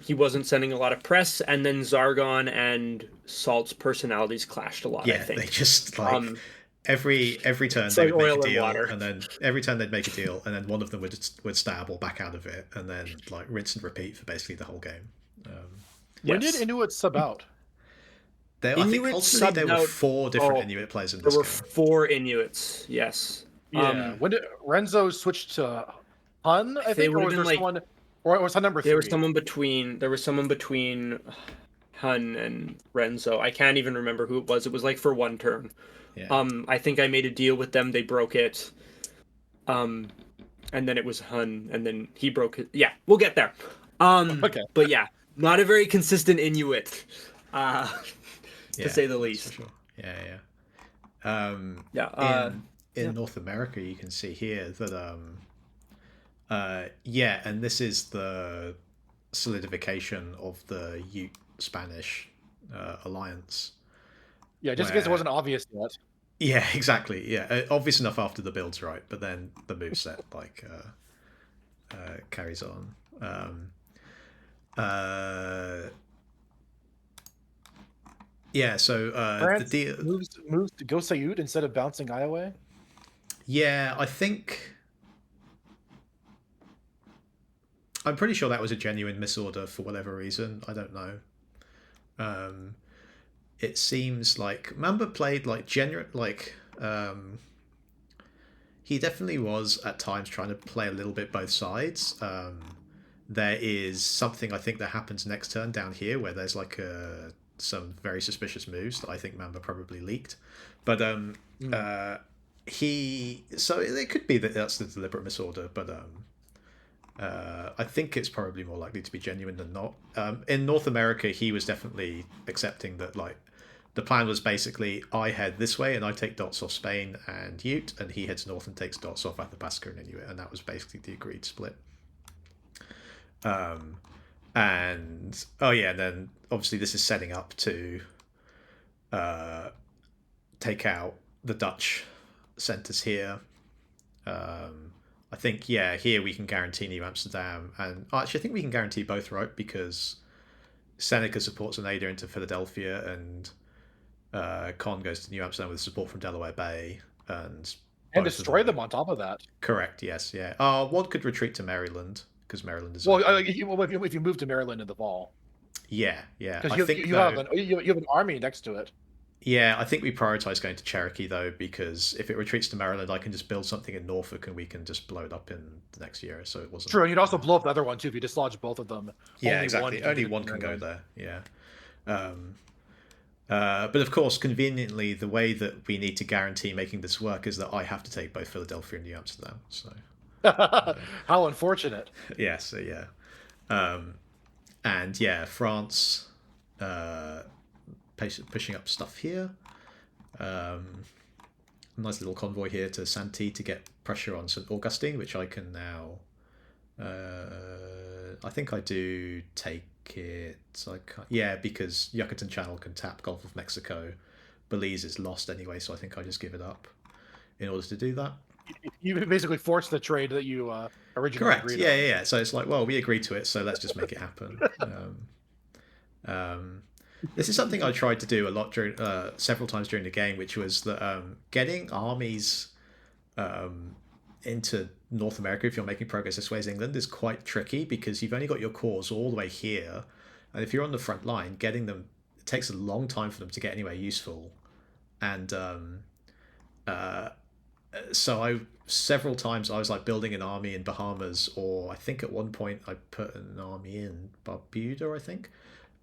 He wasn't sending a lot of press, and then Zargon and Salt's personalities clashed a lot. I think they just like every turn they would make a deal, and then every turn they'd make a deal, and then one of them would stab or back out of it, and then like rinse and repeat for basically the whole game. When did Inuit sub out? I think ultimately there were 4 different Inuit players in this game. There were 4 Inuits, yes. Yeah. When did Renzo switch to Hun? I think, or was there someone? Or was Hun number 3? There was someone between. Hun and Renzo. I can't even remember who it was. It was like for one turn. Yeah. I think I made a deal with them. They broke it. And then it was Hun, and then he broke it. Yeah, we'll get there. Okay. But yeah, not a very consistent Inuit, to say the that's least. for sure. Yeah, yeah. Yeah. In North America, you can see here that yeah, and this is the solidification of the Ute Spanish alliance. Yeah, just in case it wasn't obvious yet. Yeah, exactly. Yeah, obvious enough after the build's right, but then the moveset like carries on. Yeah, so the France deal. moves to go Sayut instead of bouncing Iowa. Yeah, I'm pretty sure that was a genuine misorder for whatever reason. I don't know. It seems like Mamba played like he definitely was at times trying to play a little bit both sides. There is something I think that happens next turn down here where there's like some very suspicious moves that I think Mamba probably leaked, but so it could be that that's the deliberate misorder, but I think it's probably more likely to be genuine than not. In North America, he was definitely accepting that like the plan was basically I head this way and I take dots off Spain and Ute, and he heads north and takes dots off Athabasca and Inuit, and that was basically the agreed split. And oh yeah, and then obviously this is setting up to take out the Dutch centres here. I think here we can guarantee New Amsterdam, and actually I think we can guarantee both, right? Because Seneca supports Oneida into Philadelphia, and Con goes to New Amsterdam with support from Delaware Bay, and destroy them on top of that. Correct. Yes. Yeah. One could retreat to Maryland because Maryland is. Well, if you move to Maryland in the fall. Yeah. Yeah. Because you have an army next to it. Yeah, I think we prioritize going to Cherokee though, because if it retreats to Maryland, I can just build something in Norfolk and we can just blow it up in the next year. So it wasn't true, and you'd also blow up the other one too if you dislodge both of them. Yeah, exactly. Only one can go there. Yeah. But of course, conveniently, the way that we need to guarantee making this work is that I have to take both Philadelphia and New Amsterdam. So how unfortunate. Yeah. So yeah, and yeah, France. Pushing up stuff here. Nice little convoy here to Santee to get pressure on St. Augustine, which I can now. I think I do take it. Yeah, because Yucatan Channel can tap Gulf of Mexico. Belize is lost anyway, so I think I just give it up in order to do that. You basically forced the trade that you originally agreed on. Yeah. So it's like, well, we agreed to it, so let's just make it happen. This is something I tried to do a lot during several times during the game, which was that getting armies into North America, if you're making progress this way as England, is quite tricky because you've only got your corps all the way here, and if you're on the front line, getting them, it takes a long time for them to get anywhere useful, and so several times I was like building an army in Bahamas, or I think at one point I put an army in Barbuda, I think.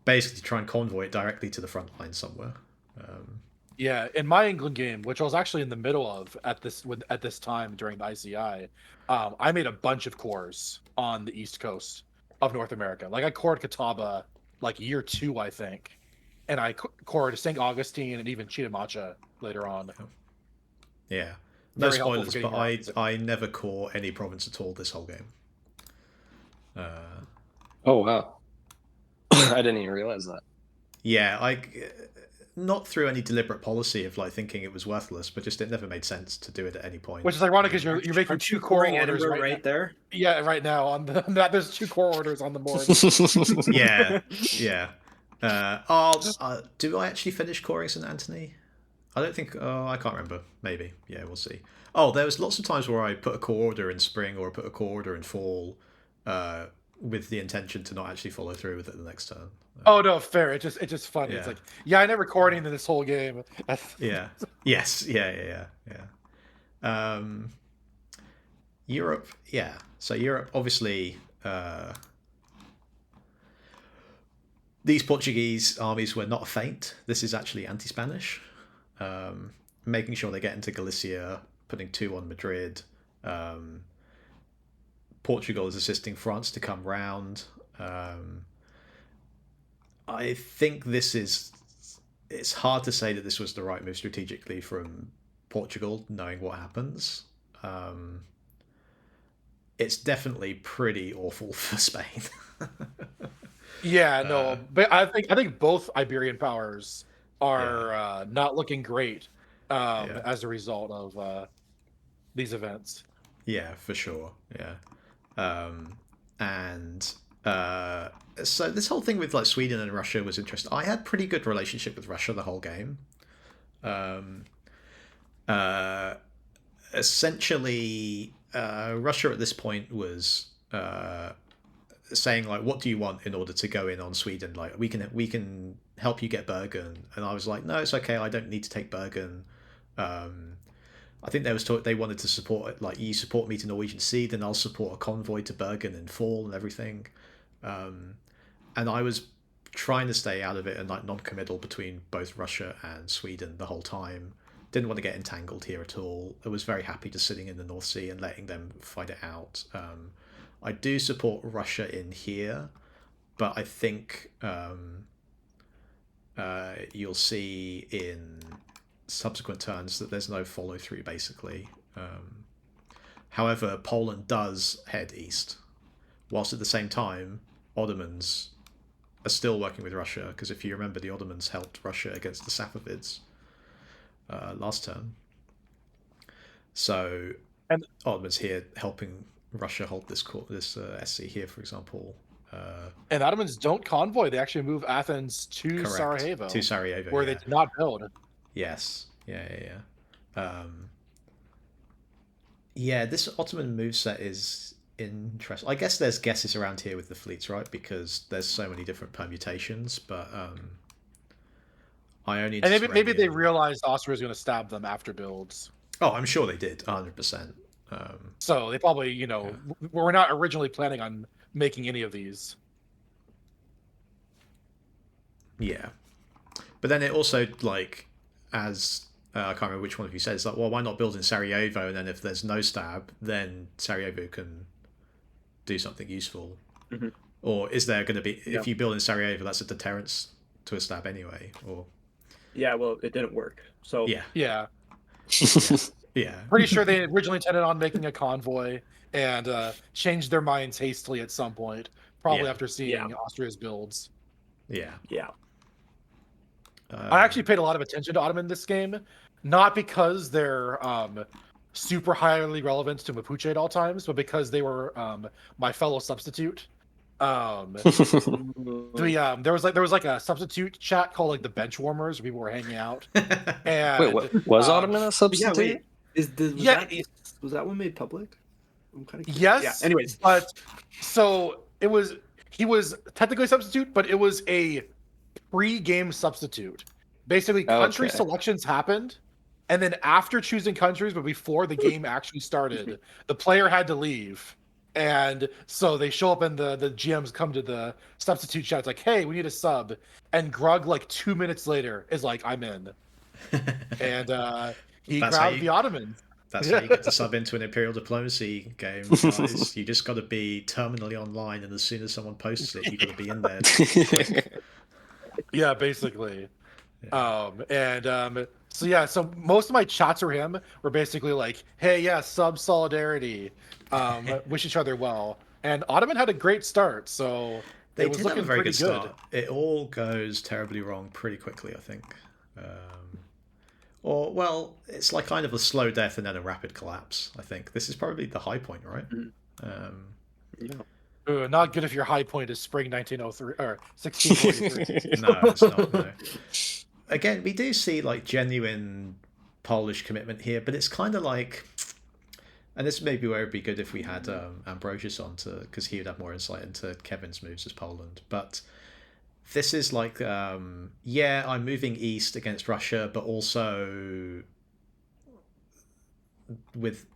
Basically, to try and convoy it directly to the front line somewhere. Yeah, in my England game, which I was actually in the middle of at this time during the ICI, I made a bunch of corps on the east coast of North America. Like I cored Catawba like year 2, I think, and I cored St. Augustine and even Chitamacha later on. Yeah, no spoilers, but I never core any province at all this whole game. Oh wow. I didn't even realize that. Yeah, not through any deliberate policy of like thinking it was worthless, but just it never made sense to do it at any point. Which is ironic because you're making 2 core orders right there. Yeah, right now on the there's 2 core orders on the board. Yeah. Do I actually finish coring St. Anthony? I don't think. Oh, I can't remember. Maybe. Yeah, we'll see. Oh, there was lots of times where I put a core order in spring or I put a core order in fall. With the intention to not actually follow through with it the next turn. Oh no, fair. It's just fun. Yeah. It's like, I never cored into this whole game. Yeah. Yes. Yeah. Europe. Yeah. So Europe, obviously. these Portuguese armies were not faint. This is actually anti-Spanish, making sure they get into Galicia, putting 2 on Madrid. Portugal is assisting France to come round. I think it's hard to say that this was the right move strategically from Portugal, knowing what happens. It's definitely pretty awful for Spain. Yeah, no, but I think both Iberian powers are not looking great as a result of these events. Yeah, for sure. Yeah. And so this whole thing with like Sweden and Russia was interesting. I had pretty good relationship with Russia the whole game. Essentially, Russia at this point was saying like, "What do you want in order to go in on Sweden? Like, we can help you get Bergen." And I was like, "No, it's okay. I don't need to take Bergen." I think they wanted to support it, like, you support me to Norwegian Sea, then I'll support a convoy to Bergen and fall and everything. And I was trying to stay out of it and like non-committal between both Russia and Sweden the whole time. Didn't want to get entangled here at all. I was very happy just sitting in the North Sea and letting them fight it out. I do support Russia in here, but I think you'll see in subsequent turns that there's no follow through basically. However, Poland does head east, whilst at the same time Ottomans are still working with Russia, because if you remember, the Ottomans helped Russia against the Safavids last turn. So and Ottomans here helping Russia hold this SC here, for example. And Ottomans don't convoy; they actually move Athens to Correct. Sarajevo, To Sarajevo, where they did not build. Yes. Yeah. Yeah, this Ottoman moveset is interesting. I guess there's guesses around here with the fleets, right? Because there's so many different permutations, but I only... And maybe they realized Austria was going to stab them after builds. Oh, I'm sure they did, 100%. So they probably, were not originally planning on making any of these. Yeah. But then it also, like, as... I can't remember which one of you said, it's like, well, why not build in Sarajevo, and then if there's no stab, then Sarajevo can do something useful. Mm-hmm. Or is there going to be... If you build in Sarajevo, that's a deterrence to a stab anyway, or... Yeah, well, it didn't work. So Yeah. Yeah. Pretty sure they originally intended on making a convoy and changed their minds hastily at some point, probably after seeing Austria's builds. Yeah. I actually paid a lot of attention to Ottoman in this game, not because they're super highly relevant to Mapuche at all times, but because they were my fellow substitute. There was like a substitute chat called like the bench warmers, where people were hanging out. And, wait, what was Ottoman a substitute? Was that one made public? I'm kind of yes. Yeah. Anyways, but so he was technically a substitute, but it was a pre-game substitute. Basically, country selections happened, and then after choosing countries, but before the game actually started, the player had to leave. And so they show up and the GMs come to the substitute chat. It's like, hey, we need a sub. And Grug, like 2 minutes later, is like, I'm in. And he grabbed the Ottomans. That's how you get to sub into an Imperial diplomacy game, guys. You just got to be terminally online, and as soon as someone posts it, you got to be in there. Yeah, basically. So most of my chats with him were basically like, hey, sub solidarity, wish each other well. And Ottoman had a great start, so they did have a very good start. It all goes terribly wrong pretty quickly, I think. It's like kind of a slow death and then a rapid collapse, I think. This is probably the high point, right? Not good if your high point is spring 1903 or 1643. No, it's not. No. Again, we do see like genuine Polish commitment here, but it's kind of like, and this may be where it'd be good if we had Ambrosius on, because he would have more insight into Kevin's moves as Poland. But this is like, I'm moving east against Russia, but also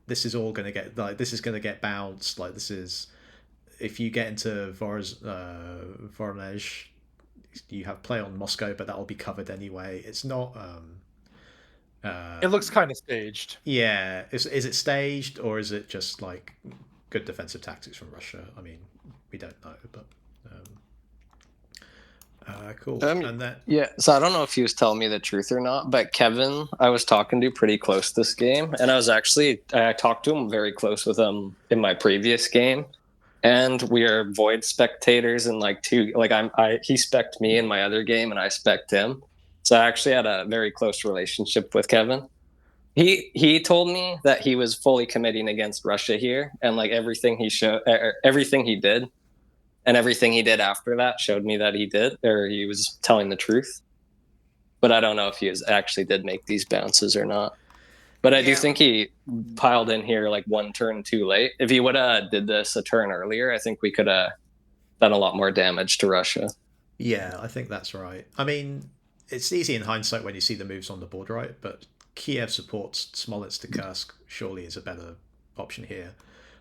this is all going to get bounced. Like, this is, if you get into Voronezh, you have play on Moscow, but that will be covered anyway. It's not. It looks kind of staged. Yeah, is it staged or is it just like good defensive tactics from Russia? I mean, we don't know, but cool. And that Yeah, so I don't know if he was telling me the truth or not, but Kevin, I was talking to pretty close this game, and I talked to him very close with him in my previous game, and we are void spectators in like two. Like he spec'd me in my other game, and I spec'd him. So I actually had a very close relationship with Kevin. He told me that he was fully committing against Russia here, and like everything everything he did, and everything he did after that showed me that he was telling the truth. But I don't know if he actually did make these bounces or not. But I do think he piled in here like one turn too late. If he would have did this a turn earlier, I think we could have done a lot more damage to Russia. Yeah, I think that's right. I mean, it's easy in hindsight when you see the moves on the board, right? But Kiev supports Smolensk to Kursk surely is a better option here,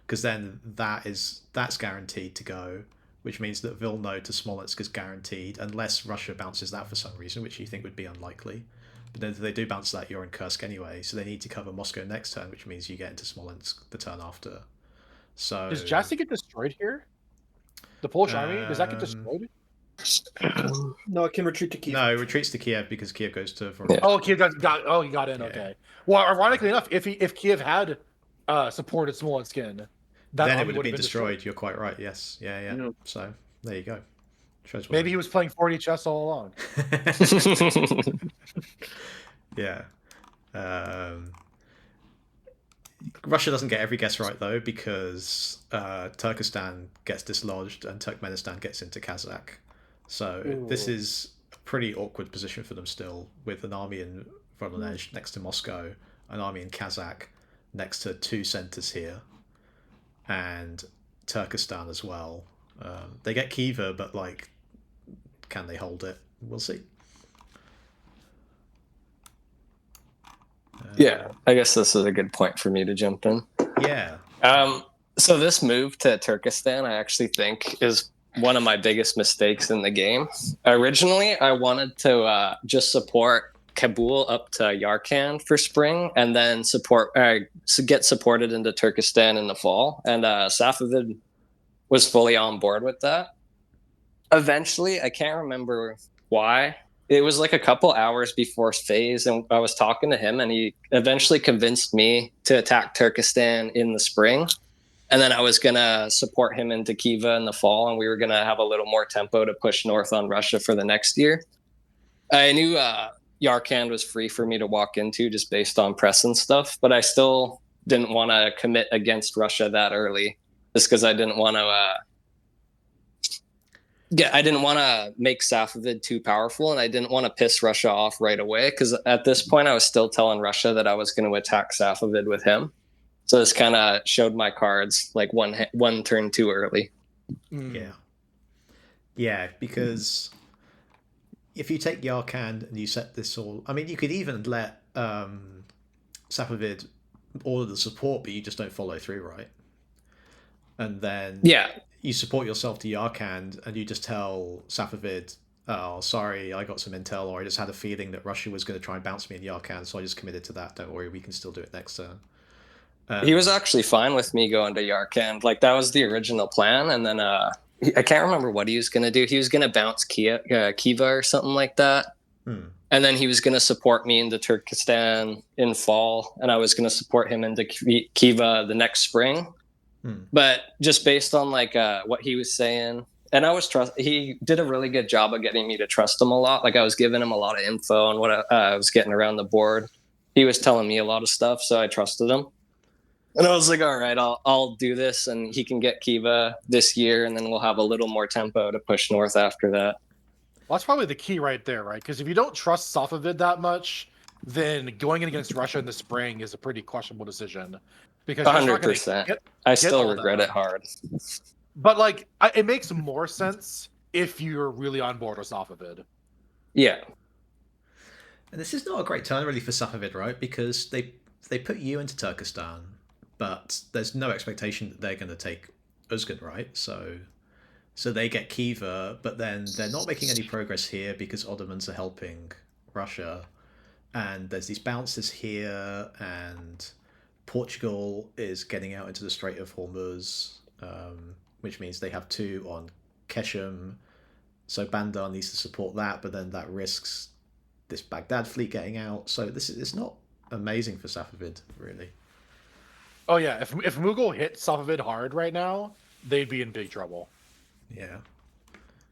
because then that's guaranteed to go, which means that Vilno to Smolensk is guaranteed, unless Russia bounces that for some reason, which you think would be unlikely. But then if they do bounce that, you're in Kursk anyway, so they need to cover Moscow next turn, which means you get into Smolensk the turn after. So Does Jassy get destroyed here? The Polish army, does that get destroyed? No, it can retreat to Kiev. No, it retreats to Kiev because Kiev goes to Voronezh. Yeah. Oh, Kiev he got in. Yeah. Okay. Well, ironically enough, if Kiev had supported Smolensk, Then it would have been destroyed. You're quite right. Yes. Yeah. Yeah. So there you go. Maybe he was playing 40 chess all along. Yeah. Russia doesn't get every guess right though, because Turkestan gets dislodged and Turkmenistan gets into Kazakh. So this is a pretty awkward position for them still, with an army in Voronezh next to Moscow, an army in Kazakh next to two centers here, and Turkestan as well. They get Khiva, but like, can they hold it? We'll see. Yeah, I guess this is a good point for me to jump in. Yeah. So this move to Turkestan, I actually think, is one of my biggest mistakes in the game. Originally, I wanted to just support Kabul up to Yarkand for spring, and then get supported into Turkestan in the fall. And Safavid was fully on board with that. Eventually, I can't remember why. It was like a couple hours before phase, and I was talking to him, and he eventually convinced me to attack Turkestan in the spring. And then I was going to support him into Khiva in the fall, and we were going to have a little more tempo to push north on Russia for the next year. I knew Yarkand was free for me to walk into just based on press and stuff, but I still didn't want to commit against Russia that early, just because I didn't want to... I didn't want to make Safavid too powerful, and I didn't want to piss Russia off right away, because at this point I was still telling Russia that I was going to attack Safavid with him. So this kind of showed my cards like one turn too early. Yeah, because if you take Yarkand and you set this all... I mean, you could even let Safavid order the support, but you just don't follow through, right? And then... you support yourself to Yarkand and you just tell Safavid, oh, sorry, I got some intel, or I just had a feeling that Russia was going to try and bounce me in Yarkand, so I just committed to that. Don't worry, we can still do it next turn. He was actually fine with me going to Yarkand. Like, that was the original plan. And then I can't remember what he was going to do. He was going to bounce Khiva or something like that. And then he was going to support me into Turkestan in fall, and I was going to support him into Khiva the next spring. But just based on like what he was saying, and he did a really good job of getting me to trust him a lot. Like, I was giving him a lot of info on what I was getting around the board. He was telling me a lot of stuff, so I trusted him. And I was like, all right, I'll do this, and he can get Khiva this year, and then we'll have a little more tempo to push north after that. Well, that's probably the key right there, right? Because if you don't trust Safavid that much, then going in against Russia in the spring is a pretty questionable decision. Because 100%. I still regret it hard. But like, it makes more sense if you're really on board with Safavid. Yeah. And this is not a great turn really for Safavid, right? Because they put you into Turkestan, but there's no expectation that they're going to take Uzgun, right? So So they get Khiva, but then they're not making any progress here because Ottomans are helping Russia. And there's these bounces here, and Portugal is getting out into the Strait of Hormuz, which means they have 2 on Keshem. So Bandar needs to support that, but then that risks this Baghdad fleet getting out. So this is it's not amazing for Safavid, really. Oh yeah, if Mughal hit Safavid hard right now, they'd be in big trouble. Yeah.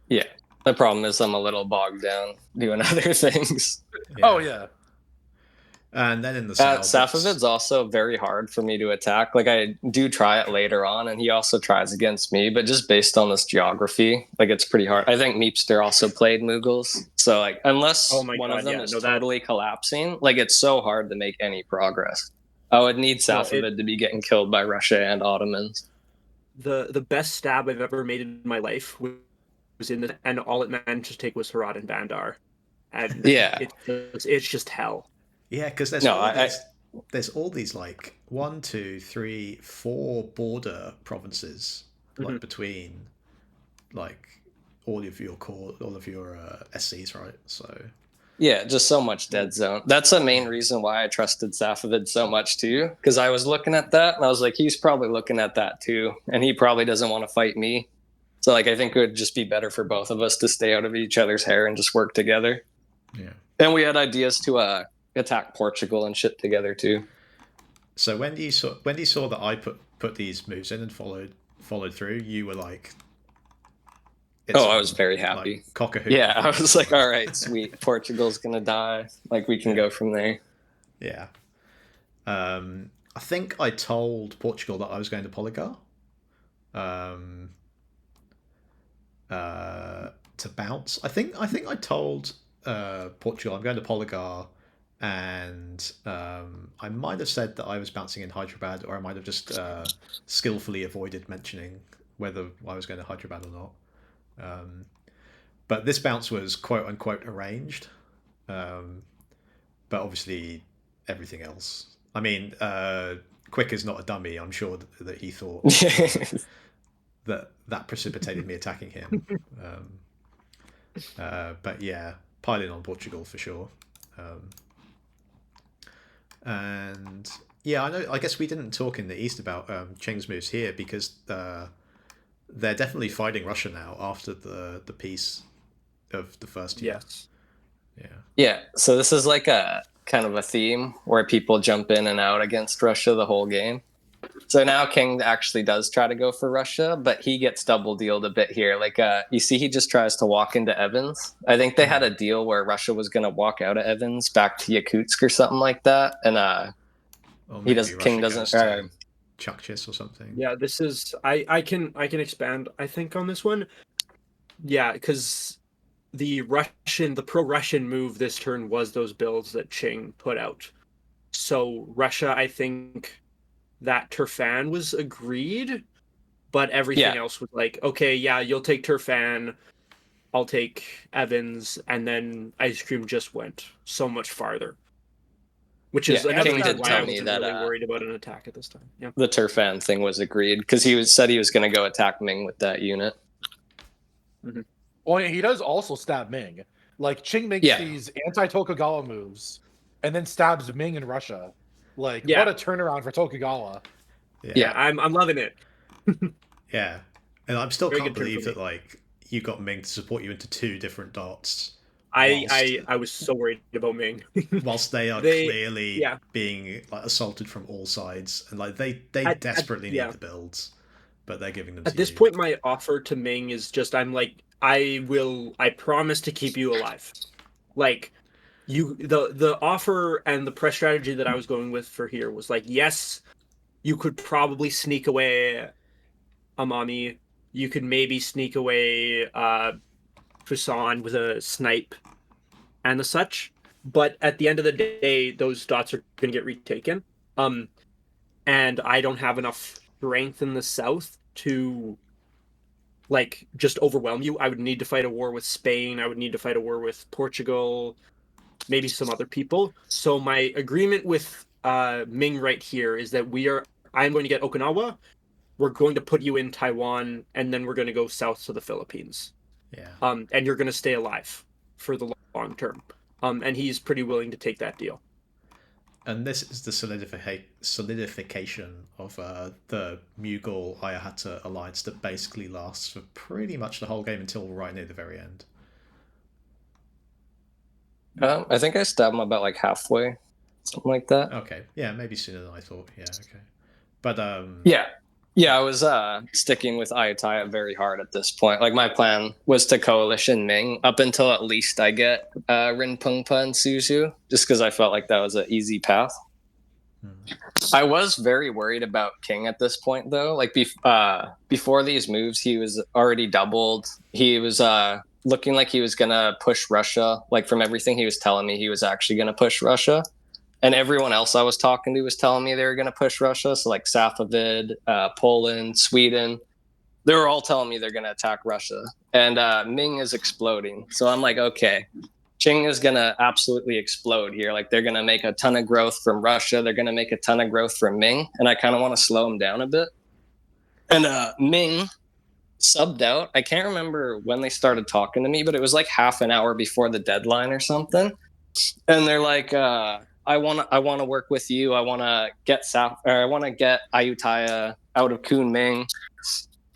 Yeah. The problem is I'm a little bogged down doing other things. Oh yeah. And then in the south, Safavid's also very hard for me to attack. Like I do try it later on, and he also tries against me. But just based on this geography, like it's pretty hard. I think Meepstir also played Mughals, so like unless one of them is totally collapsing, like it's so hard to make any progress. I would need Safavid to be getting killed by Russia and Ottomans. The best stab I've ever made in my life was in the, and all it managed to take was Herat and Bandar, and yeah, it's just hell. Yeah, because there's all these like 1, 2, 3, 4 border provinces like between like all of your SCs, right? So yeah, just so much dead zone. That's the main reason why I trusted Safavid so much too, because I was looking at that and I was like, he's probably looking at that too, and he probably doesn't want to fight me. So like, I think it would just be better for both of us to stay out of each other's hair and just work together. Yeah, and we had ideas to attack Portugal and shit together too. So when you saw that I put these moves in and followed through, you were like, I was very happy. Like, cock-a-hoot. Yeah, I was like, all right, sweet. Portugal's gonna die. Like we can go from there. Yeah. I think I told Portugal that I was going to Polygar. To bounce. I think I told Portugal I'm going to Polygar, and I might have said that I was bouncing in Hyderabad, or I might have just skillfully avoided mentioning whether I was going to Hyderabad or not. But this bounce was quote unquote arranged. But obviously everything else. I mean, Quick is not a dummy. I'm sure that he thought that precipitated me attacking him. But yeah, piling on Portugal for sure. And yeah, I guess we didn't talk in the East about Cheng's moves here because they're definitely fighting Russia now after the peace of the first year. Yes. Yeah. So this is like a kind of a theme where people jump in and out against Russia the whole game. So now King actually does try to go for Russia, but he gets double dealed a bit here. Like you see, he just tries to walk into Evans. I think they had a deal where Russia was going to walk out of Evans back to Yakutsk or something like that, and he does. King doesn't. Chukchis or something. Yeah, this is I can expand I think on this one. Yeah, because the pro-Russian move this turn was those builds that Qing put out. So Russia, I think that Turfan was agreed, but everything else was like, okay, yeah, you'll take Turfan, I'll take Evans, and then Ice Cream just went so much farther. Which is another reason why I wasn't really worried about an attack at this time. Yeah. The Turfan thing was agreed because said he was going to go attack Ming with that unit. Mm-hmm. Well, he does also stab Ming. Like Qing makes these anti-Tokugawa moves and then stabs Ming in Russia. Like what a turnaround for Tokugawa. Yeah, I'm loving it. Yeah, and I'm still can't believe that like you got Ming to support you into 2 different dots. I was so worried about Ming. Whilst they are clearly being like assaulted from all sides, and like they desperately need the builds, but they're giving them at this point. My offer to Ming is just I'm like I promise to keep you alive. Like the offer and the press strategy that I was going with for here was like, yes, you could probably sneak away Amami. You could maybe sneak away Fusan with a snipe and the such. But at the end of the day, those dots are going to get retaken. And I don't have enough strength in the south to like just overwhelm you. I would need to fight a war with Spain. I would need to fight a war with Portugal, maybe some other people. So my agreement with Ming right here is that I'm going to get Okinawa. we're going to put you in Taiwan, and then we're going to go south to the Philippines. Yeah. And you're going to stay alive for the long term. And he's pretty willing to take that deal. And this is the solidification of the Mughal Ayahata alliance that basically lasts for pretty much the whole game until right near the very end. I think I stabbed him about like halfway, something like that. Okay, yeah, maybe sooner than I thought. Yeah, okay, but yeah, I was sticking with Ayutthaya very hard at this point. Like my plan was to coalition Ming up until at least I get Rinpengpa and Suzhou, just because I felt like that was an easy path. I was very worried about King at this point, though. Like before these moves, he was already doubled. He was looking like he was gonna push Russia. Like from everything he was telling me, he was actually gonna push Russia. And everyone else I was talking to was telling me they were gonna push Russia. So like Safavid, Poland, Sweden, they were all telling me they're gonna attack Russia. And Ming is exploding. So I'm like, okay. Qing is going to absolutely explode here. Like they're going to make a ton of growth from Russia. They're going to make a ton of growth from Ming. And I kind of want to slow them down a bit. And Ming subbed out. I can't remember when they started talking to me, but it was like half an hour before the deadline or something. And they're like, I want to work with you. I want to get Ayutthaya out of Kunming.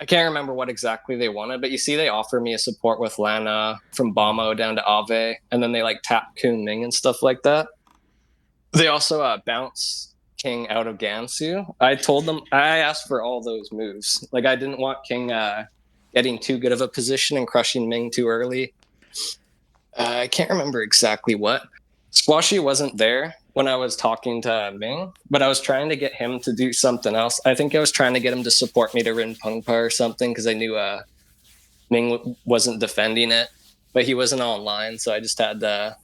I can't remember what exactly they wanted, but you see they offer me a support with Lana from Bamo down to Ave, and then they like tap Kunming and stuff like that. They also bounce King out of Gansu. I asked for all those moves. Like I didn't want King getting too good of a position and crushing Ming too early. I can't remember exactly what. Squashy wasn't there when I was talking to Ming, but I was trying to get him to do something else. I think I was trying to get him to support me to Rinpengpa or something because I knew Ming wasn't defending it, but he wasn't online, so I just had to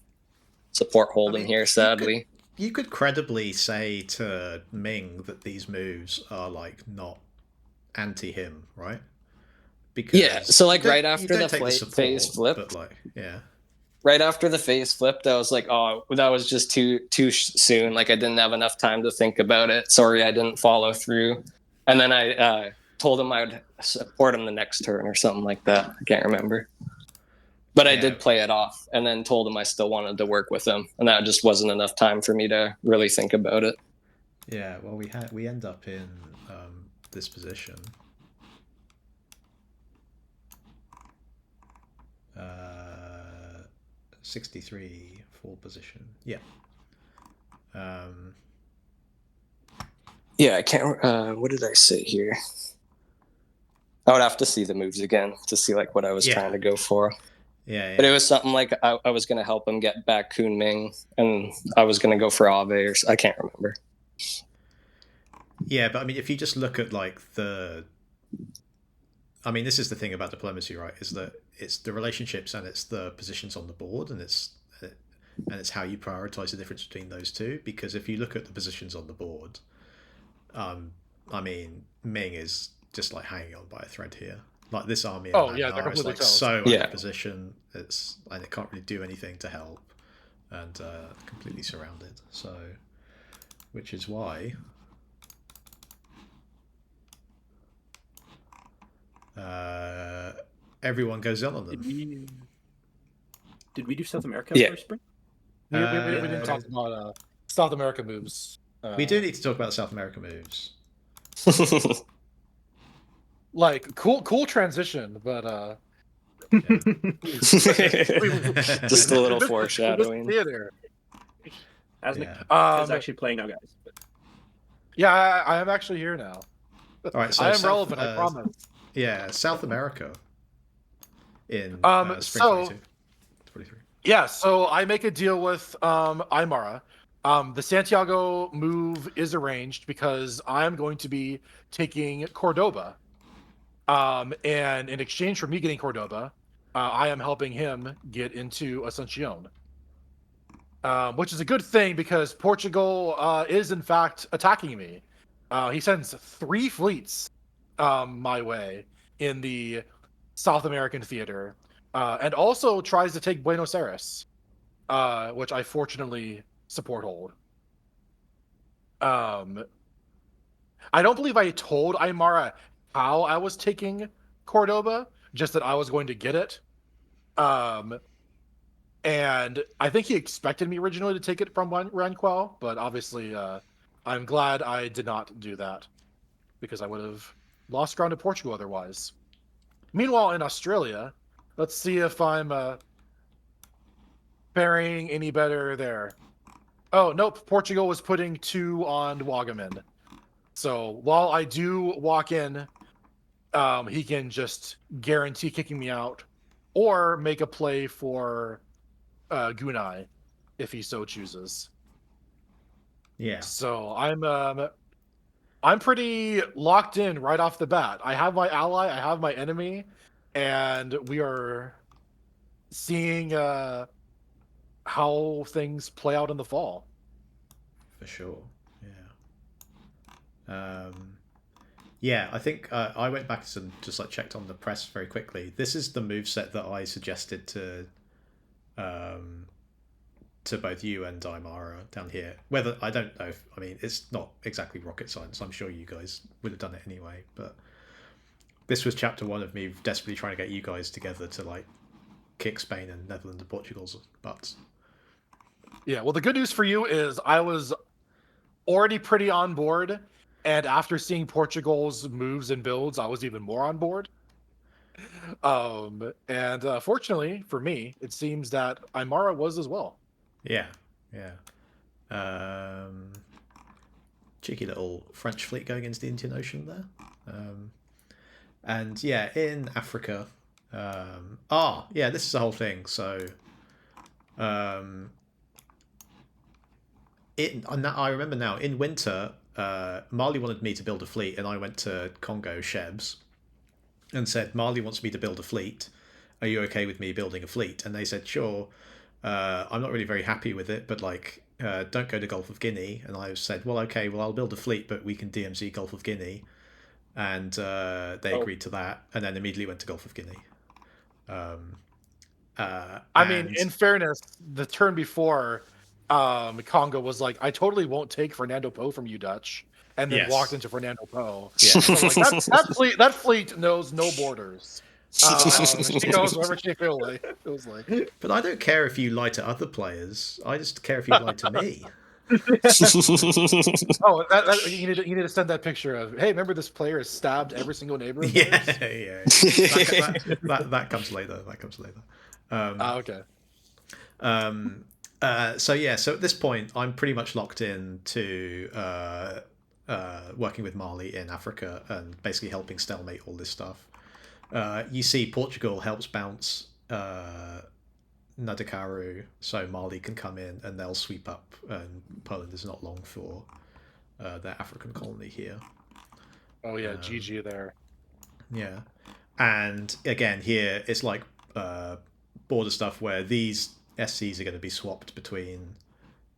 support holding here, sadly. You could credibly say to Ming that these moves are like not anti-him, right? Because yeah, so like right after the phase flipped, but like yeah. Right after the phase flipped, I was like, oh, that was just too soon. Like I didn't have enough time to think about it. Sorry, I didn't follow through. And then I told him I would support him the next turn or something like that. I can't remember. But I did play it off and then told him I still wanted to work with him. And that just wasn't enough time for me to really think about it. Yeah, well, we end up in this position. 63 full position. Yeah. Yeah, I can't. What did I say here? I would have to see the moves again to see like what I was trying to go for. Yeah. But it was something like I was going to help him get back Kunming, and I was going to go for Ave, or I can't remember. Yeah, but I mean, if you just look at like I mean, this is the thing about diplomacy, right? Is that it's the relationships and it's the positions on the board, and it's how you prioritize the difference between those two. Because if you look at the positions on the board, I mean, Ming is just like hanging on by a thread here. Like this army, they're completely like toast. so out of position. And it can't really do anything to help, and completely surrounded. So, which is why. Everyone goes in on them. Did we do South America first spring? We didn't talk about South America moves. We do need to talk about South America moves. Like cool transition, but just a little foreshadowing. Theater. Tasnica is actually playing now, guys. Yeah, I am actually here now. All right, so I am relevant. I promise. Yeah, South America. In spring 23. Yeah, so I make a deal with Aymara. The Santiago move is arranged because I'm going to be taking Cordoba. And in exchange for me getting Cordoba, I am helping him get into Asuncion. Which is a good thing because Portugal is in fact attacking me. He sends 3 fleets my way in the South American theater, and also tries to take Buenos Aires, which I fortunately support hold. I don't believe I told Aymara how I was taking Cordoba, just that I was going to get it. And I think he expected me originally to take it from Ranquel, but obviously I'm glad I did not do that because I would have lost ground to Portugal otherwise. Meanwhile, in Australia, let's see if I'm faring any better there. Oh, nope. Portugal was putting 2 on Wagaman. So while I do walk in, he can just guarantee kicking me out or make a play for Gunai if he so chooses. Yeah. So I'm pretty locked in right off the bat. I have my ally, I have my enemy, and we are seeing how things play out in the fall. For sure. Yeah, I think I went back and just like checked on the press very quickly. This is the moveset that I suggested to both you and Daimara down here. Whether I don't know if I mean it's not exactly rocket science. I'm sure you guys would have done it anyway. But this was chapter 1 of me desperately trying to get you guys together to like kick Spain and Netherlands and Portugal's butts. Yeah, well, the good news for you is I was already pretty on board, and after seeing Portugal's moves and builds, I was even more on board. And fortunately for me, it seems that Aymara was as well. Yeah. Cheeky little French fleet going into the Indian Ocean there. And yeah, in Africa. This is the whole thing. So, I remember now. In winter, Mali wanted me to build a fleet, and I went to Congo Shebs and said, "Mali wants me to build a fleet. Are you okay with me building a fleet?" And they said, "Sure." I'm not really very happy with it, but like, don't go to Gulf of Guinea. And I said, "Well, okay, well, I'll build a fleet, but we can DMZ Gulf of Guinea." And they agreed to that, and then immediately went to Gulf of Guinea. I mean, in fairness, the turn before, Congo was like, "I totally won't take Fernando Po from you, Dutch," and then walked into Fernando Po. Yeah. So like, that fleet knows no borders. She goes wherever she feels like. But I don't care if you lie to other players. I just care if you lie to me. You need to send that picture of, hey, remember this player has stabbed every single neighbor of Yeah. That comes later. Okay. So at this point, I'm pretty much locked in to working with Mali in Africa and basically helping stalemate all this stuff. You see Portugal helps bounce Nadakaru, so Mali can come in and they'll sweep up, and Poland is not long for their African colony here. Oh yeah, GG there. Yeah, and again here it's like border stuff where these SCs are going to be swapped between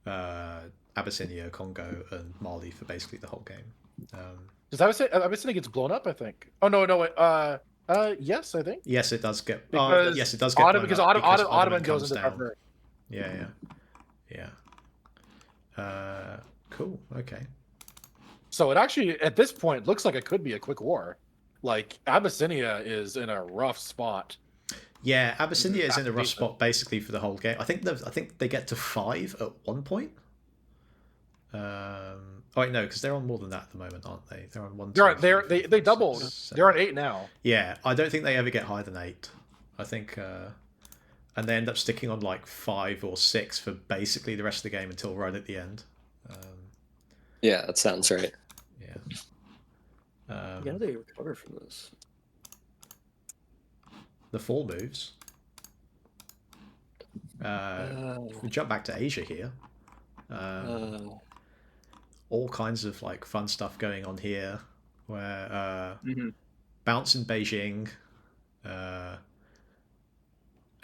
Abyssinia, Congo, and Mali for basically the whole game. Does Abyssinia gets blown up? I think. Oh no, wait. Yes, I think. Yes, it does get. Because it does get. Because Ottoman goes into cover. Yeah. Cool. Okay. So it actually, at this point, looks like it could be a quick war. Like Abyssinia is in a rough spot. Yeah, Abyssinia is in a rough spot basically for the whole game. I think they get to 5 at one point. Oh wait, no, because they're on more than that at the moment, aren't they? They're on 1. They doubled. 6, they're on 8 now. Yeah, I don't think they ever get higher than 8. I think, and they end up sticking on like 5 or 6 for basically the rest of the game until right at the end. Yeah, that sounds right. Yeah. How do they recover from this? The fall moves. We jump back to Asia here. All kinds of like fun stuff going on here, where bounce in Beijing,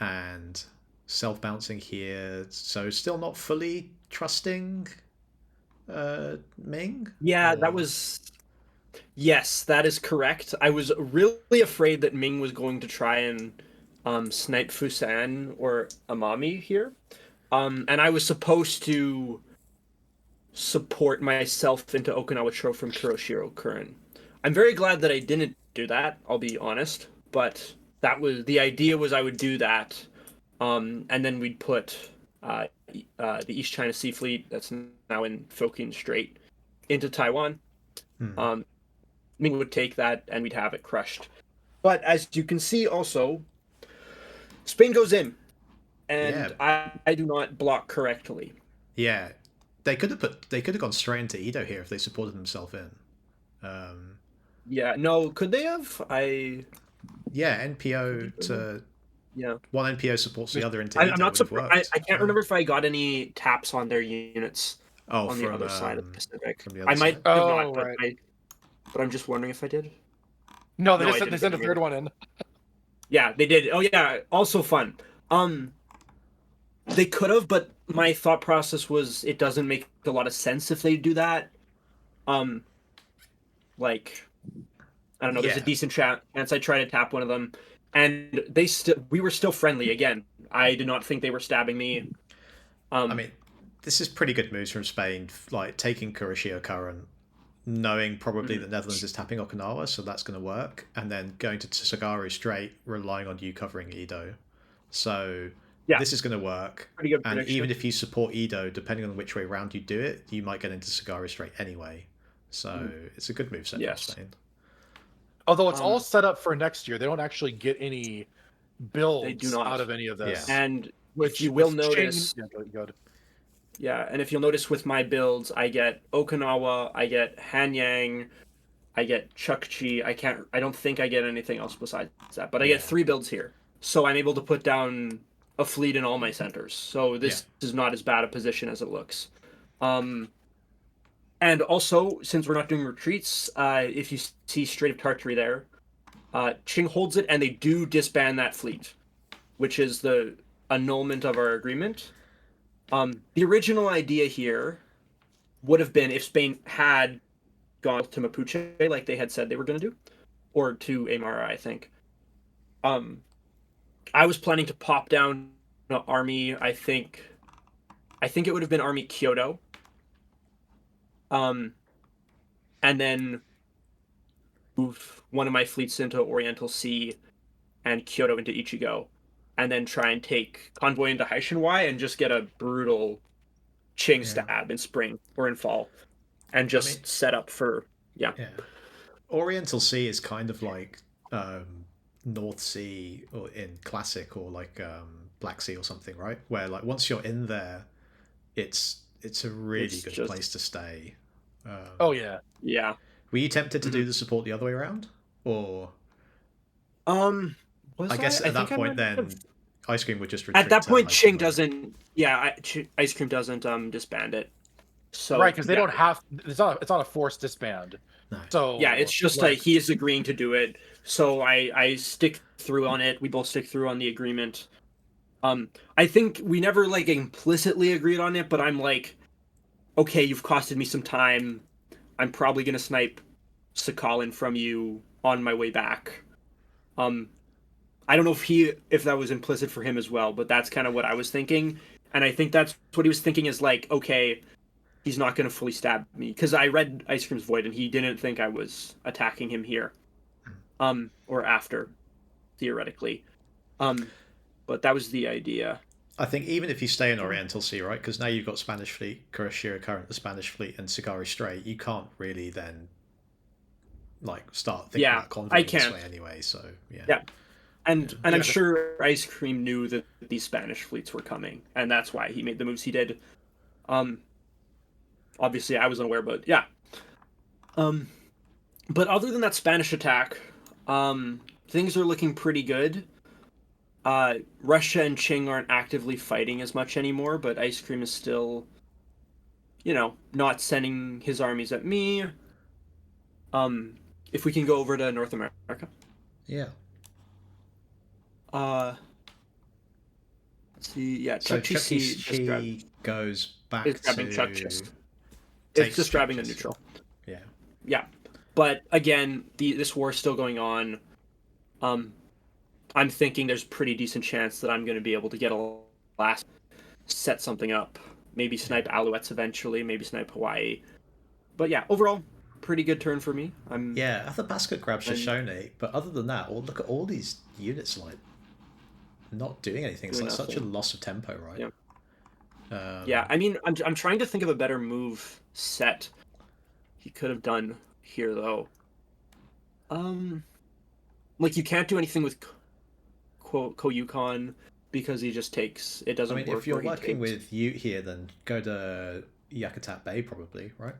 and self-bouncing here. So still not fully trusting Ming. Yeah, that was. Yes, that is correct. I was really afraid that Ming was going to try and snipe Fusan or Amami here. And I was supposed to support myself into Okinawa Cho from Kuroshiro Kurin. I'm very glad that I didn't do that, I'll be honest, but that was the idea was I would do that, and then we'd put the East China Sea Fleet that's now in Fukien Strait into Taiwan. Ming would take that and we'd have it crushed. But as you can see also, Spain goes in, and I do not block correctly. Yeah, they could have gone straight into Edo here if they supported themselves in. Yeah, no, could they have? Yeah, NPO to one NPO supports the other into Edo. I'm not surprised. I can't remember if I got any taps on their units on the other side of the Pacific. I might have not, but I'm just wondering if I did. No, they sent a third one in. Yeah, they did. Oh yeah, also fun. They could have, but my thought process was it doesn't make a lot of sense if they do that. Like, I don't know. There's a decent chance I try to tap one of them, and we were still friendly again. I did not think they were stabbing me. I mean, this is pretty good moves from Spain, like taking Kuroshio Current, knowing probably that Netherlands is tapping Okinawa, so that's going to work, and then going to Tsugaru Strait, relying on you covering Edo. So this is going to work. Pretty good and prediction. even if you support Edo, depending on which way around you do it, you might get into Tsugaru Strait anyway. So it's a good move set from Spain. Although it's all set up for next year, they don't actually get any builds out of any of this. Yeah. And which you will notice. Yeah, and if you'll notice with my builds, I get Okinawa, I get Hanyang, I get Chukchi. I don't think I get anything else besides that, but I get 3 builds here. So I'm able to put down a fleet in all my centers. So this is not as bad a position as it looks. And also, since we're not doing retreats, if you see Strait of Tartary there, Qing holds it and they do disband that fleet, which is the annulment of our agreement. The original idea here would have been if Spain had gone to Mapuche like they had said they were going to do, or to Aymara, I think. I was planning to pop down an army. I think it would have been Army Kyoto. And then move one of my fleets into Oriental Sea and Kyoto into Ichigo, and then try and take Convoy into Haishenwai and just get a brutal Qing stab in spring or in fall, and just set up for Oriental Sea is kind of like North Sea or in Classic, or like Black Sea or something, right? Where like once you're in there, it's a really good place to stay. Yeah. Were you tempted to do the support the other way around, or? I guess at that point, then Ice Cream would just retreat. At that point, Qing doesn't. Yeah, Ice Cream doesn't disband it. So because they don't have. It's not a forced disband. No. So it's just like he is agreeing to do it. So I stick through on it. We both stick through on the agreement. I think we never like implicitly agreed on it, but I'm like, okay, you've costed me some time. I'm probably gonna snipe Sakhalin from you on my way back. I don't know if that was implicit for him as well, but that's kind of what I was thinking, and I think that's what he was thinking is like, okay, he's not gonna fully stab me, because I read Ice Cream's Void and he didn't think I was attacking him here, or after, theoretically, but that was the idea. I think even if you stay in Oriental Sea, right, because now you've got Spanish fleet, Kuroshiro Current, the Spanish fleet, and Tsugaru Strait, you can't really then like start thinking about convoying this way anyway. So and I'm sure Ice Cream knew that these Spanish fleets were coming, and that's why he made the moves he did. Obviously, I was unaware, but but other than that Spanish attack, things are looking pretty good. Russia and Qing aren't actively fighting as much anymore, but Ice Cream is still, not sending his armies at me. If we can go over to North America. Yeah. Let's see. Yeah, so Chukchi goes back to... Chukchi. It's just grabbing the neutral. Yeah. Yeah. But again, this war is still going on. I'm thinking there's a pretty decent chance that I'm going to be able to get set something up maybe snipe Alouettes eventually, maybe snipe Hawaii. But yeah, overall, pretty good turn for me. Yeah, Athabasca grabs Shoshone, but other than that, look at all these units like not doing anything. It's like such a loss of tempo, right? Yeah. Yeah, I mean, I'm trying to think of a better move set he could have done here though. Like you can't do anything with Koyukon because he just takes. It doesn't work. If you're working with Ute here, then go to Yakutat Bay probably, right?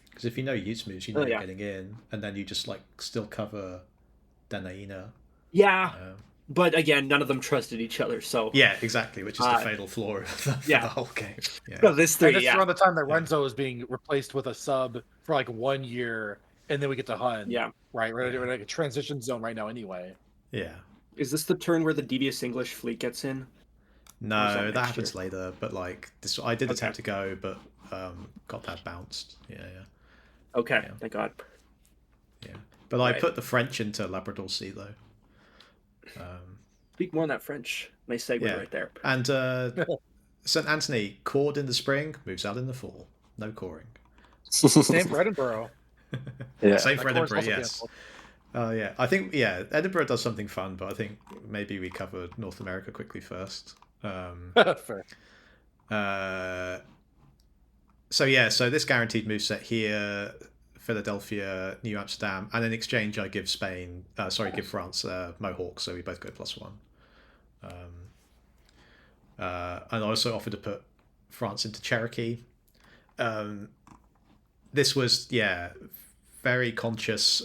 Because if you know Ute's moves, you know you're getting in, and then you just like still cover Danaina. Yeah. But again, none of them trusted each other, so yeah, exactly, which is the fatal flaw of the whole game. Yeah, so this around the time that Renzo is being replaced with a sub for like 1 year, and then we get to Hun. Yeah, right. We're like a transition zone right now, anyway. Yeah. Is this the turn where the devious English fleet gets in? No, that happens later. But like this, I did attempt to go, but got that bounced. Yeah. Okay, thank God. Yeah, but I put the French into Labrador Sea though. Speak more on that French. Nice segue right there. And St. Anthony, cored in the spring, moves out in the fall. No coring. Same for Edinburgh. Same for Edinburgh, yes. I think, Edinburgh does something fun, but I think maybe we cover North America quickly first. Fair. So this guaranteed moveset here, Philadelphia, New Amsterdam, and in exchange I give give France Mohawk, so we both go +1. And I also offered to put France into Cherokee. This was very conscious.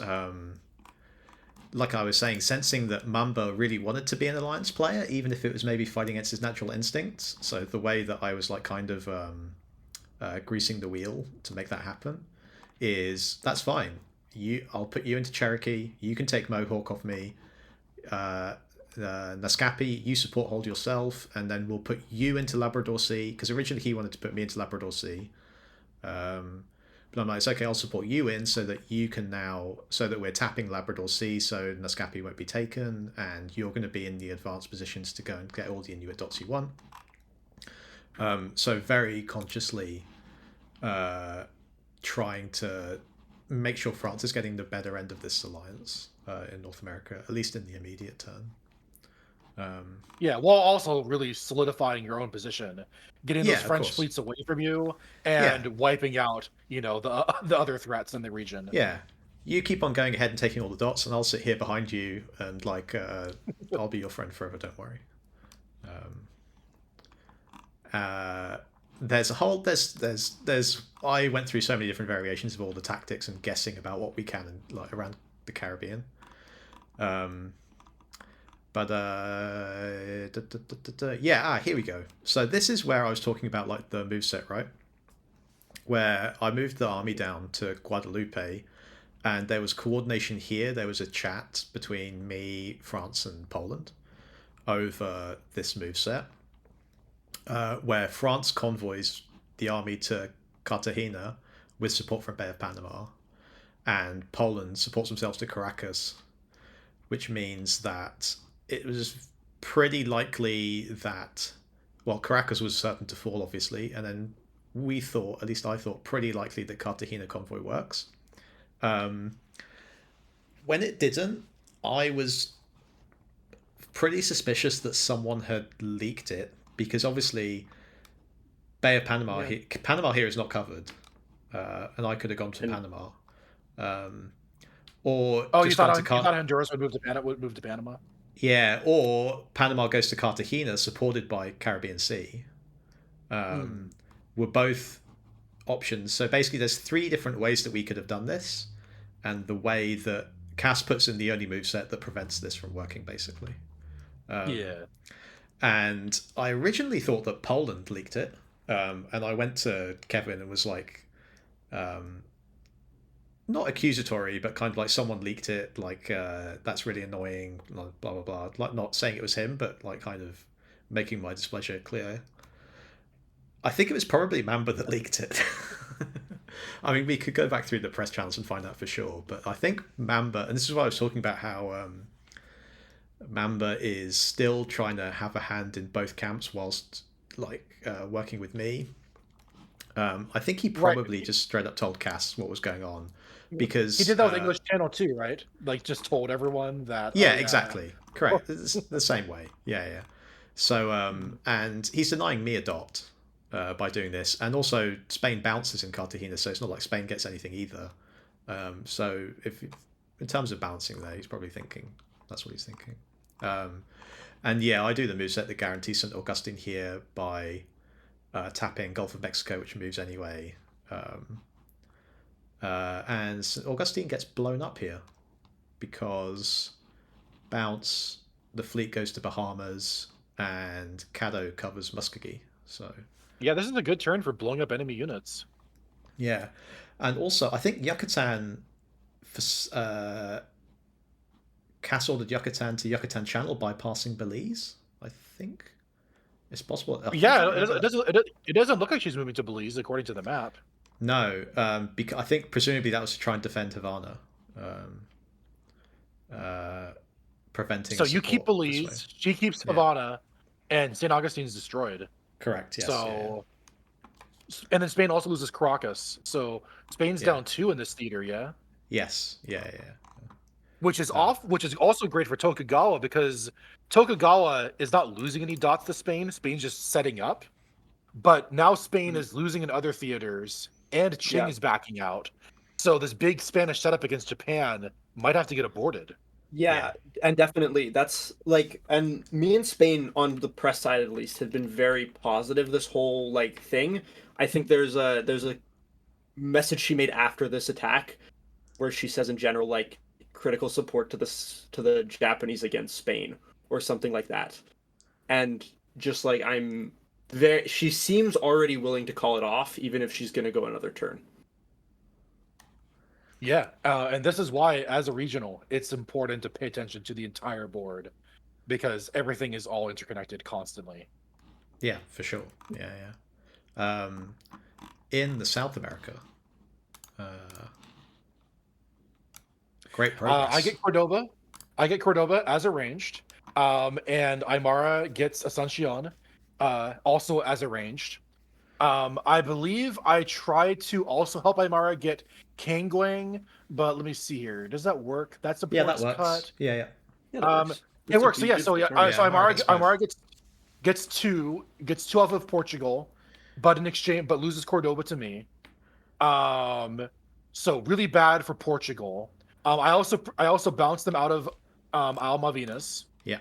Like I was saying, sensing that Mamba really wanted to be an alliance player, even if it was maybe fighting against his natural instincts. So the way that I was like kind of greasing the wheel to make that happen is that's fine. I'll put you into Cherokee. You can take Mohawk off me. Nascapi, you support hold yourself, and then we'll put you into Labrador Sea, because originally he wanted to put me into Labrador Sea. But I'm like, it's okay, I'll support you in so that you can so that we're tapping Labrador Sea, so Nascapi won't be taken, and you're going to be in the advanced positions to go and get all the Inuit dots you want. So very consciously trying to make sure France is getting the better end of this alliance in North America, at least in the immediate term. While also really solidifying your own position, getting those French fleets away from you, and wiping out, the other threats in the region. Yeah, you keep on going ahead and taking all the dots, and I'll sit here behind you, and I'll be your friend forever. Don't worry. There's I went through so many different variations of all the tactics and guessing about what we can around the Caribbean. Here we go. So this is where I was talking about like the moveset, right? Where I moved the army down to Guadalupe, and there was coordination here. There was a chat between me, France, and Poland over this moveset, where France convoys the army to Cartagena with support from Bay of Panama, and Poland supports themselves to Caracas, which means that it was pretty likely that, Caracas was certain to fall, obviously, and then we thought, at least I thought, pretty likely that Cartagena convoy works. When it didn't, I was pretty suspicious that someone had leaked it, because obviously Bay of Panama, Panama here is not covered, and I could have gone to Panama. You thought Honduras would move to Panama? Yeah, or Panama goes to Cartagena, supported by Caribbean Sea. Were both options. So basically, there's 3 different ways that we could have done this, and the way that Cass puts in the only moveset that prevents this from working, basically. And I originally thought that Poland leaked it, and I went to Kevin and was like, not accusatory, but kind of like, someone leaked it, that's really annoying, blah blah blah. Like, not saying it was him, but like kind of making my displeasure clear. I think it was probably Mamba that leaked it. I mean, we could go back through the press channels and find out for sure, but I think Mamba, and this is why I was talking about how Mamba is still trying to have a hand in both camps whilst working with me. I think he probably just straight up told Cass what was going on, because He did that with English Channel too, right? Like, just told everyone that. Yeah, exactly. Correct. It's the same way. Yeah. So, and he's denying me a dot by doing this, and also Spain bounces in Cartagena, so it's not like Spain gets anything either. So, if in terms of balancing there, he's probably thinking that's what he's thinking. And yeah, I do the moveset that guarantees St. Augustine here by tapping Gulf of Mexico, which moves anyway. And St. Augustine gets blown up here because bounce, the fleet goes to Bahamas, and Caddo covers Muskogee. So Yeah, this is a good turn for blowing up enemy units. yeah, and also I think Yucatan, Cass ordered Yucatan to Yucatan Channel bypassing Belize. I think it's possible. Yeah, it doesn't look like she's moving to Belize according to the map. No, because I think presumably that was to try and defend Havana, preventing. So you keep Belize, she keeps Havana, and St. Augustine's destroyed. Correct. Yes. So, and then Spain also loses Caracas. So Spain's down 2 in this theater. Yeah. Yes. Yeah. Which is which is also great for Tokugawa, because Tokugawa is not losing any dots to Spain. Spain's just setting up. But now Spain is losing in other theaters, and Qing is backing out. So this big Spanish setup against Japan might have to get aborted. Yeah, and definitely that's like, and me and Spain on the press side at least have been very positive this whole like thing. I think there's a message she made after this attack where she says in general like critical support to the Japanese against Spain or something like that. And just like she seems already willing to call it off even if she's going to go another turn. Yeah, and this is why, as a regional, it's important to pay attention to the entire board, because everything is all interconnected constantly. Yeah, for sure. Yeah. In the South America, great progress. I get Cordoba as arranged, and Aymara gets Asuncion, also as arranged. I believe I tried to also help Aymara get Kangwang, but let me see here. Does that work? That supports cut. Yeah. It works. So Aymara gets two off of Portugal, but in exchange, but loses Cordoba to me. So really bad for Portugal. I also bounced them out of Isle Malvinas. Yeah.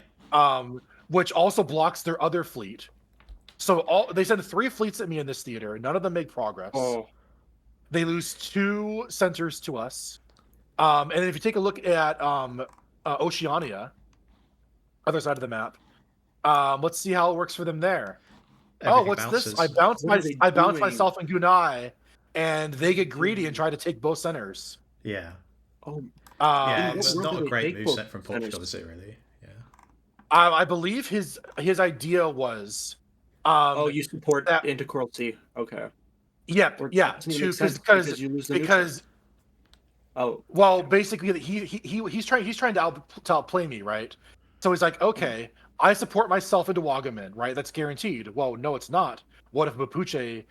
Which also blocks their other fleet. So they send 3 fleets at me in this theater. None of them make progress. Oh. They lose 2 centers to us. And if you take a look at Oceania, other side of the map, let's see how it works for them there. Everything what's bounces. this? I bounce myself in Gunai, and they get greedy and try to take both centers. Yeah. Oh. It's not a great moveset from Portugal, is it really? Yeah. I believe his idea was. You support that into Coral Sea. Okay. Yeah. Because. Oh. Well, basically, he's trying to outplay me, right? So he's like, okay, I support myself into Wagaman, right? That's guaranteed. Well, no, it's not. What if Mapuche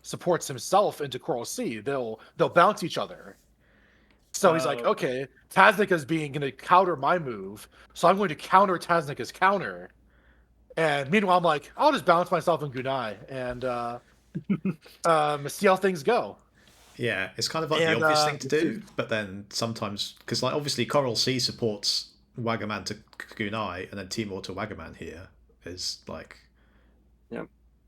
supports himself into Coral Sea? They'll bounce each other. So he's like, okay, Tasnica's going to counter my move, so I'm going to counter Tasnica's counter. And meanwhile, I'm like, I'll just bounce myself in Gunai and see how things go. Yeah, it's kind of like the obvious thing to do, but then sometimes, because like obviously Coral Sea supports Wagaman to Gunai, and then Timor to Wagaman here is like,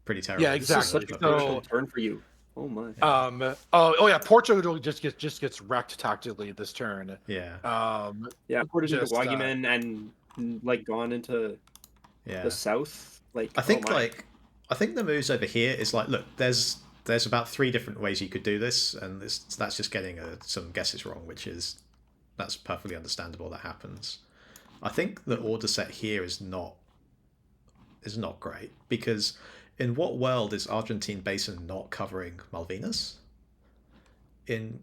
pretty terrible. Yeah, exactly. Such a crucial turn for you. Oh my. Portugal just gets wrecked tactically this turn. Yeah. Portugal to Wagaman and like gone into the south. Like I think the moves over here is like, look, there's about 3 different ways you could do this, and that's just getting some guesses wrong, that's perfectly understandable. That happens. I think the order set here is not great, because in what world is Argentine Basin not covering Malvinas? In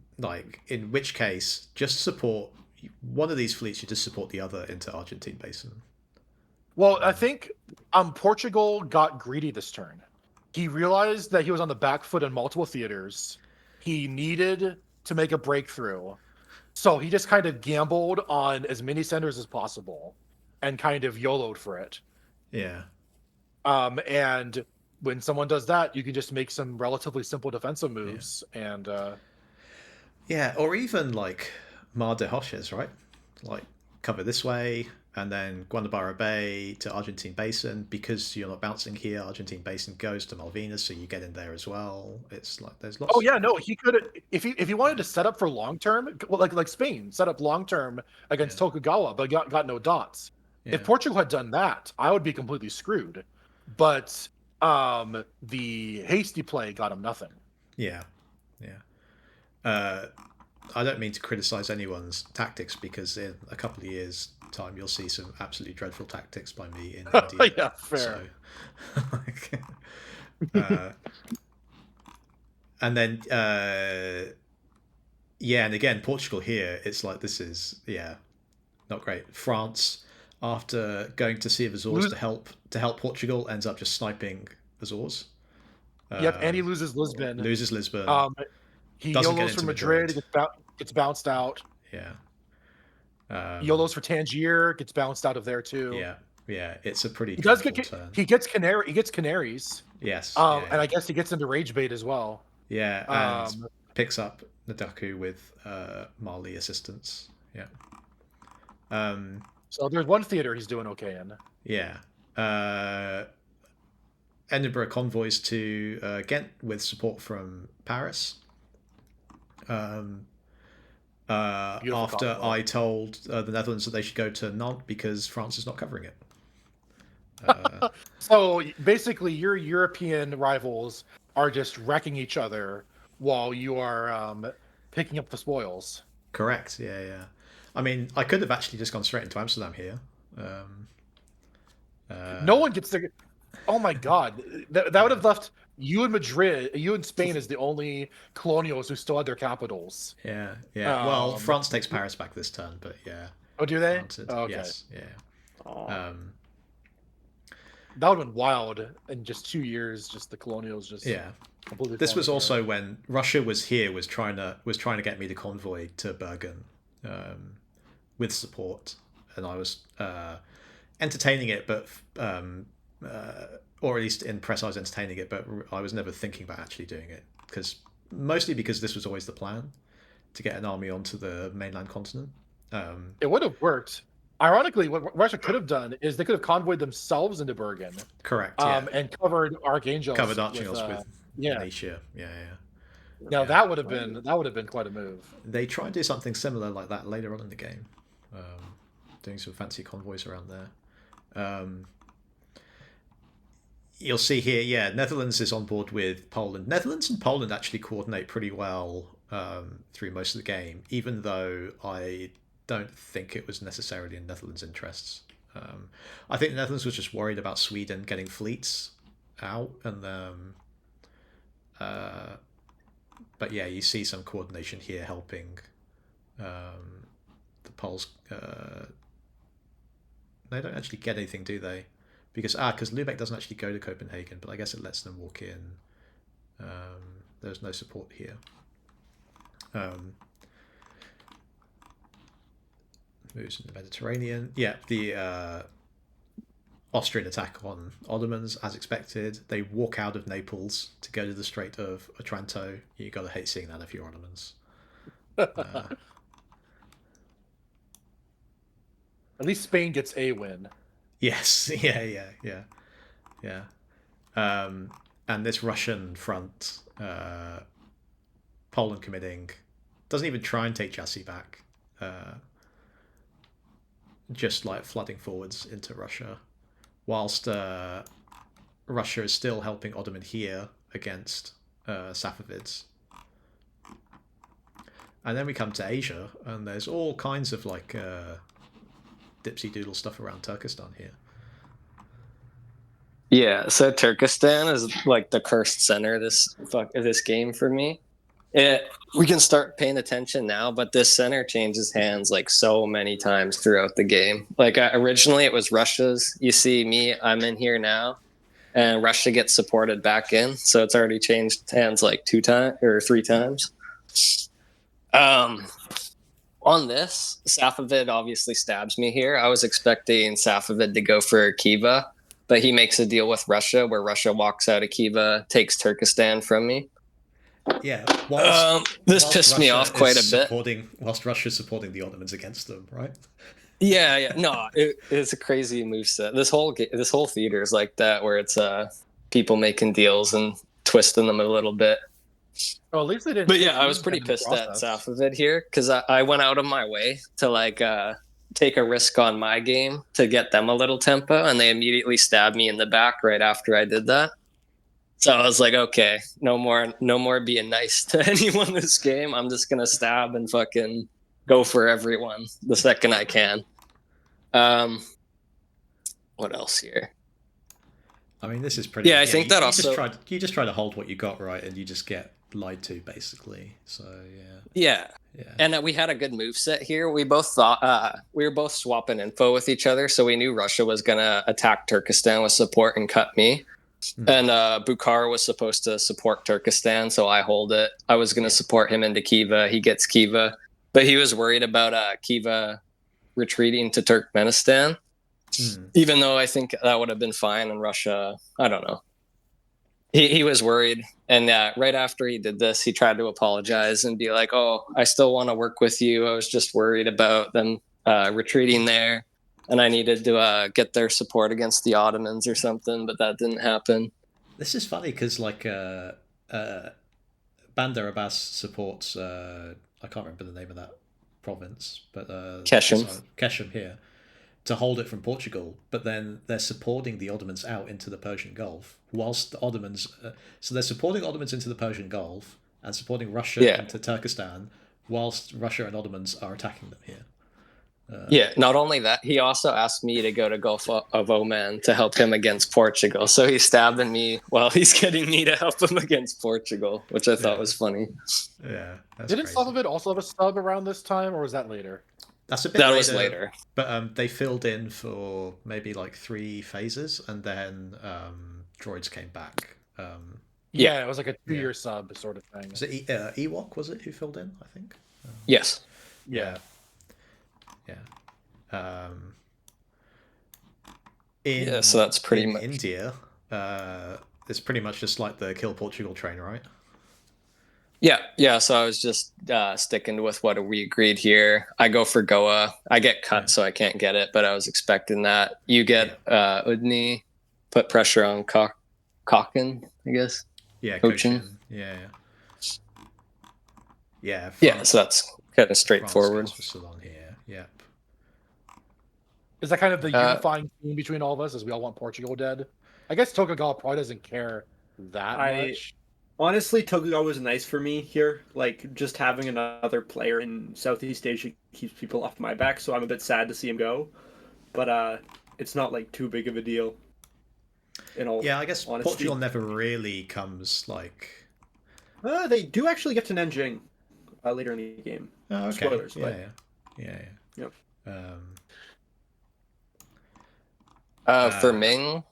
which case, just support one of these fleets. You just support the other into Argentine Basin. Well, I think Portugal got greedy this turn. He realized that he was on the back foot in multiple theaters. He needed to make a breakthrough. So he just kind of gambled on as many centers as possible and kind of YOLO'd for it. Yeah. And when someone does that, you can just make some relatively simple defensive moves. Yeah. And yeah, or even like Mar de Hoches, right? Like cover this way and then Guanabara Bay to Argentine Basin. Because you're not bouncing here, Argentine Basin goes to Malvinas, so you get in there as well. It's like there's lots. Oh yeah, no, he could if he wanted to set up for long term, well, like Spain set up long term against Tokugawa, but got no dots. Yeah. If Portugal had done that, I would be completely screwed. But the hasty play got him nothing. Yeah, I don't mean to criticize anyone's tactics, because in a couple of years' time you'll see some absolutely dreadful tactics by me in India. Yeah, fair. So, and then and again Portugal here, it's like this is not great. France, after going to Sea of Azores to help Portugal, ends up just sniping Azores. Yep, and he loses Lisbon. He YOLOs for Madrid, gets bounced out. Yeah. YOLOs for Tangier, gets bounced out of there too. Yeah. It's a pretty. He gets Canaries. Yes. And I guess he gets into Rage Bait as well. Yeah, and picks up Nadaku with Mali assistance. Yeah. So there's one theater he's doing okay in. Yeah. Edinburgh convoys to Ghent with support from Paris. After I told the Netherlands that they should go to Nantes because France is not covering it. So basically, your European rivals are just wrecking each other while you are picking up the spoils. Correct. Yeah. I mean, I could have actually just gone straight into Amsterdam here. No one gets there. Oh my God, that would have left you and Madrid, you and Spain as the only colonials who still had their capitals. Yeah. Well, France takes Paris back this turn, but yeah. Oh, do they? Oh, okay. Yes. Yeah. That would have been wild in just 2 years. Just the colonials, just completely. This was also when Russia was here, was trying to get me to convoy to Bergen, with support, and I was entertaining it, but or at least in press I was entertaining it, but I was never thinking about actually doing it, mostly because this was always the plan, to get an army onto the mainland continent. It would have worked. Ironically, what Russia could have done is they could have convoyed themselves into Bergen. Correct. And covered Archangels. Covered Archangels with Nisha. Yeah. Now that would have been quite a move. They try and do something similar like that later on in the game, doing some fancy convoys around there. You'll see here, Netherlands is on board with Poland. Netherlands and Poland actually coordinate pretty well through most of the game, even though I don't think it was necessarily in Netherlands' interests. I think the Netherlands was just worried about Sweden getting fleets out, and but yeah, you see some coordination here helping the Poles. They don't actually get anything, do they? Because Lubeck doesn't actually go to Copenhagen, but I guess it lets them walk in. There's no support here. Moves in the Mediterranean. Yeah, the Austrian attack on Ottomans, as expected. They walk out of Naples to go to the Strait of Otranto. You gotta hate seeing that if you're Ottomans. At least Spain gets a win. Yes, yeah. And this Russian front, Poland committing, doesn't even try and take Jassy back. Just like flooding forwards into Russia, whilst Russia is still helping Ottoman here against Safavids. And then we come to Asia, and there's all kinds of like dipsy doodle stuff around Turkestan here. Yeah, so Turkestan is like the cursed center of this game for me. We can start paying attention now, but this center changes hands like so many times throughout the game. Like originally it was Russia's. You see me, I'm in here now. and Russia gets supported back in. So it's already changed hands like 3 times. On this, Safavid obviously stabs me here. I was expecting Safavid to go for Khiva, but he makes a deal with Russia where Russia walks out of Khiva, takes Turkestan from me. Yeah, this pissed me off quite a bit. Whilst Russia's supporting the Ottomans against them, right? Yeah. No, it's a crazy moveset. This whole theater is like that, where it's people making deals and twisting them a little bit. Oh, at least they didn't. But yeah, I was pretty pissed at Safavid here because I went out of my way to like take a risk on my game to get them a little tempo, and they immediately stabbed me in the back right after I did that. So I was like, okay, no more being nice to anyone this game. I'm just gonna stab and fucking go for everyone the second I can. What else here? I mean, this is pretty. Yeah, I think that also you just try to hold what you got, right, and you just get lied to basically. So yeah. And we had a good move set here. We both thought we were both swapping info with each other, so we knew Russia was gonna attack Turkestan with support and cut me. And Bukhara was supposed to support Turkestan, so I hold it. I was going to support him into Khiva. He gets Khiva, but he was worried about Khiva retreating to Turkmenistan, even though I think that would have been fine in Russia. I don't know. He was worried, and right after he did this, he tried to apologize and be like, "Oh, I still want to work with you. I was just worried about them retreating there. And I needed to get their support against the Ottomans or something, but that didn't happen." This is funny because like Bandar Abbas supports I can't remember the name of that province, but Keshem here, to hold it from Portugal, but then they're supporting the Ottomans out into the Persian Gulf, whilst the Ottomans so they're supporting Ottomans into the Persian Gulf and supporting Russia into Turkestan, whilst Russia and Ottomans are attacking them here. Not only that, he also asked me to go to Gulf of Oman to help him against Portugal. So he's stabbing me while he's getting me to help him against Portugal, which I thought was funny. Yeah. Didn't Safavid also have a sub around this time, or was that later? That was later. But they filled in for maybe like 3 phases, and then droids came back. It was like a 2-year sub sort of thing. Was it Ewok, was it, who filled in, I think? Yes. Yeah. So that's pretty much India. It's pretty much just like the Kill Portugal train, right? Yeah. So I was just sticking with what we agreed here. I go for Goa. I get cut, so I can't get it, but I was expecting that. You get Udni, put pressure on Cochin, I guess. Yeah, Cochin. Yeah. So that's kind of straightforward. On here. Yep. Is that kind of the unifying theme between all of us, as we all want Portugal dead? I guess Tokugawa probably doesn't care that much. Honestly, Tokugawa was nice for me here. Like, just having another player in Southeast Asia keeps people off my back, so I'm a bit sad to see him go. But it's not, like, too big of a deal. I guess honesty. Portugal never really comes, like... They do actually get to Nanjing later in the game. Oh, okay. Spoilers, Yeah. Yep. For Ming,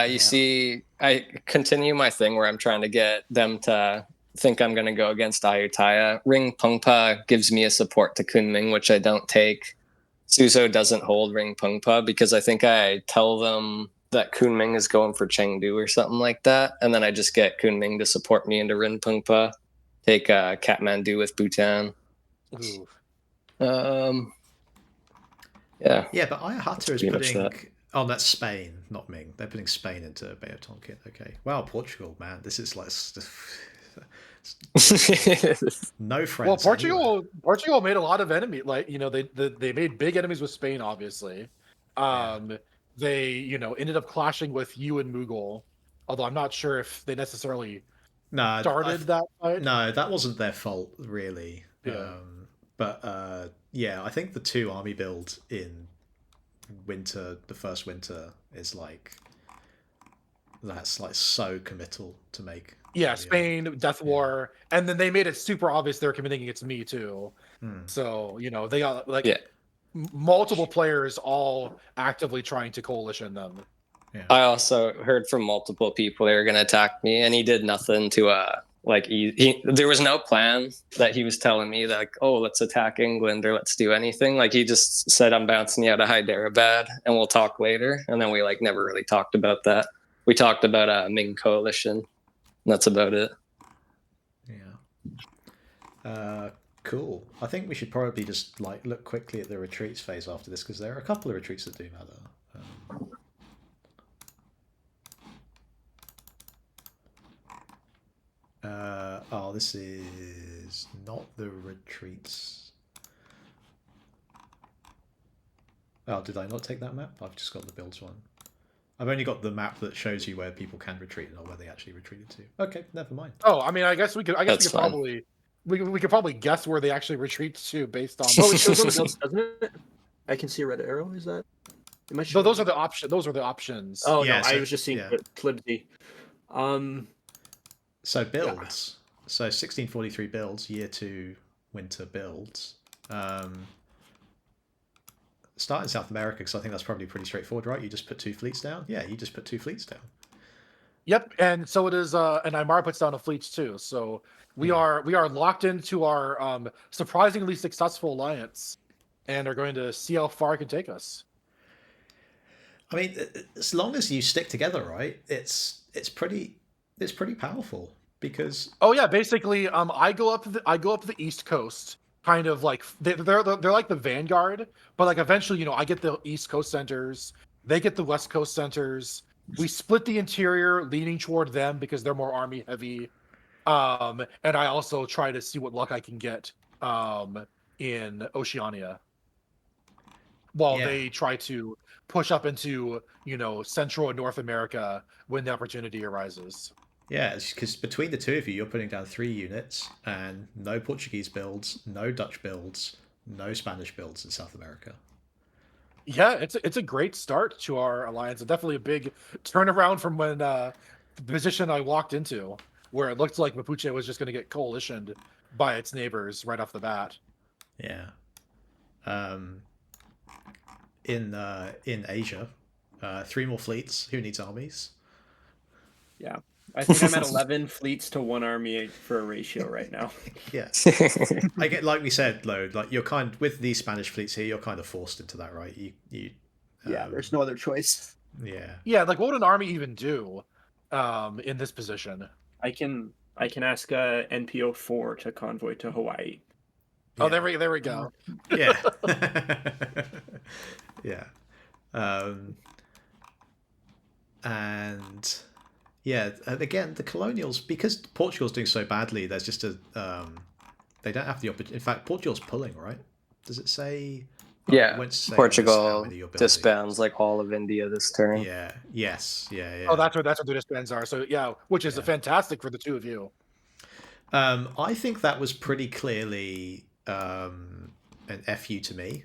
you see, I continue my thing where I'm trying to get them to think I'm going to go against Ayutthaya. Ring Pengpa gives me a support to Kunming, which I don't take. Suzhou doesn't hold Ring Pengpa because I think I tell them that Kunming is going for Chengdu or something like that, and then I just get Kunming to support me into Ring Pengpa. Take Kathmandu with Bhutan. Ooh. Yeah, but Ayutthaya is putting... Oh, that's Spain, not Ming. They're putting Spain into Bay of Tonkin. Okay. Wow, Portugal, man. This is like... no friends. Well, Portugal made a lot of enemies. Like, they made big enemies with Spain, obviously. They, ended up clashing with you and Mughal. Although I'm not sure if they necessarily started that fight. No, that wasn't their fault, really. Yeah. I think the 2 army build in the first winter is like... That's like so committal to make. Yeah, Spain, Death War, and then they made it super obvious they're committing against me too. So, they got multiple players all actively trying to coalition them. I also heard from multiple people they were going to attack me, and he did nothing to there was no plan that he was telling me that, like, oh, let's attack England or let's do anything. Like, he just said, I'm bouncing you out of Hyderabad and we'll talk later. And then we like never really talked about that. We talked about Ming coalition. And that's about it. Yeah. Cool. I think we should probably just like look quickly at the retreats phase after this, because there are a couple of retreats that do matter. This is not the retreats. Oh, did I not take that map? I've just got the builds one. I've only got the map that shows you where people can retreat and not where they actually retreated to. Okay, never mind. Oh, I mean, I guess we could. That's fine. We could probably guess where they actually retreat to based on. Oh, it shows on the builds, doesn't it? I can see a red arrow. Is that? No, those are the options. Those are the options. Oh Yeah, no, so- I was just seeing yeah. Flibsy. So builds. So 1643 builds, year 2 winter builds. Start in South America, because I think that's probably pretty straightforward, right? You just put 2 fleets down. Yeah, you just put 2 fleets down. Yep, and so it is. And Aymar puts down a fleet too. So we are locked into our surprisingly successful alliance, and are going to see how far it can take us. I mean, as long as you stick together, right? It's pretty powerful, because Oh yeah, basically, I go up the East Coast, kind of like they're like the vanguard, but like eventually, I get the East Coast centers, they get the West Coast centers. We split the interior, leaning toward them because they're more army heavy. And I also try to see what luck I can get in Oceania, while they try to push up into Central and North America when the opportunity arises. yeah, because between the two of you, you're putting down 3 units, and no Portuguese builds, no Dutch builds, no Spanish builds in South America. Yeah, it's a great start to our alliance, and definitely a big turnaround from when the position I walked into, where it looked like Mapuche was just going to get coalitioned by its neighbors right off the bat. Yeah. In Asia, 3 more fleets. Who needs armies? Yeah, I think I'm at 11 fleets to 1 army for a ratio right now. Yeah. I get, like we said, though, like you're with these Spanish fleets here, you're kind of forced into that, right? You Yeah, there's no other choice. Yeah. Yeah, like what would an army even do in this position? I can ask NPO4 to convoy to Hawaii. Oh, there we go. Yeah. Yeah. And yeah, again, the colonials, because Portugal's doing so badly, there's just a they don't have the opportunity. In fact, Portugal's pulling, right? Does it say? Yeah, Won't say how Portugal many you're building. disbands like all of India this turn. Yeah. Yes. Yeah. Oh, that's what the disbands are. So yeah, which is fantastic for the two of you. I think that was pretty clearly an FU to me.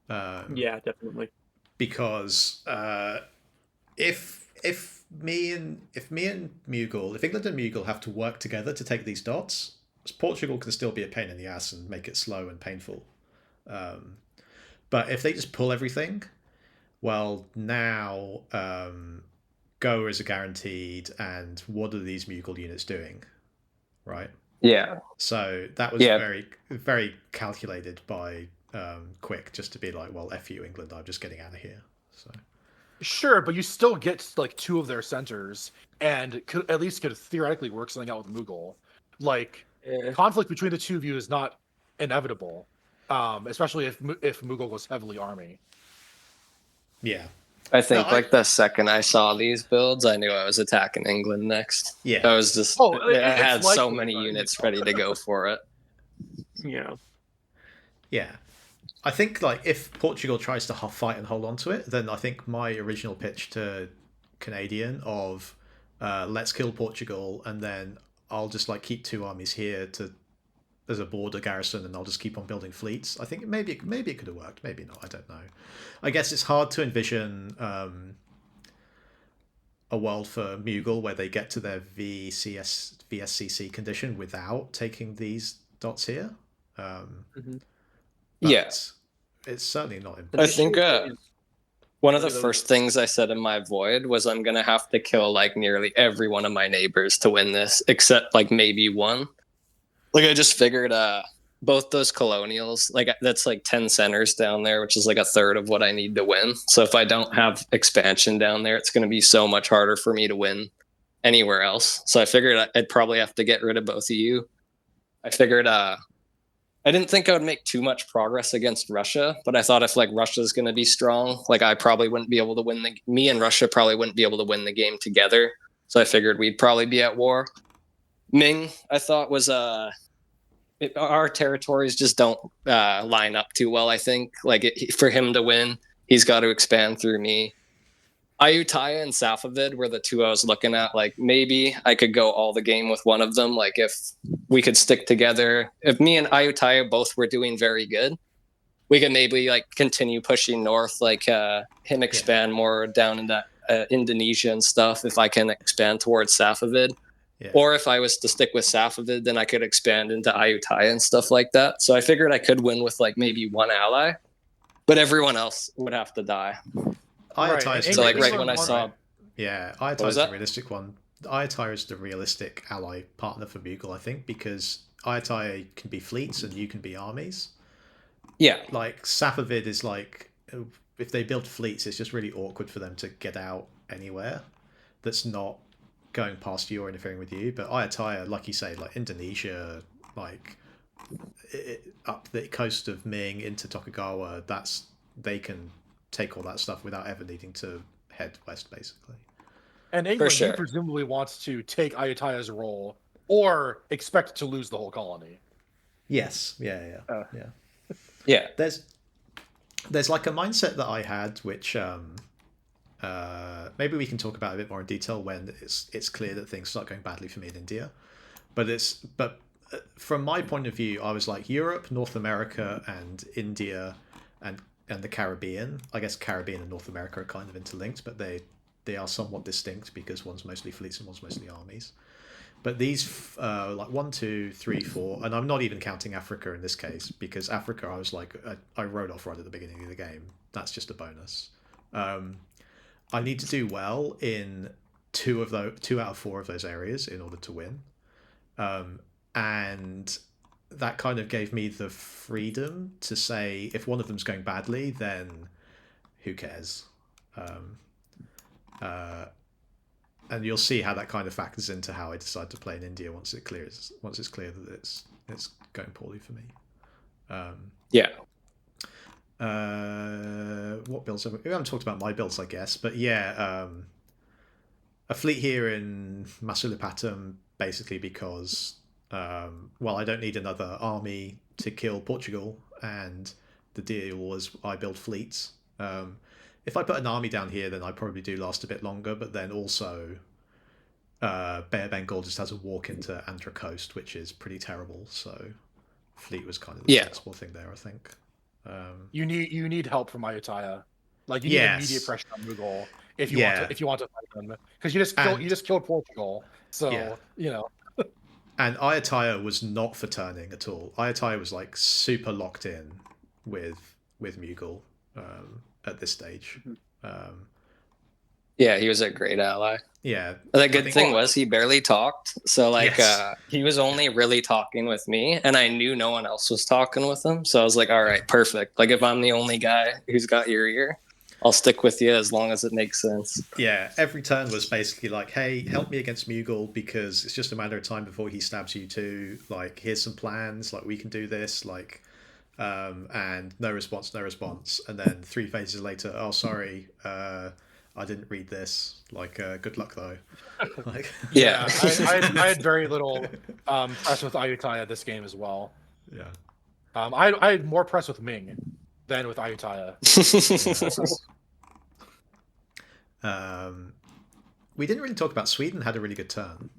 Yeah, definitely. Because if me and Mughal, if England and Mughal have to work together to take these dots, Portugal can still be a pain in the ass and make it slow and painful. But if they just pull everything, well, now Goa is a guaranteed, and what are these Mughal units doing? Right? Yeah. So that was very, very calculated by Quick, just to be like, well, F you, England, I'm just getting out of here. So Sure, but you still get like 2 of their centers, and could theoretically work something out with Mughal. Like conflict between the two of you is not inevitable, especially if Mughal goes heavily army. Yeah. I think the second I saw these builds, I knew I was attacking England next. Yeah. I was just I had so many units ready to go for it. Yeah. Yeah. I think like if Portugal tries to fight and hold on to it, then I think my original pitch to Canadian of let's kill Portugal, and then I'll just like keep 2 armies here as a border garrison, and I'll just keep on building fleets. I think maybe it could have worked, maybe not. I don't know. I guess it's hard to envision a world for Mughal where they get to their VSCC condition without taking these dots here. Yeah, it's certainly not. I think One of the Look at those. first things I said in my void was I'm gonna have to kill like nearly every one of my neighbors to win this, except like maybe one. Like I just figured both those colonials, like that's like 10 centers down there, which is like a third of what I need to win. So if I don't have expansion down there, it's gonna be so much harder for me to win anywhere else. So I figured I'd probably have to get rid of both of you. I figured I didn't think I would make too much progress against Russia, but I thought if like Russia's going to be strong, like I probably wouldn't be able to win me and Russia probably wouldn't be able to win the game together. So I figured we'd probably be at war. Ming, I thought was our territories just don't line up too well. I think for him to win, he's got to expand through me. Ayutthaya and Safavid were the two I was looking at. Like maybe I could go all the game with one of them. Like if we could stick together, if me and Ayutthaya both were doing very good, we could maybe like continue pushing north, like him expand more down into Indonesia and stuff. If I can expand towards Safavid, or if I was to stick with Safavid, then I could expand into Ayutthaya and stuff like that. So I figured I could win with like maybe one ally, but everyone else would have to die. Ayutthaya So like right when I saw, Ayutthaya is the realistic one. Ayutthaya is the realistic ally partner for Mughal, I think, because Ayutthaya can be fleets and you can be armies. Yeah, like Safavid is like, if they build fleets, it's just really awkward for them to get out anywhere that's not going past you or interfering with you. But Ayutthaya, like you say, like Indonesia, like up the coast of Ming into Tokugawa, they can take all that stuff without ever needing to head west, basically. And England, he presumably wants to take Ayutthaya's role or expect to lose the whole colony. Yes, yeah. There's like a mindset that I had, which maybe we can talk about a bit more in detail when it's clear that things start going badly for me in India. But from my point of view, I was like Europe, North America, and India, and the Caribbean. I guess Caribbean and North America are kind of interlinked, but they are somewhat distinct because one's mostly fleets and one's mostly armies. But these like 1, 2, 3, 4, and I'm not even counting Africa in this case, because Africa I was like I wrote off right at the beginning of the game. That's just a bonus. I need to do well in 2 out of 4 of those areas in order to win, and that kind of gave me the freedom to say if one of them's going badly, then who cares? And you'll see how that kind of factors into how I decide to play in India once it's clear that it's going poorly for me. What builds? We haven't talked about my builds, I guess, but a fleet here in Masulipatam, basically because I don't need another army to kill Portugal, and the deal was I build fleets. If I put an army down here, then I probably do last a bit longer, but then also Bay of Bengal just has a walk into Andhra Coast, which is pretty terrible, so fleet was kind of the sensible thing there, I think. You need help from Ayutthaya. Like you need immediate pressure on Mughal if you want to fight them, because you just killed Portugal, so you know. And Ayutthaya was not for turning at all. Ayutthaya was like super locked in with Mughal at this stage. He was a great ally. Yeah. The good thing was he barely talked. So he was only really talking with me, and I knew no one else was talking with him. So I was like, all right, perfect. Like if I'm the only guy who's got your ear, I'll stick with you as long as it makes sense. Yeah, every turn was basically like, hey, help me against Mughal because it's just a matter of time before he stabs you too. Like, here's some plans, like we can do this, like and no response. And then 3 phases later, oh sorry, I didn't read this. Like, good luck though. Like, I had very little press with Ayutthaya this game as well. Yeah. I had more press with Ming than with Ayutthaya. We didn't really talk about Sweden. Had a really good turn.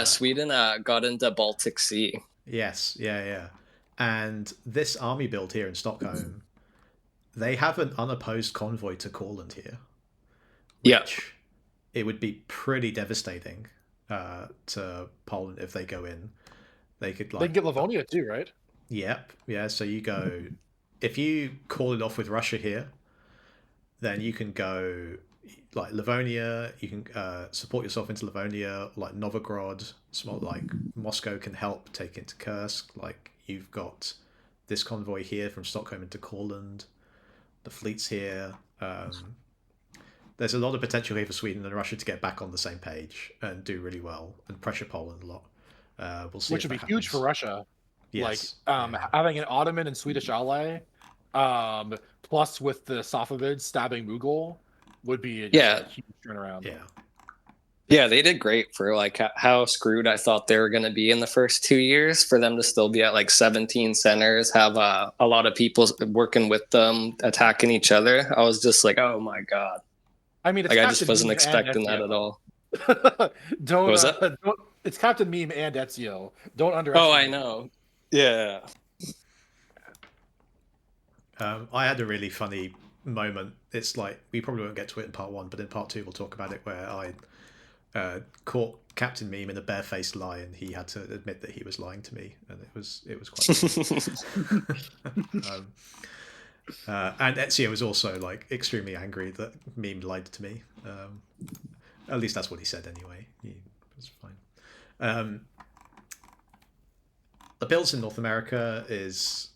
Sweden got into Baltic Sea. Yes, yeah. And this army build here in Stockholm, they have an unopposed convoy to Courland here. Which it would be pretty devastating to Poland if they go in. They could they get Livonia too, right? Yep. Yeah. So you go if you call it off with Russia here, then you can go like Livonia. You can support yourself into Livonia, like Novgorod. Small like Moscow can help take into Kursk. Like you've got this convoy here from Stockholm into Courland. The fleet's here. There's a lot of potential here for Sweden and Russia to get back on the same page and do really well and pressure Poland a lot. We'll see. Which would be huge for Russia. Yes. Having an Ottoman and Swedish ally, plus with the Safavids stabbing Mughal, would be a huge turnaround. Yeah. Yeah, they did great for like how screwed I thought they were going to be in the first 2 years. For them to still be at like 17 centers, have a lot of people working with them, attacking each other. I was just like, oh my god. I mean, I just wasn't expecting that at all. It's Captain Meme and Ezio. Don't underestimate. Oh, I know. Yeah. I had a really funny moment. It's like we probably won't get to it in part 1, but in part 2 we'll talk about it. Where I caught Captain Meme in a barefaced lie, and he had to admit that he was lying to me, and it was quite funny. And Ezio was also like extremely angry that Meme lied to me. At least that's what he said anyway. He was fine. The builds in North America is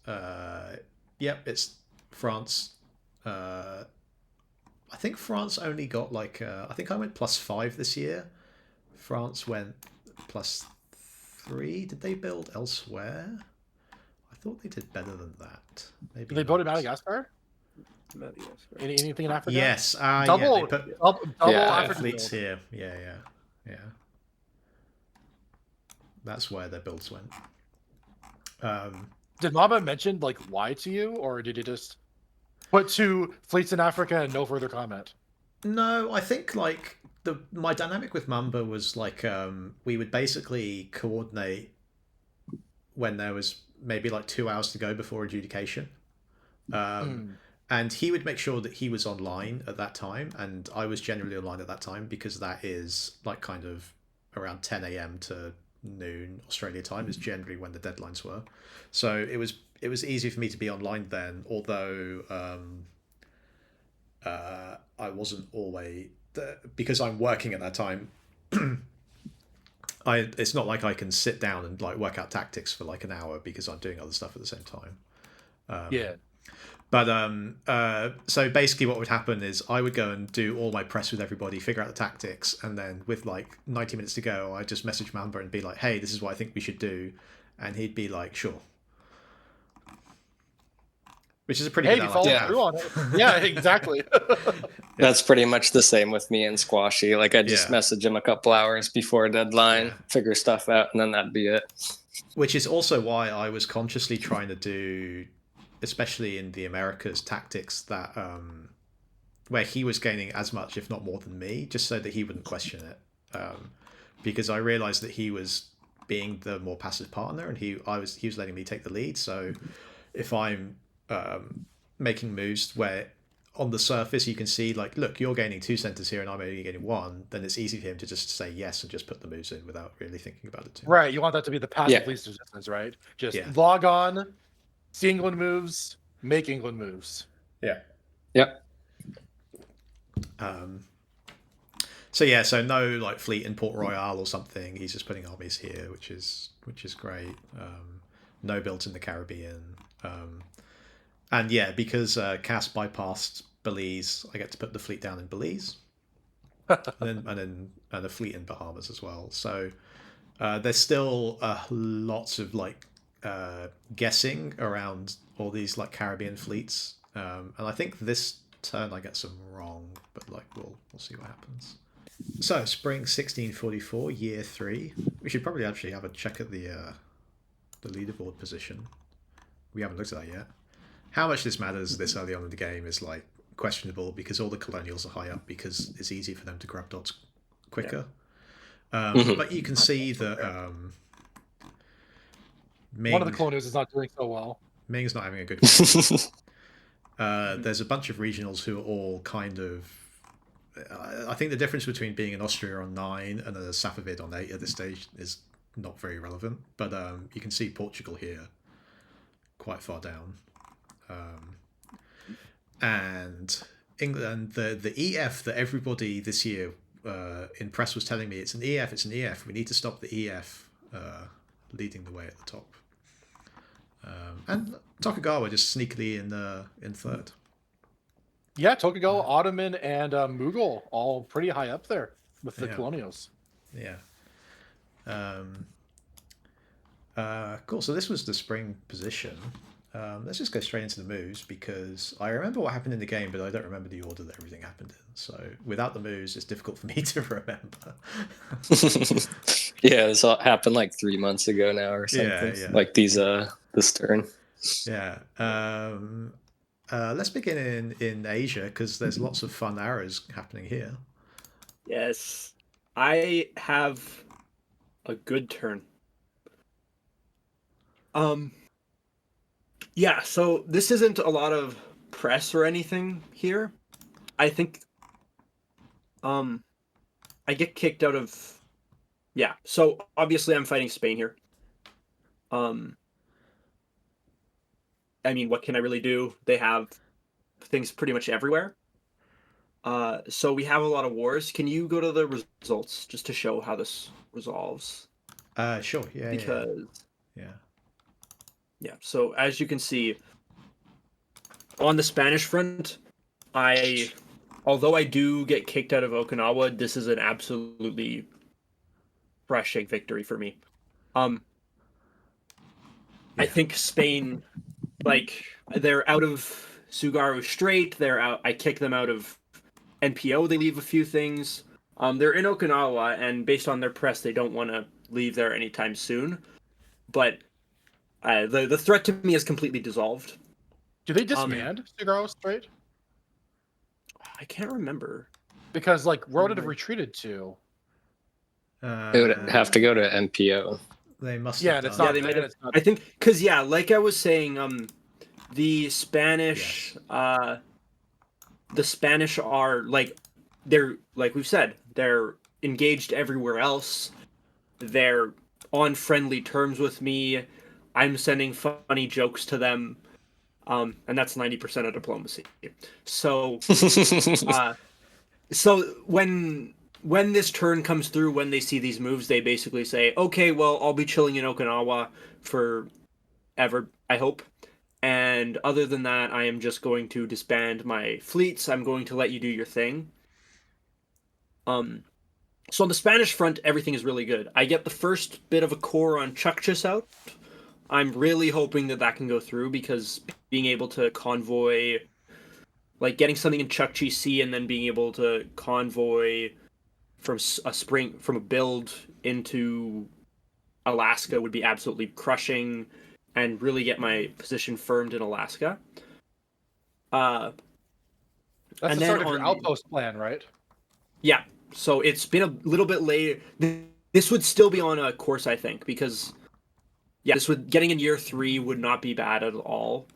it's France. I think France only got like I think I went +5 this year. France went +3. Did they build elsewhere? I thought they did better than that. Maybe Did they build in Madagascar? Anything in Africa? Yes. Double African fleets here. Yeah. That's where their builds went. Did Mama mention like why to you, or did he just put 2 fleets in Africa and no further comment? No, I think like my dynamic with Mamba was like we would basically coordinate when there was maybe like 2 hours to go before adjudication. And he would make sure that he was online at that time, and I was generally online at that time because that is like kind of around 10 a.m. to noon Australia time is generally when the deadlines were. So it was easy for me to be online then, although I wasn't always because I'm working at that time. It's not like I can sit down and like work out tactics for like an hour because I'm doing other stuff at the same time. But so basically what would happen is I would go and do all my press with everybody, figure out the tactics, and then with like 90 minutes to go, I'd just message Mamba and be like, hey, this is what I think we should do. And he'd be like, sure. Which is a pretty good ally. Through on it. Yeah, exactly. That's pretty much the same with me and Squashy. Like I just message him a couple hours before a deadline, figure stuff out, and then that'd be it. Which is also why I was consciously trying to do, especially in the Americas, tactics that where he was gaining as much, if not more than me, just so that he wouldn't question it. Because I realized that he was being the more passive partner, and he was letting me take the lead. So if I'm making moves where on the surface you can see like, look, you're gaining 2 centers here and I'm only getting 1, then it's easy for him to just say yes and just put the moves in without really thinking about it too much. Right, you want that to be the passive least resistance, right? Just log on, see England moves, make England moves. Yep. So no like fleet in Port Royal or something. He's just putting armies here, which is great. No builds in the Caribbean. And because Cass bypassed Belize, I get to put the fleet down in Belize, and a fleet in Bahamas as well. So there's still lots of like guessing around all these like Caribbean fleets, and I think this turn I get some wrong, but like we'll see what happens. So spring 1644, year 3. We should probably actually have a check at the leaderboard position. We haven't looked at that yet. How much this matters this early on in the game is like questionable because all the colonials are high up because it's easy for them to grab dots quicker. But you can see that Ming, one of the colonials is not doing so well. Ming's not having a good game. There's a bunch of regionals who are all kind of... I think the difference between being an Austria on 9 and a Safavid on 8 at this stage is not very relevant. But you can see Portugal here quite far down. And England, the EF that everybody this year in press was telling me, it's an EF, it's an EF. We need to stop the EF leading the way at the top. And Tokugawa just sneakily in third. Yeah, Tokugawa, Ottoman, and Mughal all pretty high up there with the colonials. Yeah. Cool. So this was the spring position. Let's just go straight into the moves because I remember what happened in the game, but I don't remember the order that everything happened in. So without the moves, it's difficult for me to remember. Yeah, this all happened like 3 months ago now or something. Yeah. Like this turn. Yeah. Let's begin in Asia because there's lots of fun arrows happening here. Yes. I have a good turn. Yeah, so this isn't a lot of press or anything here. I think I get kicked out of so obviously I'm fighting Spain here. I mean, what can I really do? They have things pretty much everywhere. So we have a lot of wars. Can you go to the results just to show how this resolves? Sure. Yeah. Because Yeah. yeah, so as you can see, on the Spanish front, although I do get kicked out of Okinawa, this is an absolutely crushing victory for me. I think Spain, like, they're out of Tsugaru Strait, they're out, I kick them out of NPO, they leave a few things. They're in Okinawa, and based on their press, they don't want to leave there anytime soon. But the threat to me is completely dissolved. Do they disband Tsugaru Strait? I can't remember. Because, like, where would it have retreated to? They would have to go to MPO. They must. Yeah, have and it's done. not. They might have. It's not. I think because like I was saying, the Spanish, the Spanish are they're like we've said, they're engaged everywhere else. They're on friendly terms with me. I'm sending funny jokes to them, and that's 90% of diplomacy. So, so when this turn comes through, when they see these moves, they basically say, "Okay, well, I'll be chilling in Okinawa forever, I hope. And other than that, I am just going to disband my fleets. I'm going to let you do your thing." So on the Spanish front, everything is really good. I get the first bit of a core on Chukchis out. I'm really hoping that can go through because being able to convoy, like getting something in Chukchi Sea and then being able to convoy from a build into Alaska would be absolutely crushing and really get my position firmed in Alaska. That's and the then start of your outpost plan, right? Yeah. So it's been a little bit late. This would still be on a course, I think, because getting in year 3 would not be bad at all.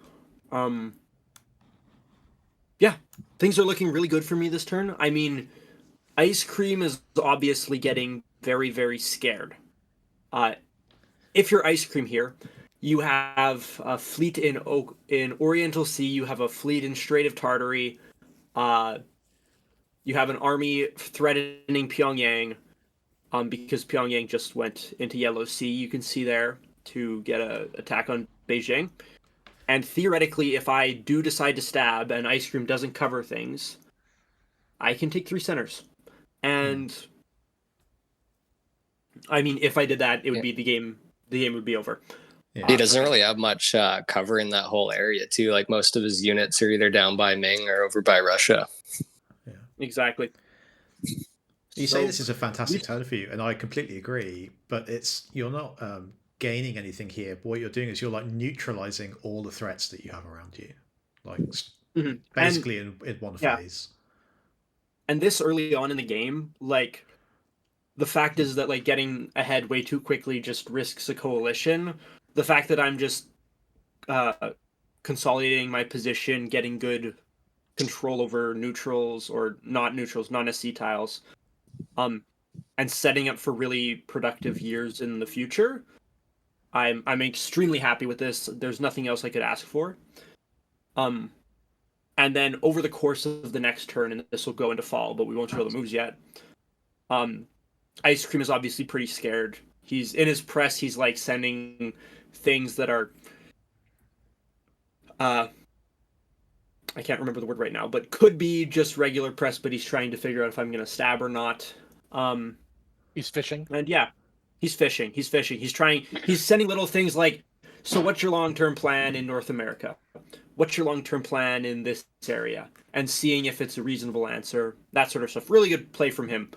Yeah, things are looking really good for me this turn. I mean, Ice Cream is obviously getting very, very scared. If you're Ice Cream here, you have a fleet in Oriental Sea. You have a fleet in Strait of Tartary. You have an army threatening Pyongyang, because Pyongyang just went into Yellow Sea. You can see there to get an attack on Beijing. And theoretically, if I do decide to stab and Ice Cream doesn't cover things, I can take 3 centers. And I mean, if I did that, it would be the game. The game would be over. Yeah. He doesn't really have much cover in that whole area, too. Like, most of his units are either down by Ming or over by Russia. Yeah. Exactly. You say this is a fantastic turn for you, and I completely agree. But you're not gaining anything here. What you're doing is you're like neutralizing all the threats that you have around you, like basically in one phase. And this early on in the game, like, the fact is that like getting ahead way too quickly just risks a coalition. The fact that I'm just consolidating my position, getting good control over neutrals or not neutrals, non-SC tiles, and setting up for really productive years in the future. I'm extremely happy with this. There's nothing else I could ask for. Um, and then over the course of the next turn, and this will go into fall, but we won't show the moves yet. Ice Cream is obviously pretty scared. He's in his press. He's like sending things that are, I can't remember the word right now, but could be just regular press. But he's trying to figure out if I'm going to stab or not. He's fishing. And yeah, he's fishing. He's fishing. He's trying. He's sending little things like, so what's your long-term plan in North America? What's your long-term plan in this area? And seeing if it's a reasonable answer, that sort of stuff. Really good play from him.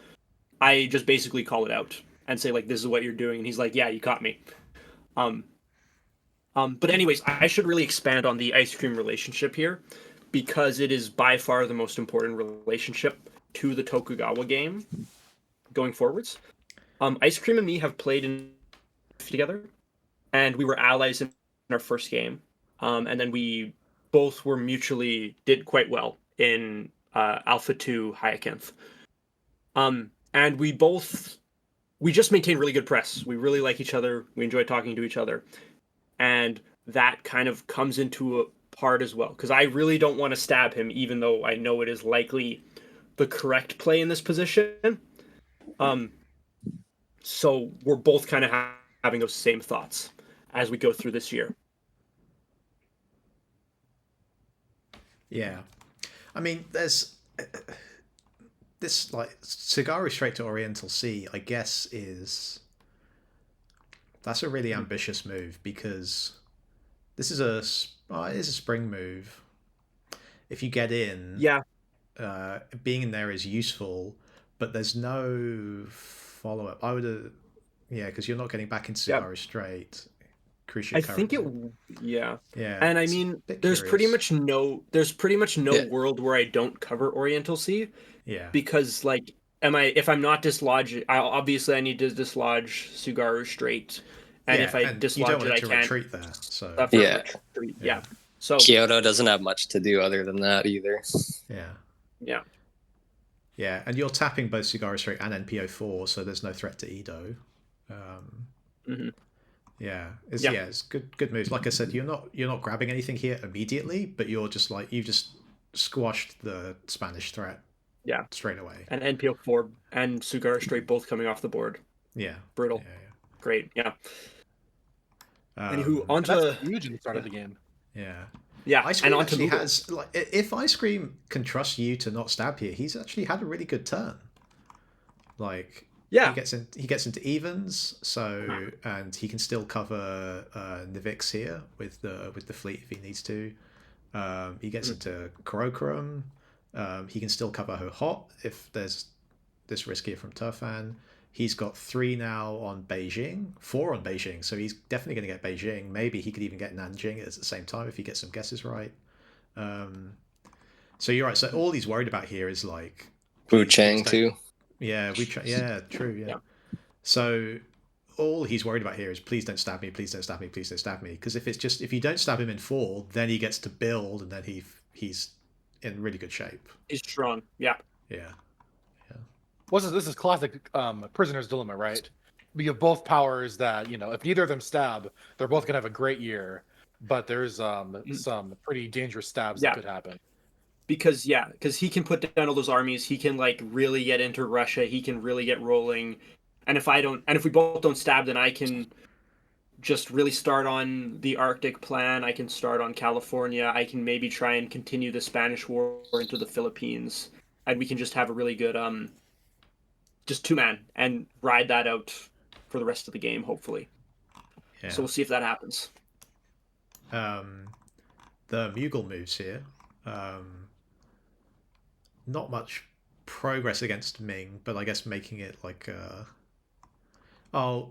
I just basically call it out and say, like, this is what you're doing. And he's like, yeah, you caught me. But anyways, I should really expand on the Ice Cream relationship here because it is by far the most important relationship to the Tokugawa game going forwards. Ice Cream and me have played in together, and we were allies in our first game. And then we both were mutually did quite well in Alpha 2 Hyacinth. And we just maintain really good press. We really like each other. We enjoy talking to each other. And that kind of comes into a part as well. Because I really don't want to stab him, even though I know it is likely the correct play in this position. So we're both kind of having those same thoughts as we go through this year. Yeah. I mean, there's this, like, Tsugaru straight to Oriental Sea, I guess, that's a really ambitious move because this is it is a spring move. If you get in, Yeah. Being in there is useful, but there's no follow up. I would have, yeah, because you're not getting back into Tsugaru straight. I think it, yeah. Yeah. And I mean, there's pretty much no world where I don't cover Oriental Sea. Yeah. Because like, if I'm not dislodged, I need to dislodge Tsugaru straight, and if I dislodge it, I can't retreat there. So yeah. So Kyoto doesn't have much to do other than that either. Yeah. Yeah, and you're tapping both Tsugaru straight and NPO4, so there's no threat to Edo. Yeah, it's good moves. Like I said, you're not grabbing anything here immediately, but you're just like you've just squashed the Spanish threat. Yeah, straight away. And NPO4 and Tsugaru straight both coming off the board. Yeah, brutal. Yeah. Great. Yeah. Anywho, onto that's huge in the start of the game. Yeah. Yeah, Ice Cream and actually has, like, if Ice Cream can trust you to not stab here, he's actually had a really good turn. Like, yeah, he gets into evens, so and he can still cover Nivix here with the fleet if he needs to. He gets into Karakoram. He can still cover Hohhot if there's this risk here from Turfan. He's got 3 now on Beijing, 4 on Beijing, so he's definitely going to get Beijing. Maybe he could even get Nanjing at the same time if he gets some guesses right. So you're right. So all he's worried about here is like Wuchang too. Yeah, yeah, true. Yeah. So all he's worried about here is please don't stab me, please don't stab me, please don't stab me. Because if you don't stab him in 4, then he gets to build, and then he's in really good shape. He's strong. Yeah. Yeah. This is classic prisoner's dilemma, right? You have both powers that, if neither of them stab, they're both gonna have a great year, but there's some pretty dangerous stabs that could happen. Because he can put down all those armies, he can like really get into Russia, he can really get rolling, and if we both don't stab, then I can just really start on the Arctic plan. I can start on California. I can maybe try and continue the Spanish War into the Philippines, and we can just have a really good just 2-man and ride that out for the rest of the game, hopefully. Yeah. So we'll see if that happens. The Mughal moves here. Not much progress against Ming, but I guess making it like I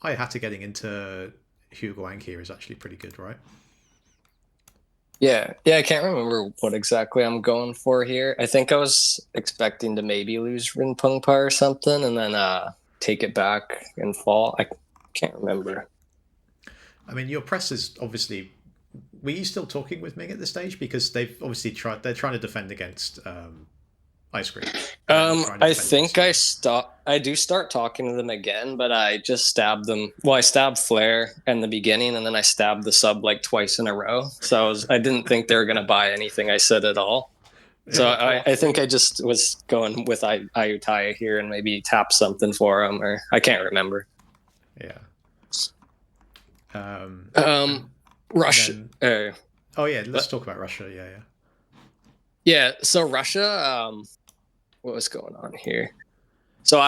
had to getting into Huguang here is actually pretty good, right? Yeah, I can't remember what exactly I'm going for here. I think I was expecting to maybe lose Rinpeng Pa or something, and then take it back and fall. I can't remember. I mean, your press is obviously. Were you still talking with Ming at this stage? Because they've obviously they're trying to defend against ice cream? I think I do start talking to them again, but I just stabbed them. Well, I stabbed Flair in the beginning, and then I stabbed the sub like twice in a row. So I didn't think they were gonna buy anything I said at all. So I think I just was going with Ayutthaya here and maybe tap something for him, or I can't remember. Yeah. Russia. Oh yeah, let's talk about Russia. Yeah. Yeah. So Russia. What was going on here? So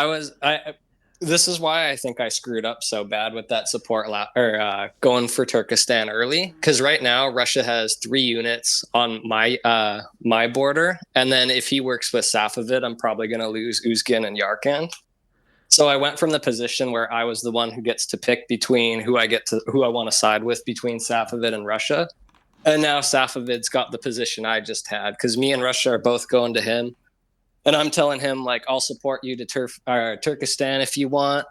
this is why I think I screwed up so bad with that support going for Turkestan early, because right now Russia has 3 units on my border, and then if he works with Safavid, I'm probably going to lose Uzgen and Yarkand. So I went from the position where I was the one who gets to pick between who I want to side with between Safavid and Russia, and now Safavid's got the position I just had, because me and Russia are both going to him. And I'm telling him, like, I'll support you to Turkestan if you want.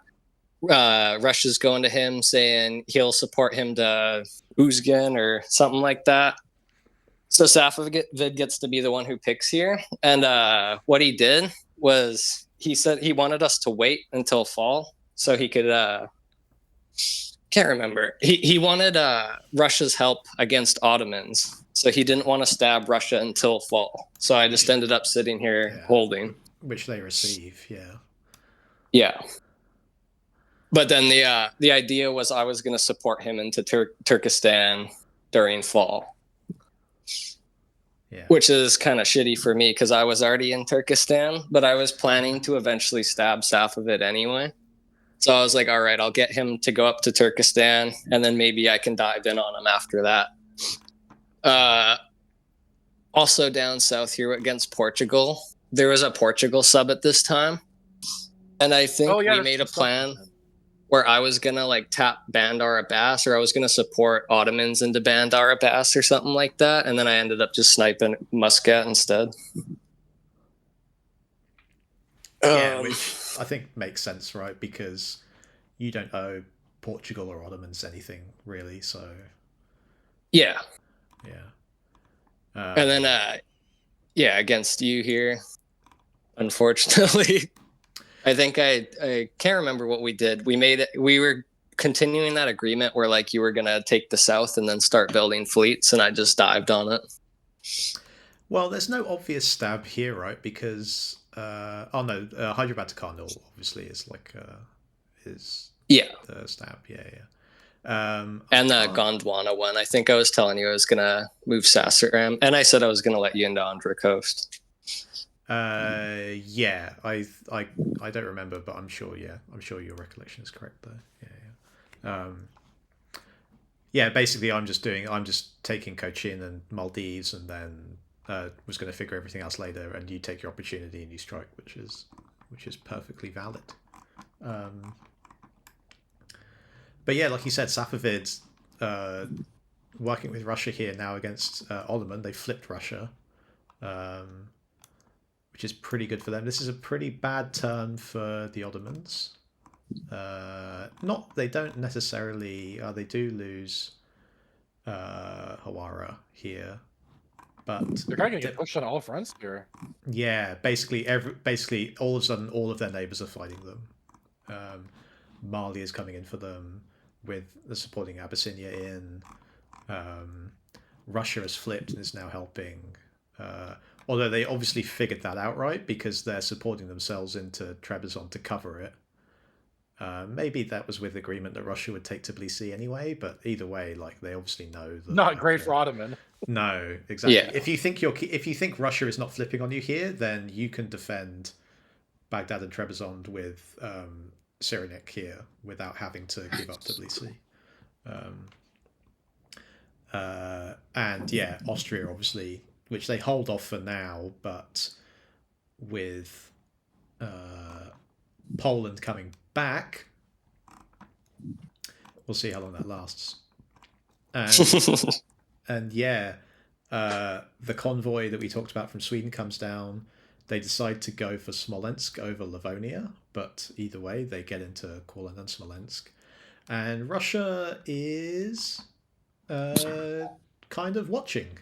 Russia's going to him saying he'll support him to Uzgen or something like that. So Safavid gets to be the one who picks here. And what he did was he said he wanted us to wait until fall so he could... can't remember. He wanted Russia's help against Ottomans. So he didn't want to stab Russia until fall. So I just ended up sitting here holding. Which they receive, yeah. Yeah. But then the idea was I was going to support him into Turkestan during fall. Yeah. Which is kind of shitty for me because I was already in Turkestan, but I was planning to eventually stab Safavid anyway. So I was like, all right, I'll get him to go up to Turkestan, and then maybe I can dive in on him after that. Also down south here against Portugal, there was a Portugal sub at this time, and I think we made a plan where I was gonna like tap Bandar Abbas, or I was gonna support Ottomans into Bandar Abbas or something like that, and then I ended up just sniping Muscat instead. Yeah, which I think makes sense, right? Because you don't owe Portugal or Ottomans anything really, so yeah. And then against you here, unfortunately. I think I can't remember what we did. We were continuing that agreement where like you were gonna take the south and then start building fleets, and I just dived on it. Well, there's no obvious stab here, right? Because Hyderabad to Karnal obviously is like the stab, and the Gondwana one. I think I was telling you I was gonna move Sasaram, and I said I was gonna let you into Andhra Coast. I don't remember, but I'm sure your recollection is correct there. Basically I'm just taking Cochin and Maldives, and then was going to figure everything else later, and you take your opportunity and you strike, which is perfectly valid. But yeah, like you said, Safavid working with Russia here now against Ottoman. They flipped Russia, which is pretty good for them. This is a pretty bad turn for the Ottomans. They don't necessarily. They do lose Hawara here, but they're kind of going to get pushed on all fronts here. Yeah, basically all of a sudden all of their neighbors are fighting them. Mali is coming in for them with the supporting Abyssinia in. Russia has flipped and is now helping. Although they obviously figured that out, right? Because they're supporting themselves into Trebizond to cover it. Maybe that was with agreement that Russia would take Tbilisi anyway, but either way, like they obviously know that. Not great for Ottoman. No, exactly. Yeah. If you think Russia is not flipping on you here, then you can defend Baghdad and Trebizond with Cyrenaic here without having to give up Tbilisi. And yeah, Austria obviously, which they hold off for now, but with Poland coming back, we'll see how long that lasts. And yeah, the convoy that we talked about from Sweden comes down. They decide to go for Smolensk over Livonia, but either way, they get into Courland and Smolensk. And Russia is kind of watching.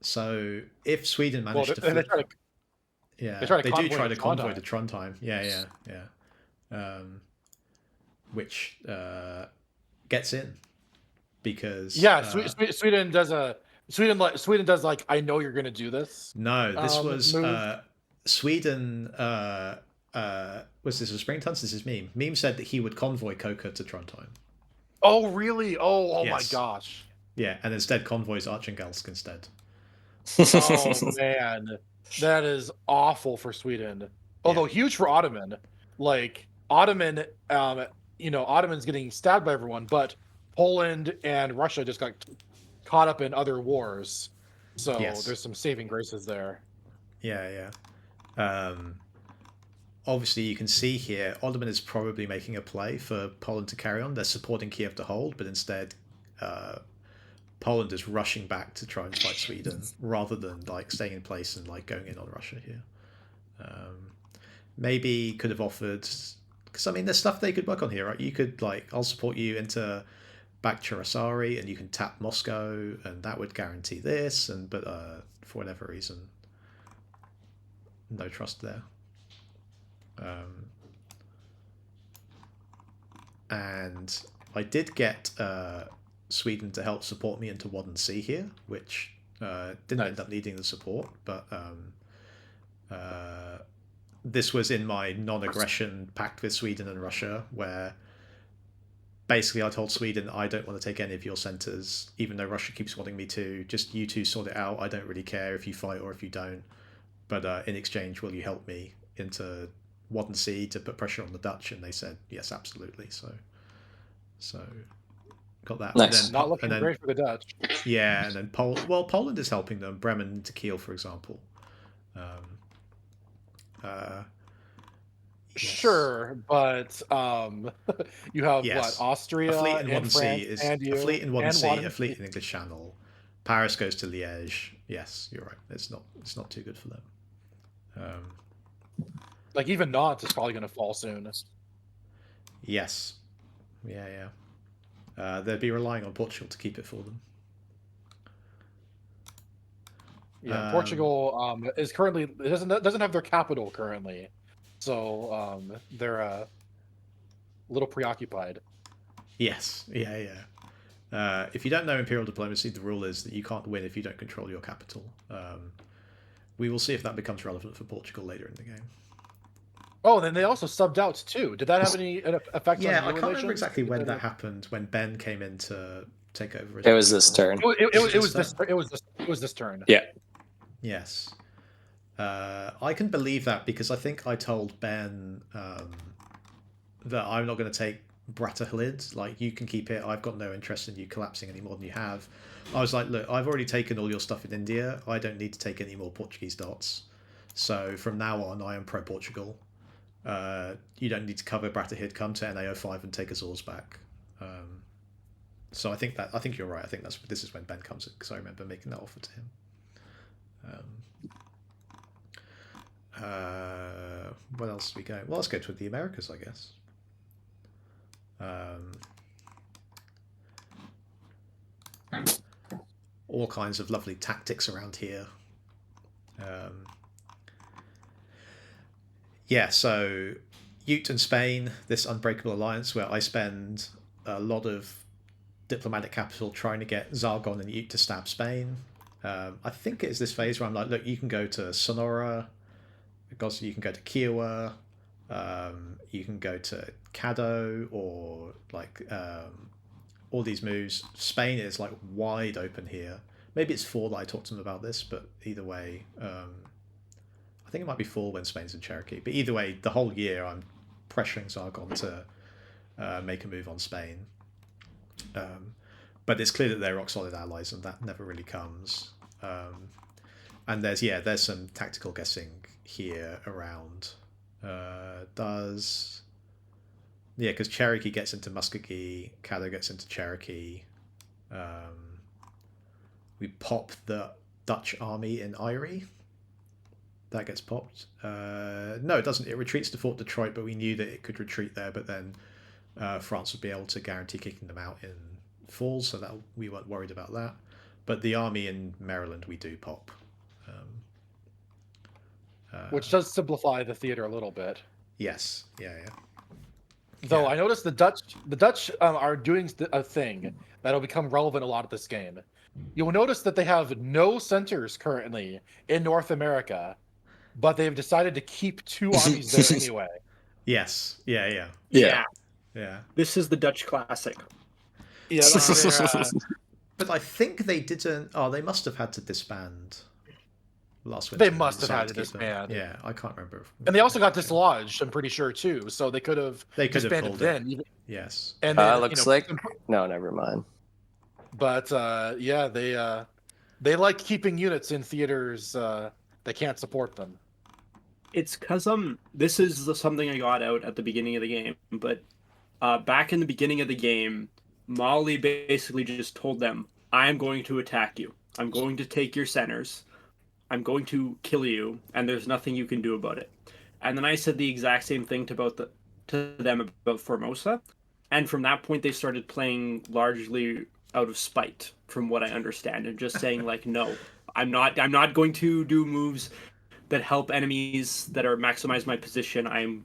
So if Sweden Well, managed to they flip, try to yeah, try to they do convoy try to to convoy Trondheim. to Trondheim. Yeah. Which gets in because Yeah, Sweden does Sweden does like, I know you're gonna do this. no, this was Move. Sweden. Was this a Springtons? This is Meme. Meme said that he would convoy Coca to Trondheim. Oh really? Oh my Yes. gosh. Yeah, and instead convoys Archangelsk instead. Oh man, that is awful for Sweden. Although huge for Ottoman. Like Ottoman, Ottoman's getting stabbed by everyone, but Poland and Russia just got caught up in other wars. So Yes. there's some saving graces there. Yeah. Obviously, you can see here, Ottoman is probably making a play for Poland to carry on. They're supporting Kiev to hold, but instead, Poland is rushing back to try and fight Sweden rather than like staying in place and like going in on Russia here. Maybe could have offered, because I mean, there's stuff they could work on here, right? You could like, I'll support you into Bakhchirasari, and you can tap Moscow, and that would guarantee this. But for whatever reason, no trust there. And I did get Sweden to help support me into Wadden Sea here, which didn't end up needing the support, but this was in my non-aggression pact with Sweden and Russia, where basically I told Sweden, I don't want to take any of your centres, even though Russia keeps wanting me to. Just you two sort it out. I don't really care if you fight or if you don't. But in exchange, will you help me into Wadden Sea to put pressure on the Dutch? And they said, yes, absolutely. So got that. Nice. And Not looking great for the Dutch. Yeah, and then Poland is helping them. Bremen to Kiel, for example. Yes. Sure, but you have what, Austria, a fleet in and Wadden France, Sea is and you, a fleet in Wadden and Sea, Wadden a fleet Sea. in English Channel. Paris goes to Liège. Yes, you're right. It's not too good for them. Like even Nantes is probably going to fall soon. Yes, yeah. They'd be relying on Portugal to keep it for them. Yeah, Portugal is currently, it doesn't have their capital currently, so they're a little preoccupied. Yes, yeah. If you don't know Imperial diplomacy, the rule is that you can't win if you don't control your capital. We will see if that becomes relevant for Portugal later in the game. Oh, then they also subbed out too. Did that have any effect on your I can't remember relations? exactly when that happened. When Ben came in to take over. It was this turn. It was this turn. Yeah. Yes. I can believe that because I think I told Ben that I'm not going to take Bratahlid. Like, you can keep it. I've got no interest in you collapsing any more than you have. I was like, look, I've already taken all your stuff in India. I don't need to take any more Portuguese dots. So from now on, I am pro-Portugal. You don't need to cover Bratahlid. Come to NA05 and take Azores back. So I think you're right. I think this is when Ben comes in, because I remember making that offer to him. What else are we going? Well, let's go to the Americas, I guess. All kinds of lovely tactics around here. Yeah, so Ute and Spain, this unbreakable alliance where I spend a lot of diplomatic capital trying to get Zargon and Ute to stab Spain. I think it's this phase where I'm like, look, you can go to Sonora, because you can go to Kiowa, you can go to Caddo, or like all these moves. Spain is like wide open here. Maybe it's fall that I talked to them about this, but either way, I think it might be fall when Spain's in Cherokee. But either way, the whole year I'm pressuring Zargon to make a move on Spain. But it's clear that they're rock solid allies, and that never really comes. And there's some tactical guessing here around. Because Cherokee gets into Muskogee, Caddo gets into Cherokee. We pop the Dutch army in Erie. That gets popped. No, it doesn't. It retreats to Fort Detroit, but we knew that it could retreat there, but then France would be able to guarantee kicking them out in fall, so that we weren't worried about that. But the army in Maryland we do pop. Which does simplify the theater a little bit. Yes. Yeah. Though Yeah. I noticed the Dutch are doing a thing that'll become relevant a lot of this game. You'll notice that they have no centers currently in North America, but they've decided to keep 2 armies there anyway. Yes. Yeah. Yeah. This is the Dutch classic. Yeah, But I think they didn't. Oh, they must have had to disband last winter. they must have had to keep them. disband. Yeah, I can't remember. And they also got dislodged, I'm pretty sure, too. So they could have disbanded pulled then. it. Yes. And then, Looks like no, never mind. But yeah, they like keeping units in theaters that can't support them. It's because this is something I got out at the beginning of the game, but back in the beginning of the game, Molly basically just told them, "I'm going to attack you. I'm going to take your centers. I'm going to kill you, and there's nothing you can do about it." And then I said the exact same thing to them about Formosa, and from that point they started playing largely out of spite, from what I understand, and just saying like, "No, I'm not going to do moves that help enemies that are maximize my position. I'm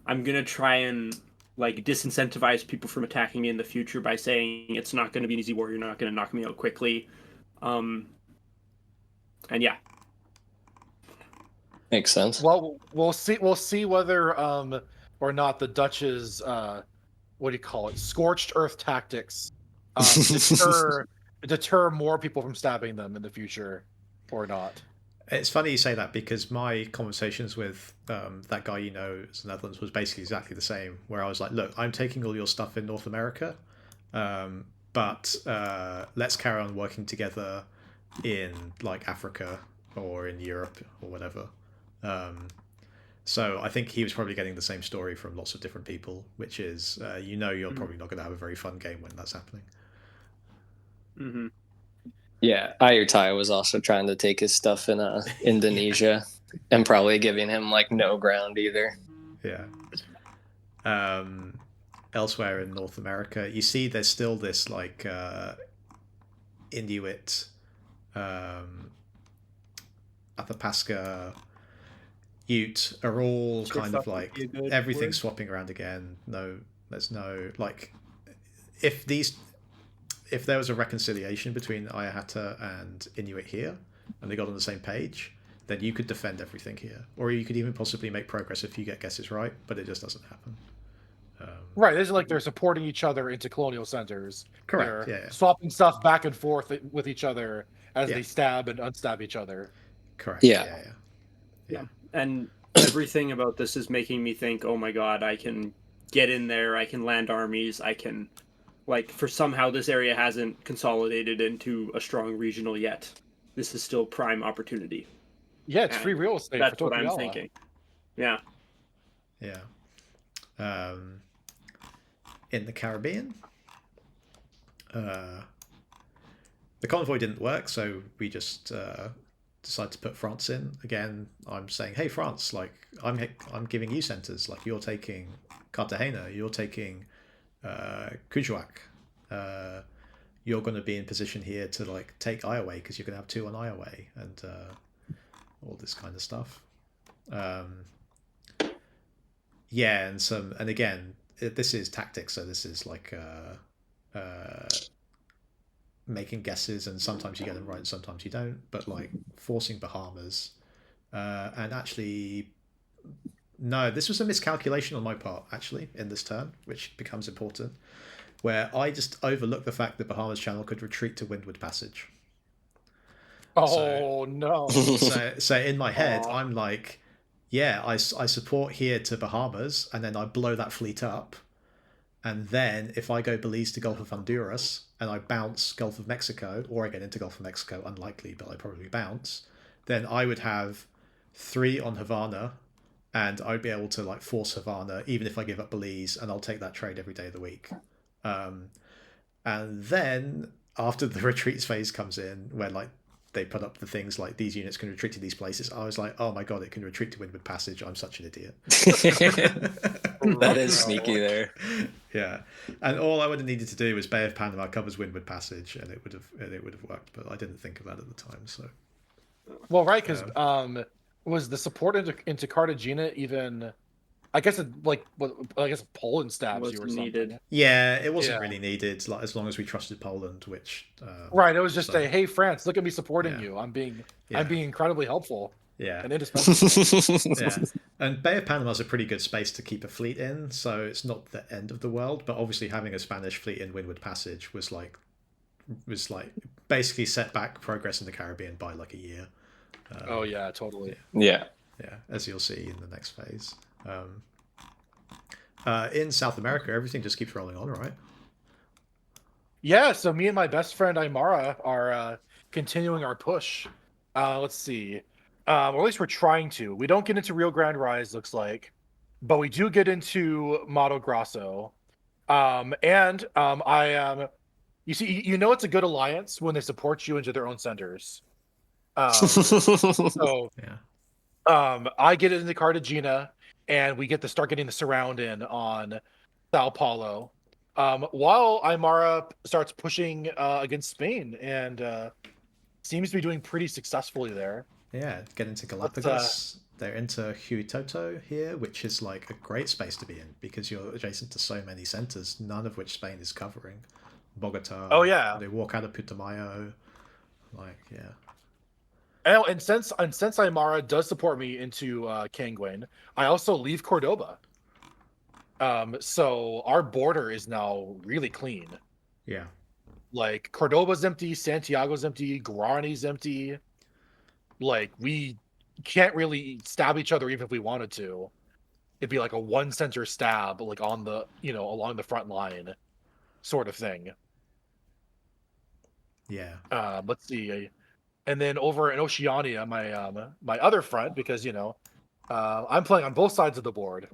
gonna try and like disincentivize people from attacking me in the future by saying it's not going to be an easy war. You're not going to knock me out quickly." And yeah, Makes sense. Well, we'll see whether or not the Dutch's what do you call it? Scorched earth tactics deter more people from stabbing them in the future or not. It's funny you say that because my conversations with that guy in the Netherlands was basically exactly the same. Where I was like, "Look, I'm taking all your stuff in North America, but let's carry on working together in like Africa or in Europe or whatever." So I think he was probably getting the same story from lots of different people, which is you're probably not going to have a very fun game when that's happening. Mm-hmm. Yeah, Ayutthaya was also trying to take his stuff in Indonesia and probably giving him like no ground either. Yeah. Elsewhere in North America, you see there's still this like Inuit Athabasca Ute are all kind of like everything's swapping around again. No, there's no like if there was a reconciliation between Ayahata and Inuit here, and they got on the same page, then you could defend everything here, or you could even possibly make progress if you get guesses right. But it just doesn't happen. Right, it's like they're supporting each other into colonial centers. Correct. They're swapping stuff back and forth with each other as they stab and unstab each other. Correct. Yeah. And everything about this is making me think, oh my god, I can get in there, I can land armies, I can like for somehow this area hasn't consolidated into a strong regional yet. This is still prime opportunity. Yeah, it's free real estate. That's for what I'm Tokugawa. thinking. Yeah. In the Caribbean, the convoy didn't work, so we just decided to put France in. Again, I'm saying, hey France, like I'm giving you centers, like you're taking Cartagena, you're taking Kuujjuaq, you're going to be in position here to like take Ioway because you're going to have 2 on Ioway and all this kind of stuff. And again, this is tactics, so this is like making guesses, and sometimes you get them right and sometimes you don't, but like forcing Bahamas and actually no, this was a miscalculation on my part actually in this turn, which becomes important, where I just overlooked the fact that Bahamas Channel could retreat to Windward Passage. No. So in my head, I'm like, yeah, I support here to Bahamas, and then I blow that fleet up. And then if I go Belize to Gulf of Honduras, and I bounce Gulf of Mexico, or I get into Gulf of Mexico, unlikely, but I probably bounce, then I would have 3 on Havana, and I'd be able to like force Havana, even if I give up Belize, and I'll take that trade every day of the week. And then after the retreats phase comes in, where like they put up the things like these units can retreat to these places, I was like, oh my god, it can retreat to Windward Passage. I'm such an idiot. That is sneaky there. Yeah, and all I would have needed to do was Bay of Panama covers Windward Passage, and it would have worked. But I didn't think of that at the time. So, Well, right, because was the support into Cartagena even? I guess Poland stabs you or Wasn't something. needed. yeah, it wasn't Yeah. really needed. Like as long as we trusted Poland, which Right, it was just so- a hey France, look at me supporting Yeah. you. I'm being Yeah. incredibly helpful yeah. and indispensable. Yeah, and Bay of Panama is a pretty good space to keep a fleet in, so it's not the end of the world. But obviously, having a Spanish fleet in Windward Passage was like basically set back progress in the Caribbean by like a year. Oh yeah, totally. Yeah. Yeah, as you'll see in the next phase. In South America, everything just keeps rolling on, right? Yeah, so me and my best friend Aymara are continuing our push. Let's see. Or at least we're trying to. We don't get into Rio Grande Rise, looks like, but we do get into Mato Grosso. I am. You see, you know it's a good alliance when they support you into their own centers. So Yeah. I get into Cartagena, and we get to start getting the surround in on Sao Paulo. While Aymara starts pushing against Spain, and seems to be doing pretty successfully there. Yeah, get into Galapagos. They're into Huitoto here, which is like a great space to be in because you're adjacent to so many centers, none of which Spain is covering. Bogota. Oh yeah. They walk out of Putumayo. Like yeah. And since Aymara does support me into Kangwin, I also leave Cordoba. So our border is now really clean. Yeah. Like Cordoba's empty, Santiago's empty, Guarani's empty. Like we can't really stab each other even if we wanted to. It'd be like a one center stab, like on the along the front line, sort of thing. Yeah. Let's see. And then over in Oceania, my other front, because I'm playing on both sides of the board.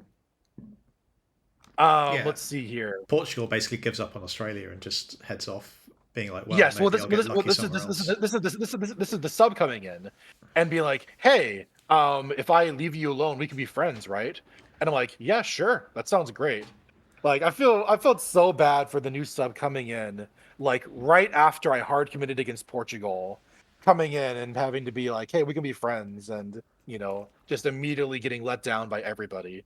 Let's see here. Portugal basically gives up on Australia and just heads off, being like, "Well, Yes, maybe well, I'll get lucky this somewhere else." is the sub coming in, and be like, "Hey, if I leave you alone, we can be friends, right?" And I'm like, "Yeah, sure, that sounds great." Like I felt so bad for the new sub coming in, like right after I hard committed against Portugal, coming in and having to be like, "Hey, we can be friends," and just immediately getting let down by everybody.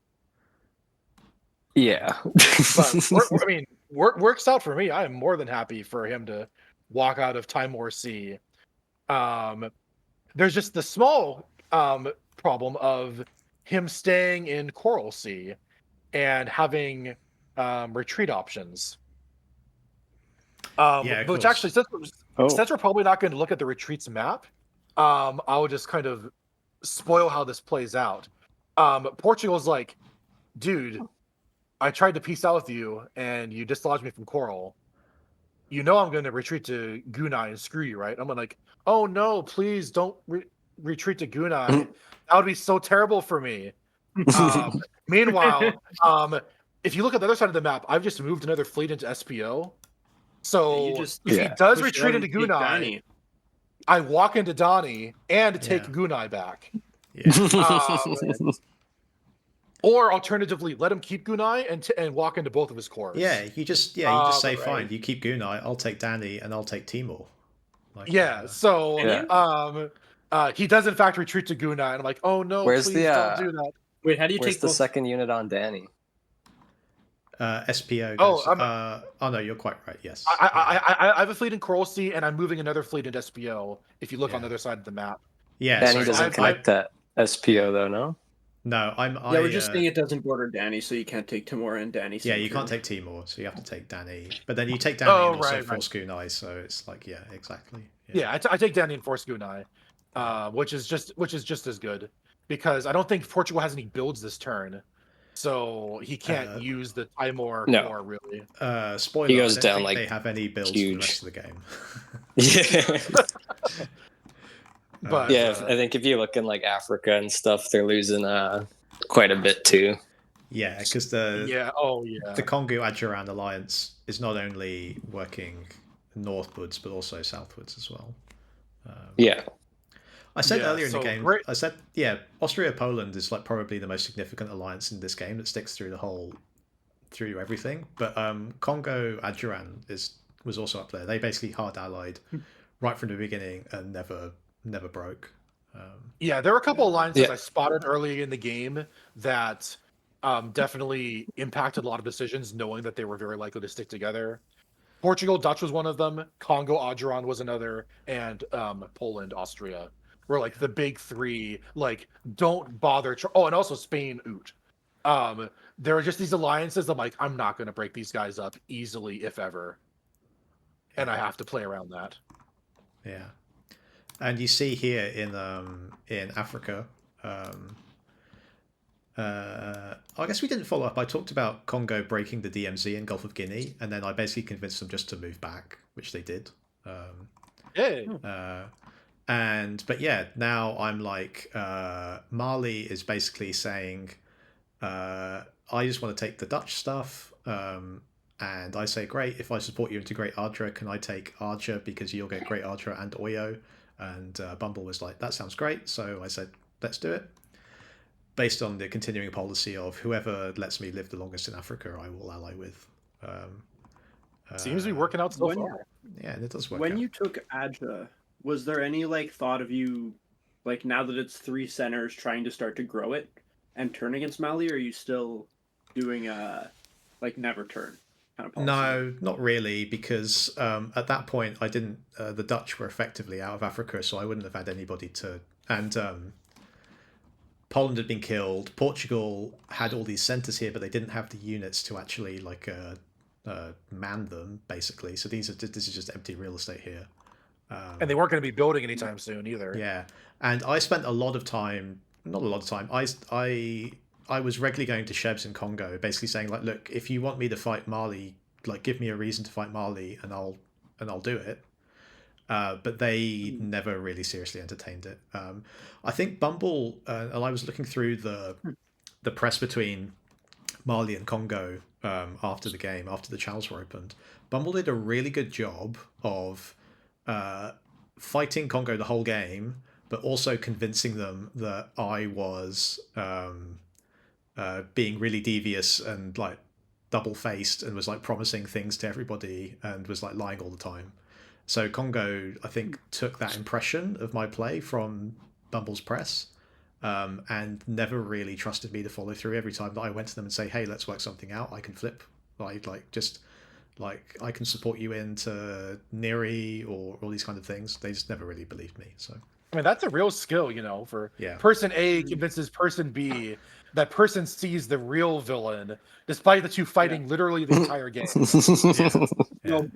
Yeah. But works out for me. I am more than happy for him to walk out of Timor Sea. There's just the small problem of him staying in Coral Sea and having retreat options. Yeah, of which course. actually, since we're probably not going to look at the retreats map, I'll just kind of spoil how this plays out. Portugal's like, dude, I tried to peace out with you, and you dislodged me from Coral. I'm going to retreat to Gunai and screw you, right? I'm like, oh no, please don't retreat to Gunai. That would be so terrible for me. Meanwhile, if you look at the other side of the map, I've just moved another fleet into SPO. So if he does retreat into Gunai, I walk into Donny and take Gunai back. Yeah. Or alternatively, let him keep Gunai and walk into both of his cores. Yeah, you just say right. fine. You keep Gunai, I'll take Danny, and I'll take Timor. Like, he does in fact retreat to Gunai, and I'm like, oh no, Where's please don't do that. Wait, how do you Where's take the both? second unit on Danny? SPO. Goes, no, you're quite right. Yes. I have a fleet in Coral Sea, and I'm moving another fleet into SPO. If you look on the other side of the map. Yeah. Danny doesn't connect that SPO though, no? No, we're just saying it doesn't border Danny, so you can't take Timor and Danny. Yeah, you can't take Timor, so you have to take Danny. But then you take Danny and also force Gunai, so it's like, yeah, exactly. Yeah, I take Danny and force Gunai, which is just as good because I don't think Portugal has any builds this turn, so he can't use the Timor War really. Spoiler: he goes I don't down think like they have any builds for the rest of the game. Yeah. But I think if you look in like Africa and stuff, they're losing quite a bit too. Yeah, because the Congo Adjuran alliance is not only working northwards but also southwards as well. Yeah. I said earlier in the so game, great. I said, Austria-Poland is like probably the most significant alliance in this game that sticks through through everything. But Congo Adjuran was also up there. They basically hard allied right from the beginning and never broke. Yeah, there were a couple alliances Yeah. I spotted early in the game that definitely impacted a lot of decisions, knowing that they were very likely to stick together. Portugal, Dutch was one of them. Congo, Adjuran was another, and Poland, Austria were like the big three. Like, don't bother. Oh, and also Spain, Oot. There are just these alliances. I'm like, I'm not going to break these guys up easily, if ever, and I have to play around that. Yeah, and you see here in Africa. I guess we didn't follow up. I talked about Congo breaking the DMZ in Gulf of Guinea, and then I basically convinced them just to move back, which they did. Hey. But yeah, now I'm like, Mali is basically saying, I just want to take the Dutch stuff. And I say, great, if I support you into Great Ardra, can I take Ardra because you'll get Great Ardra and Oyo? And Bumble was like, that sounds great. So I said, let's do it. Based on the continuing policy of whoever lets me live the longest in Africa, I will ally with. Seems to be working out so far. Yeah, and it does work When out. you took Adja, was there any like thought of you, like now that it's 3 centers, trying to start to grow it and turn against Mali, or are you still doing a like never turn kind of policy? No, not really, because at that point I didn't. The Dutch were effectively out of Africa, so I wouldn't have had anybody to. And Poland had been killed. Portugal had all these centers here, but they didn't have the units to actually like man them, basically. So this is just empty real estate here. And they weren't going to be building anytime soon either. Yeah, and I spent a lot of time. Not a lot of time. I was regularly going to Shebs in Congo, basically saying like, look, if you want me to fight Mali, like give me a reason to fight Mali, and I'll do it. But they never really seriously entertained it. I think Bumble, and I was looking through the press between Mali and Congo after the game, after the channels were opened. Bumble did a really good job of fighting Congo the whole game, but also convincing them that I was being really devious and like double-faced and was like promising things to everybody and was like lying all the time. So Congo, I think, took that impression of my play from Bumble's press and never really trusted me to follow through. Every time that I went to them and say, hey, let's work something out, I can flip. I can support you into Neri or all these kind of things. They just never really believed me. So I mean, that's a real skill, for yeah. Person A convinces person B. That person sees the real villain, despite the two fighting literally the entire game. No,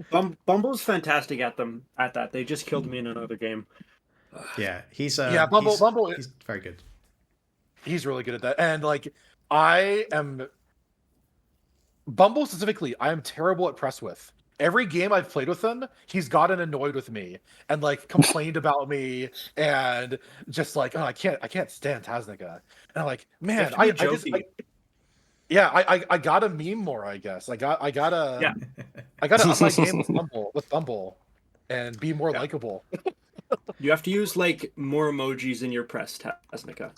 Bumble's fantastic at that. They just killed me in another game. Yeah, Bumble. He's very good. He's really good at that, and like Bumble specifically, I am terrible at press with. Every game I've played with him, he's gotten annoyed with me and like complained about me and just like, oh, I can't stand Tasnica. And I'm like, man, I gotta meme more, I guess. I gotta up my game with Bumble and be more likable. You have to use like more emojis in your press, Tasnica.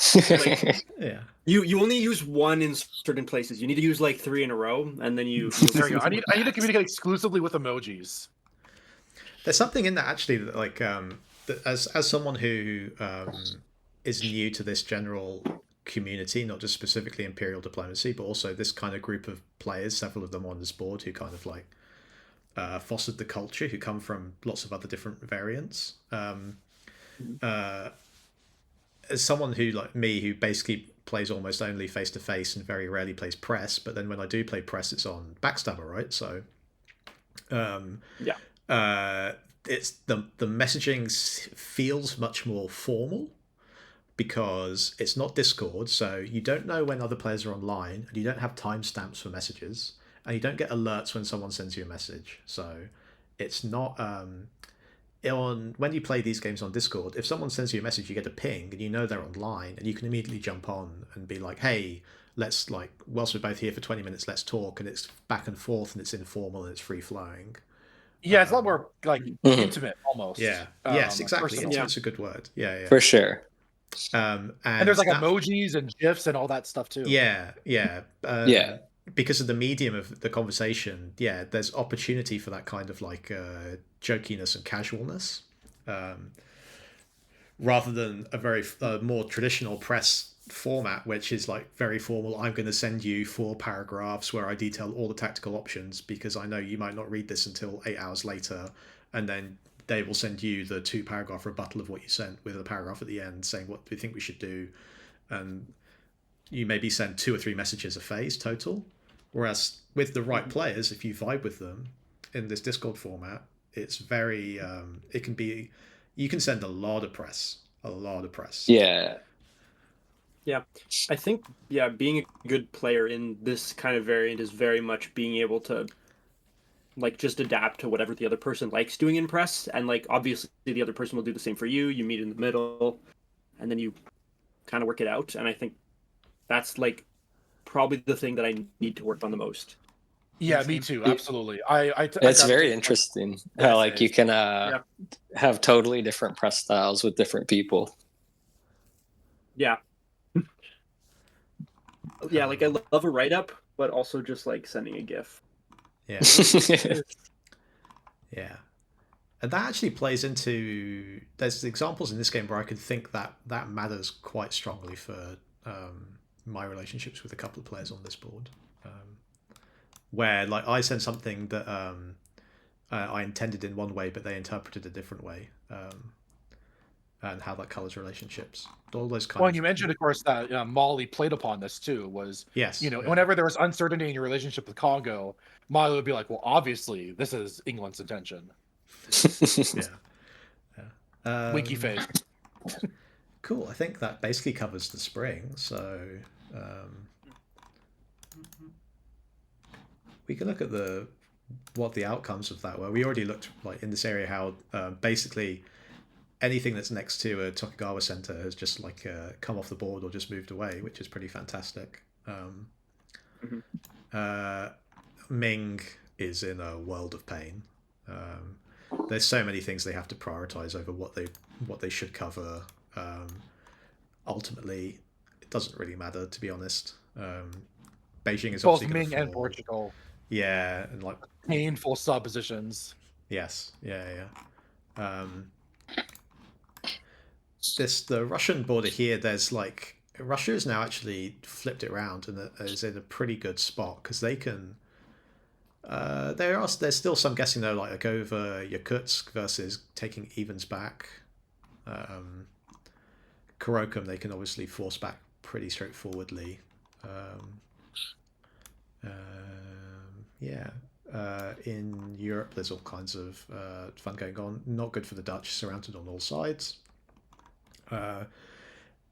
Like, yeah. You only use one in certain places. You need to use like 3 in a row, and then you. There you go. I need to communicate exclusively with emojis. There's something in that actually that like as someone who is new to this general community, not just specifically Imperial diplomacy, but also this kind of group of players, several of them on this board who kind of like fostered the culture, who come from lots of other different variants. As someone who like me, who basically plays almost only face to face and very rarely plays press, but then when I do play press, it's on Backstabber, right? So, it's the messaging feels much more formal because it's not Discord, so you don't know when other players are online, and you don't have timestamps for messages, and you don't get alerts when someone sends you a message. So, it's not. When you play these games on Discord, if someone sends you a message, you get a ping and you know they're online, and you can immediately jump on and be like, hey, let's like, whilst we're both here for 20 minutes, let's talk, and it's back and forth and it's informal and it's free flowing. Yeah, it's a lot more like Mhm. intimate almost. Yeah. Yes, exactly. personal. Intimate's a good word. Yeah, yeah. For sure. And there's like emojis and gifs and all that stuff too. Yeah, yeah. Yeah. Because of the medium of the conversation, yeah, there's opportunity for that kind of like jokiness and casualness, rather than a very more traditional press format, which is like very formal. I'm going to send you 4 paragraphs where I detail all the tactical options because I know you might not read this until 8 hours later, and then they will send you the 2-paragraph rebuttal of what you sent with a paragraph at the end saying what we think we should do, and you maybe send 2 or 3 messages a phase total. Whereas with the right players, if you vibe with them in this Discord format, it's very it can be, you can send a lot of press. Yeah. Yeah, I think being a good player in this kind of variant is very much being able to like just adapt to whatever the other person likes doing in press, and like obviously the other person will do the same for you. You meet in the middle, and then you kind of work it out. And I think that's like probably the thing that I need to work on the most. Yeah, me too. Absolutely. It's got very to, interesting how like you can have totally different press styles with different people. Yeah. Yeah, like I love a write up, but also just like sending a GIF. Yeah. Yeah. And that actually plays into, there's examples in this game where I could think that that matters quite strongly for my relationships with a couple of players on this board, where like I send something that I intended in one way but they interpreted a different way, and how that colors relationships, all those kind Well, of. and you mentioned, of course, that Molly played upon this too. Was Yes, you know, yeah. whenever there was uncertainty in your relationship with Congo, Molly would be like, "Well, obviously, this is England's intention." Yeah. Winky face. Cool. I think that basically covers the spring. So we can look at what the outcomes of that were. We already looked like in this area how basically anything that's next to a Tokugawa center has just like come off the board or just moved away, which is pretty fantastic. Ming is in a world of pain. There's so many things they have to prioritize over what they should cover. Ultimately, it doesn't really matter, to be honest. Beijing is Both obviously going Ming to fall. and Portugal. Yeah, and like Painful suppositions. yes, yeah. The Russian border here. There's like Russia has now actually flipped it around and is in a pretty good spot because they can. There's still some guessing though, like over Yakutsk versus taking evens back. Karakum they can obviously force back pretty straightforwardly. In Europe, there's all kinds of fun going on. Not good for the Dutch, surrounded on all sides.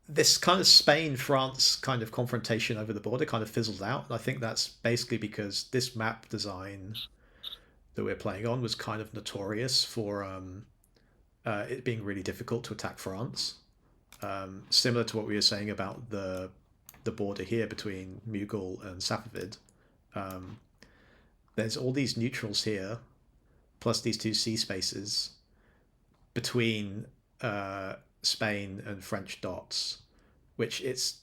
This kind of Spain-France kind of confrontation over the border kind of fizzled out. I think that's basically because this map design that we're playing on was kind of notorious for it being really difficult to attack France. Similar to what we were saying about the border here between Mughal and Safavid. There's all these neutrals here, plus these 2 sea spaces between Spain and French dots, which it's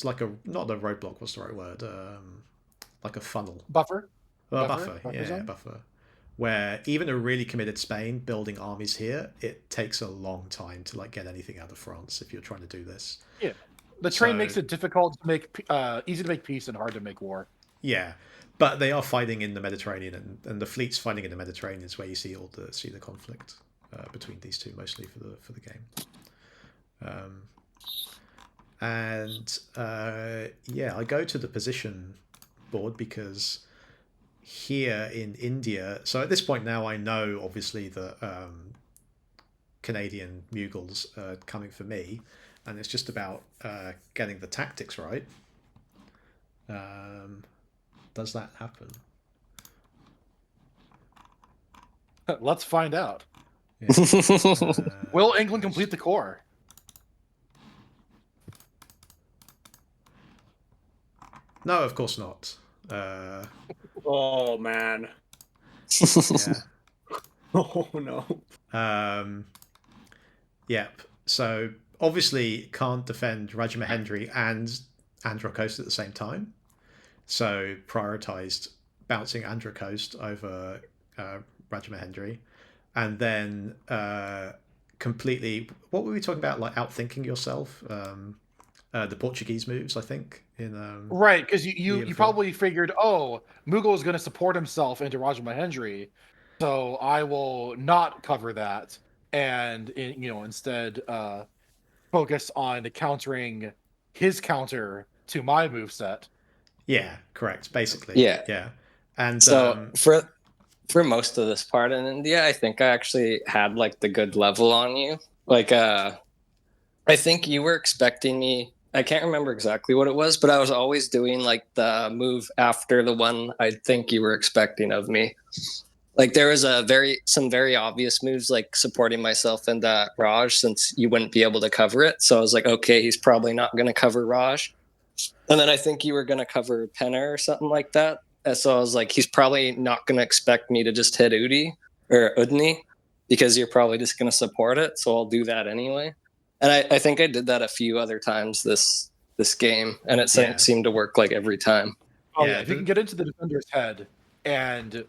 like a, not a roadblock, what's the right word? Like a funnel. Buffer. Buffer. Yeah, buffer. Where even a really committed Spain building armies here, it takes a long time to like get anything out of France if you're trying to do this. Yeah, the train makes it difficult to make easy to make peace and hard to make war. Yeah, but they are fighting in the Mediterranean, and the fleet's fighting in the Mediterranean is where you see the conflict between these two mostly for the game. I go to the position board because here in India, so at this point now I know obviously that Canadian Mughals are coming for me, and it's just about getting the tactics right. Does that happen? Let's find out. Yeah. Will England complete the core? No, of course not. Oh man. Yeah. Oh no. Yep. So obviously can't defend Rajamahendri and Androcoast at the same time. So prioritized bouncing Androcoast over Rajamahendri, and then completely. What were we talking about? Like outthinking yourself. The Portuguese moves, I think. Right, because you info. probably figured, oh, Mughal is going to support himself into Rajamahendri, so I will not cover that, and instead focus on countering his counter to my moveset. Yeah, correct. Basically, Yeah. yeah. And So for most of this part in India, I think I actually had like the good level on you. Like I think you were expecting me. I can't remember exactly what it was, but I was always doing like the move after the one I think you were expecting of me. Like there was some very obvious moves like supporting myself in that Raj since you wouldn't be able to cover it. So I was like, okay, he's probably not going to cover Raj. And then I think you were going to cover Penner or something like that. And so I was like, he's probably not going to expect me to just hit Udi or Udni because you're probably just going to support it. So I'll do that anyway. And I think I did that a few other times this game, and it seemed to work like every time. Oh yeah, if you can get into the defender's head and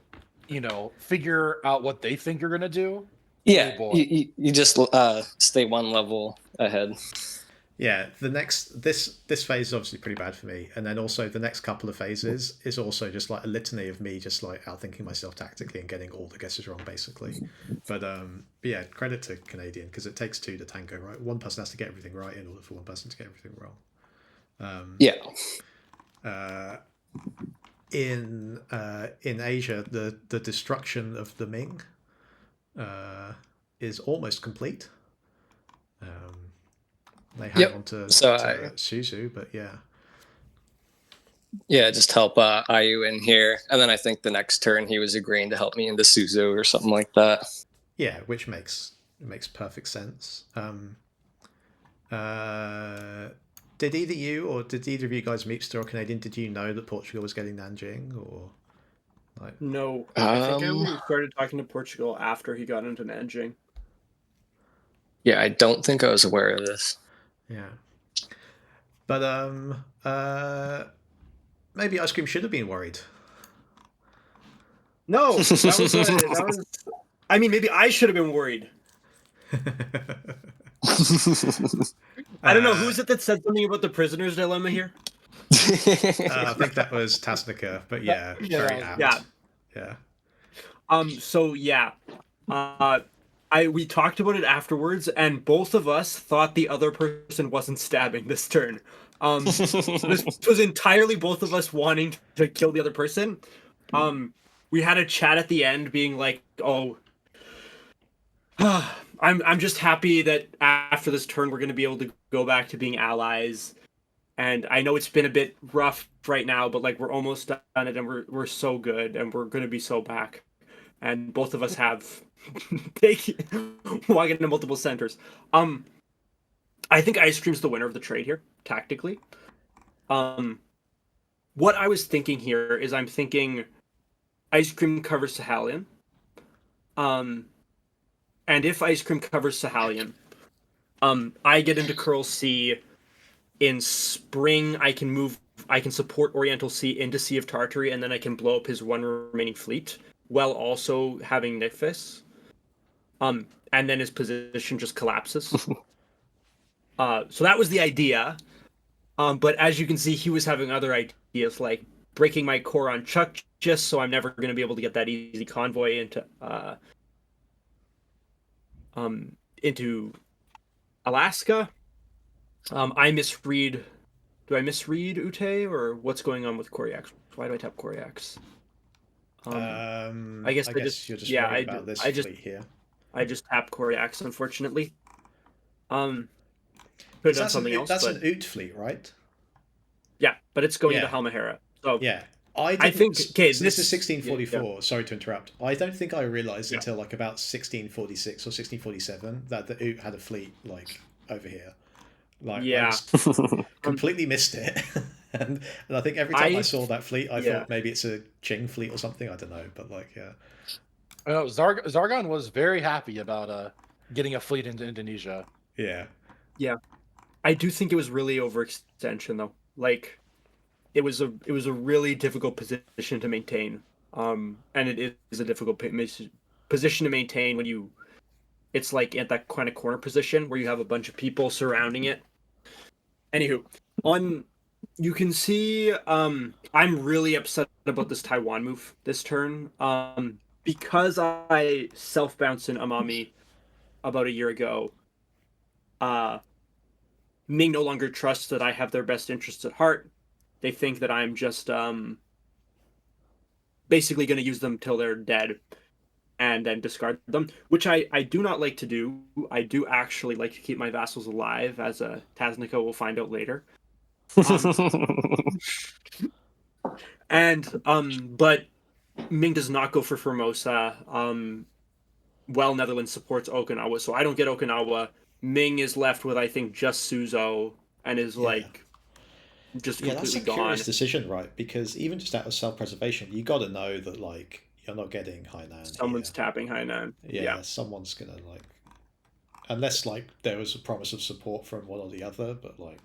figure out what they think you're gonna do. Yeah, oh boy. You just stay one level ahead. Yeah, this phase is obviously pretty bad for me, and then also the next couple of phases is also just like a litany of me just like outthinking myself tactically and getting all the guesses wrong basically. But yeah, credit to Canadian because it takes two to tango, right? One person has to get everything right in order for one person to get everything wrong. In Asia, the destruction of the Ming is almost complete. They hang on to Suzu, but yeah. Yeah, just help Ayu in here. And then I think the next turn he was agreeing to help me into Suzu or something like that. Yeah, which makes perfect sense. Did either you or did either of you guys Meepstir or Canadian, did you know that Portugal was getting Nanjing or like No. I think I only started talking to Portugal after he got into Nanjing. Yeah, I don't think I was aware of this. Yeah. But maybe Ice Cream should have been worried. No, that was I mean, maybe I should have been worried. I don't know, who is it that said something about the prisoner's dilemma here? I think that was Tasnica, but yeah, very apt. Yeah. So yeah. We talked about it afterwards, and both of us thought the other person wasn't stabbing this turn. This was entirely both of us wanting to kill the other person. We had a chat at the end, being like, "Oh, I'm just happy that after this turn we're going to be able to go back to being allies." And I know it's been a bit rough right now, but like we're almost done it, and we're so good, and we're going to be so back. And both of us have walking into multiple centers. I think Ice Cream's the winner of the trade here, tactically. What I was thinking here is I'm thinking Ice Cream covers Sahalian. And if Ice Cream covers Sahalian, I get into Curl C. In spring, I can support Oriental Sea into Sea of Tartary, and then I can blow up his one remaining fleet, while also having Nifis. And then his position just collapses. So that was the idea. But as you can see, he was having other ideas, like breaking my core on Chuck, just so I'm never going to be able to get that easy convoy into Alaska. I misread. Do I misread Ute, or what's going on with Koryax? Why do I tap Koryax? I guess you're just worried about this fleet here. I just tapped Koryax, unfortunately. Could have done something else. That's an Oot fleet, right? Yeah, but it's going to Halmahera. So yeah, I think okay. So this is 1644. Yeah. Sorry to interrupt. I don't think I realized until like about 1646 or 1647 that the Oot had a fleet like over here. Like, completely missed it. and I think every time I I- saw that fleet, I yeah. thought maybe it's a Qing fleet or something. I don't know, but like, yeah, I know Zargon was very happy about getting a fleet into Indonesia. yeah, I do think it was really overextension though. Like it was a really difficult position to maintain. And it is a difficult position to maintain when it's like at that kind of corner position where you have a bunch of people surrounding it. Anywho, you can see I'm really upset about this Taiwan move this turn. Because I self-bounced in Amami about a year ago, Ming no longer trusts that I have their best interests at heart. They think that I'm just basically going to use them till they're dead and then discard them, which I do not like to do. I do actually like to keep my vassals alive, as Tasnica will find out later. But Ming does not go for Formosa. Netherlands supports Okinawa, so I don't get Okinawa. Ming is left with, I think, just Suzo and is like just yeah. That's completely a gone. curious decision, right? Because even just out of self-preservation, you got to know that like you're not getting Hainan. Someone's here. tapping Hainan. Yeah, someone's gonna like, unless like there was a promise of support from one or the other, but like,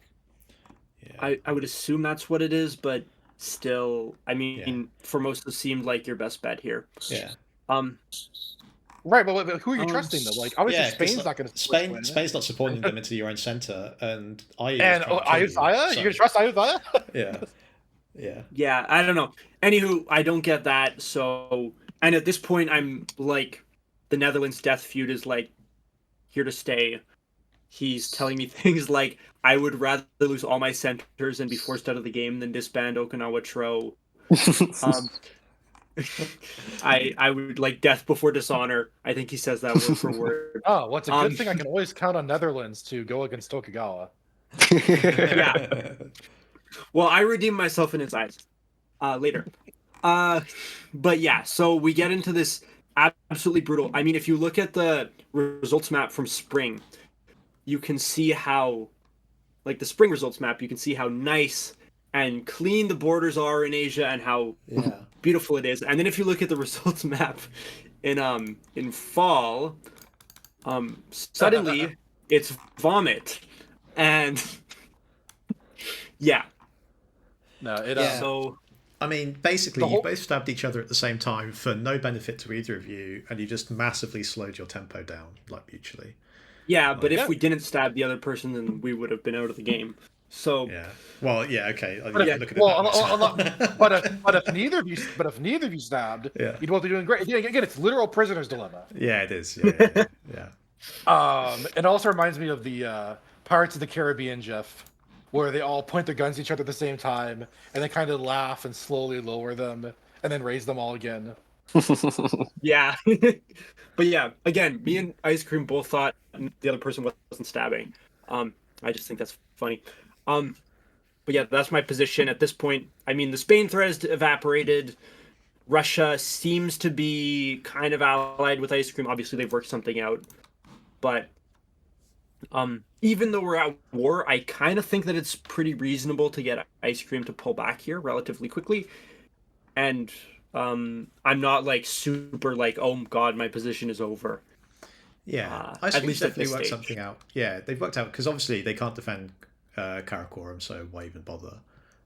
yeah, I would assume that's what it is, but still, I mean, Yeah. Formosa seemed like your best bet here. yeah. Right, but who are you trusting though? Like obviously Yeah, 'cause, Spain's like, not going to Spain's not supporting them into your own center, and I And Ayutthaya, you gonna trust Ayutthaya? Yeah, yeah, Yeah, I don't know. Anywho, I don't get that. So, and at this point, I'm like, the Netherlands death feud is like here to stay. He's telling me things like, I would rather lose all my centers and be forced out of the game than disband Okinawa Tro. I would like death before dishonor. I think he says that word for word. Oh, well, it's a good thing I can always count on Netherlands to go against Tokugawa. Yeah. Well, I redeem myself in his eyes later. But yeah, so we get into this absolutely brutal. I mean, if you look at the results map from spring, you can see how, like the spring results map, you can see how nice and clean the borders are in Asia and how yeah. beautiful it is. And then if you look at the results map in fall, suddenly it's vomit. And yeah. No, it Yeah. So I mean, basically, The you whole- both stabbed each other at the same time for no benefit to either of you, and you just massively slowed your tempo down, like mutually. yeah, but if Yeah. we didn't stab the other person, then we would have been out of the game. So Yeah. Well, yeah. Okay. But You if, look at it well, that way. but if neither of you stabbed, Yeah. you'd both be doing great. Again, it's literal prisoner's dilemma. Yeah, it is. Yeah. It also reminds me of the Pirates of the Caribbean, Jeff, where they all point their guns at each other at the same time, and they kind of laugh and slowly lower them, and then raise them all again. yeah. But yeah, again, me and Ice Cream both thought the other person wasn't stabbing. I just think that's funny. But yeah, that's my position at this point. I mean, the Spain threat has evaporated. Russia seems to be kind of allied with Ice Cream. Obviously, they've worked something out. But even though we're at war, I kind of think that it's pretty reasonable to get Ice Cream to pull back here relatively quickly. And I'm not like super like, oh god, my position is over. Yeah. At Ice least at definitely this worked stage. something out. Yeah, they've worked out because obviously they can't defend Karakoram, so why even bother?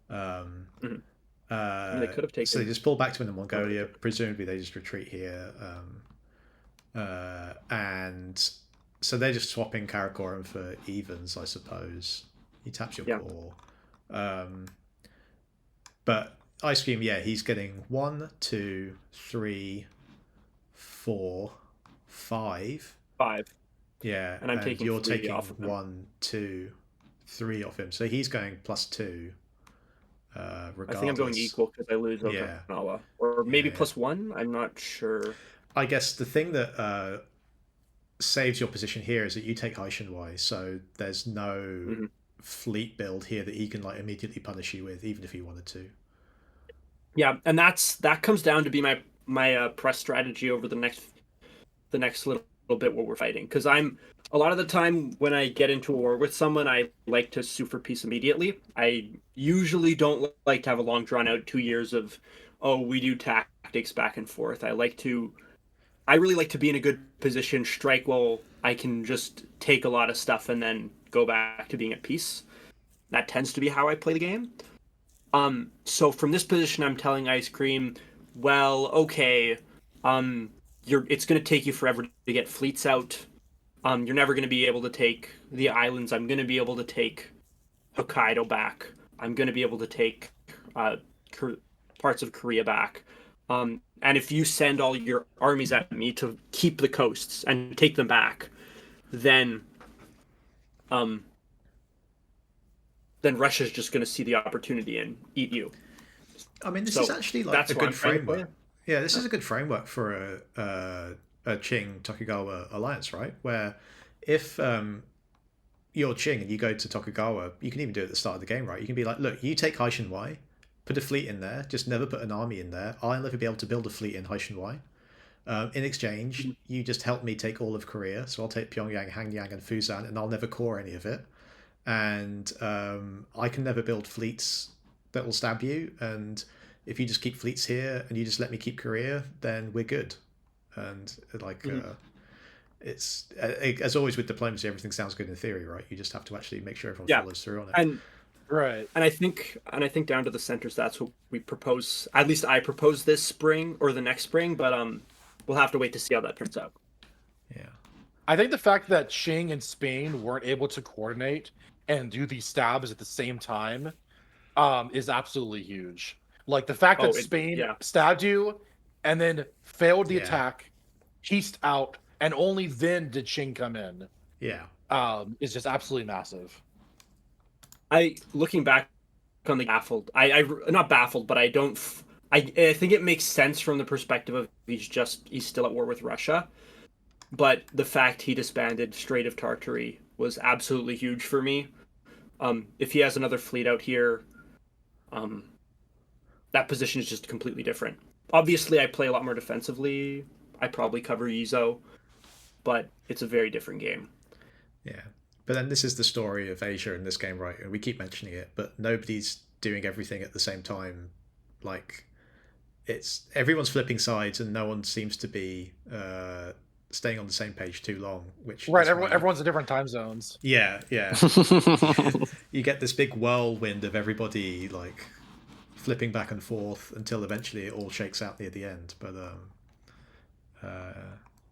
They could have taken. So they just pull back to Inner Mongolia. Presumably they just retreat here, and so they're just swapping Karakoram for evens, I suppose. He taps your core, but Ice Cream, yeah, he's getting 1, 2, 3, 4, 5. 5. Yeah, And I'm taking you're 3 taking off of him. 1, 2, 3 off him. So he's going +2. Regardless. I think I'm going equal because I lose Okinawa, or maybe +1. I'm not sure. I guess the thing that saves your position here is that you take Haishenwai, so there's no fleet build here that he can like immediately punish you with, even if he wanted to. Yeah, and that comes down to be my press strategy over the next little bit while we're fighting, because I'm A lot of the time when I get into a war with someone, I like to sue for peace immediately. I usually don't like to have a long drawn out 2 years of, oh, we do tactics back and forth. I really like to be in a good position, strike while I can just take a lot of stuff and then go back to being at peace. That tends to be how I play the game. So from this position, I'm telling Ice Cream, well, okay, it's going to take you forever to get fleets out. You're never going to be able to take the islands. I'm going to be able to take Hokkaido back. I'm going to be able to take parts of Korea back. And if you send all your armies at me to keep the coasts and take them back, then Russia's just going to see the opportunity and eat you. I mean, this is actually like a good framework. Yeah, this is a good framework for a Qing Tokugawa alliance, right? Where if you're Qing and you go to Tokugawa, you can even do it at the start of the game, right? You can be like, look, you take Haishenwai, put a fleet in there, just never put an army in there. I'll never be able to build a fleet in Haishenwai. In exchange, you just help me take all of Korea. So I'll take Pyongyang, Hanyang, and Fusan, and I'll never core any of it. And I can never build fleets that will stab you. And if you just keep fleets here and you just let me keep Korea, then we're good. And like, it's as always with diplomacy, everything sounds good in theory, right? You just have to actually make sure everyone follows through on it. And right. And I think down to the centers, that's what we propose. At least I propose this spring or the next spring, but we'll have to wait to see how that turns out. Yeah. I think the fact that Qing and Spain weren't able to coordinate and do these stabs at the same time is absolutely huge. Like the fact that Spain stabbed you and then failed the attack, pieced out, and only then did Qing come in. Yeah. Is just absolutely massive. Looking back on the baffled, I not baffled, but I think it makes sense from the perspective of he's still at war with Russia. But the fact he disbanded Strait of Tartary was absolutely huge for me. If he has another fleet out here, that position is just completely different. Obviously, I play a lot more defensively. I probably cover Yizo, but it's a very different game. Yeah. But then this is the story of Asia in this game, right? And we keep mentioning it, but nobody's doing everything at the same time. Like, everyone's flipping sides and no one seems to be staying on the same page too long. Which right, everyone's in different time zones. Yeah. You get this big whirlwind of everybody like flipping back and forth until eventually it all shakes out near the end. But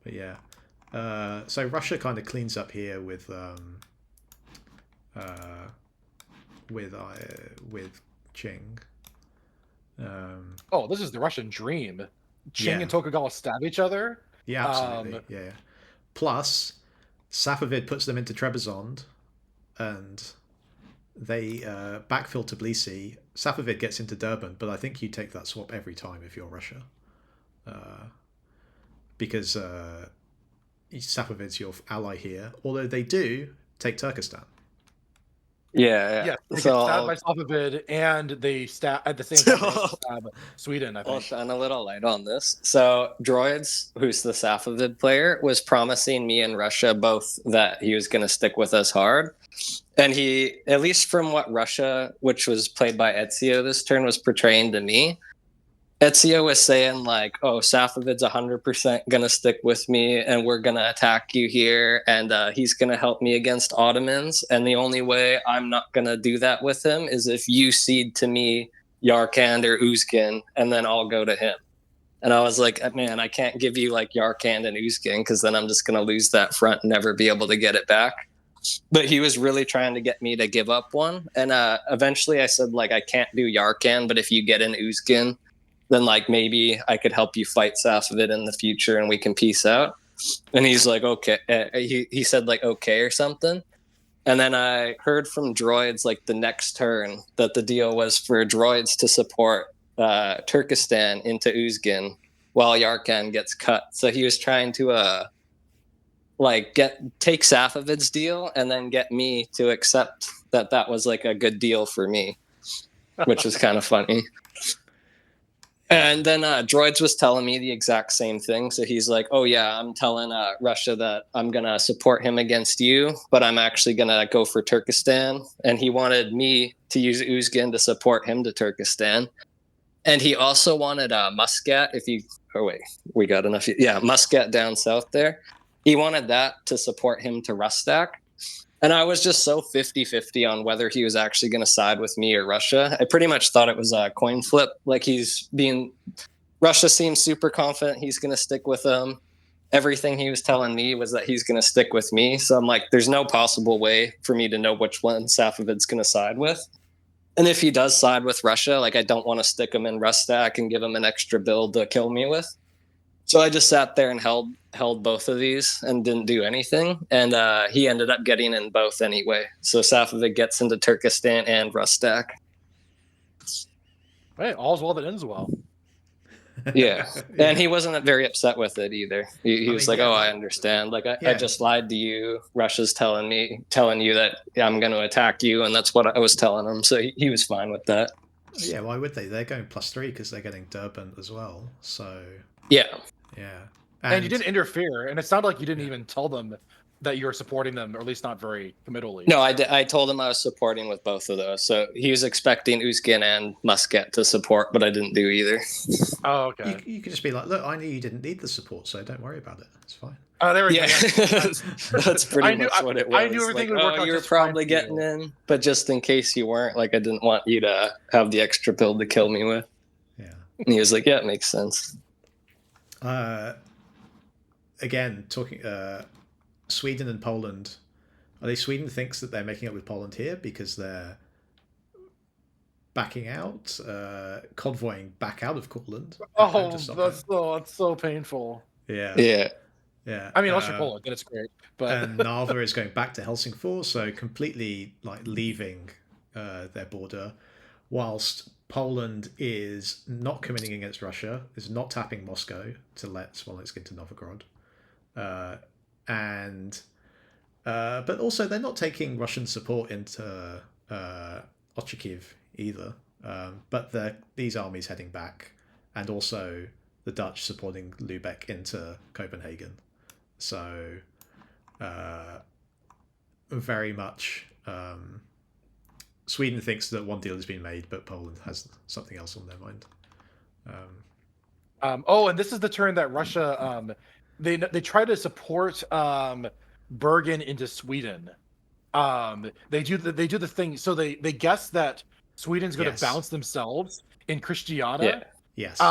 yeah. So Russia kind of cleans up here with Qing. This is the Russian dream. Qing and Tokugawa stab each other. Yeah, absolutely. Yeah. Plus, Safavid puts them into Trebizond, and they backfill Tbilisi. Safavid gets into Durban, but I think you take that swap every time if you're Russia, because Safavid's your ally here. Although they do take Turkestan. Yeah. They get stabbed by Safavid, and they stab at the same time. They stab Sweden. I think. I'll shine a little light on this. So Droids, who's the Safavid player, was promising me and Russia both that he was going to stick with us hard, and he, at least from what Russia, which was played by Ezio this turn, was portraying to me, Ezio was saying like, "Oh, Safavid's 100% gonna stick with me, and we're gonna attack you here, and he's gonna help me against Ottomans. And the only way I'm not gonna do that with him is if you cede to me Yarkand or Uzgen, and then I'll go to him." And I was like, "Man, I can't give you like Yarkand and Uzgen because then I'm just gonna lose that front and never be able to get it back." But he was really trying to get me to give up one, and eventually I said like, "I can't do Yarkand, but if you get an Uzgen, then like maybe I could help you fight Safavid in the future and we can peace out." And he's like, okay. He said like, okay, or something. And then I heard from Droids like the next turn that the deal was for Droids to support Turkestan into Uzgen while Yarkand gets cut. So he was trying to take Safavid's deal and then get me to accept that was like a good deal for me, which was kind of funny. And then Droids was telling me the exact same thing. So he's like, "Oh yeah, I'm telling Russia that I'm gonna support him against you, but I'm actually gonna go for Turkestan." And he wanted me to use Uzgen to support him to Turkestan. And he also wanted Muscat. If you, oh wait, we got enough. Yeah, Muscat down south there. He wanted that to support him to Rustak. And I was just so 50-50 on whether he was actually going to side with me or Russia. I pretty much thought it was a coin flip. Like Russia seems super confident he's going to stick with them. Everything he was telling me was that he's going to stick with me. So I'm like, there's no possible way for me to know which one Safavid's going to side with. And if he does side with Russia, like I don't want to stick him in Rustak and give him an extra build to kill me with. So I just sat there and held both of these and didn't do anything. And he ended up getting in both anyway. So Safavid gets into Turkestan and Rustak. Hey, all's well that ends well. Yeah. And he wasn't very upset with it either. He was like, I understand. Like I just lied to you. Russia's telling you that I'm going to attack you. And that's what I was telling him. So he was fine with that. Yeah, why would they? They're going +3 because they're getting Durban as well. So yeah. Yeah. And you didn't interfere, and it sounded like you didn't even tell them that you were supporting them, or at least not very committally. No, I told him I was supporting with both of those. So he was expecting Uzgen and Muscat to support, but I didn't do either. Oh, okay. You could just be like, look, I knew you didn't need the support, so don't worry about it. It's fine. Oh, there we go. That's pretty much what it was. I knew everything would work out. You're probably getting in, but just in case you weren't, like, I didn't want you to have the extra build to kill me with. Yeah. And he was like, yeah, it makes sense. Again, talking Sweden and Poland. Sweden thinks that they're making up with Poland here because they're backing out, convoying back out of Courland. Oh, that's so painful. Yeah. I mean, unless you're Poland, then it's great. But and Narva is going back to Helsingfors, so completely like leaving their border, whilst Poland is not committing against Russia, is not tapping Moscow to let Smolensk into Novgorod. But also they're not taking Russian support into Ochakiv either. But these armies heading back, and also the Dutch supporting Lubeck into Copenhagen. So very much Sweden thinks that one deal has been made, but Poland has something else on their mind. And this is the turn that Russia they try to support Bergen into Sweden. They do the thing. So they guess that Sweden's going to bounce themselves in Christiana. Yeah. Yes.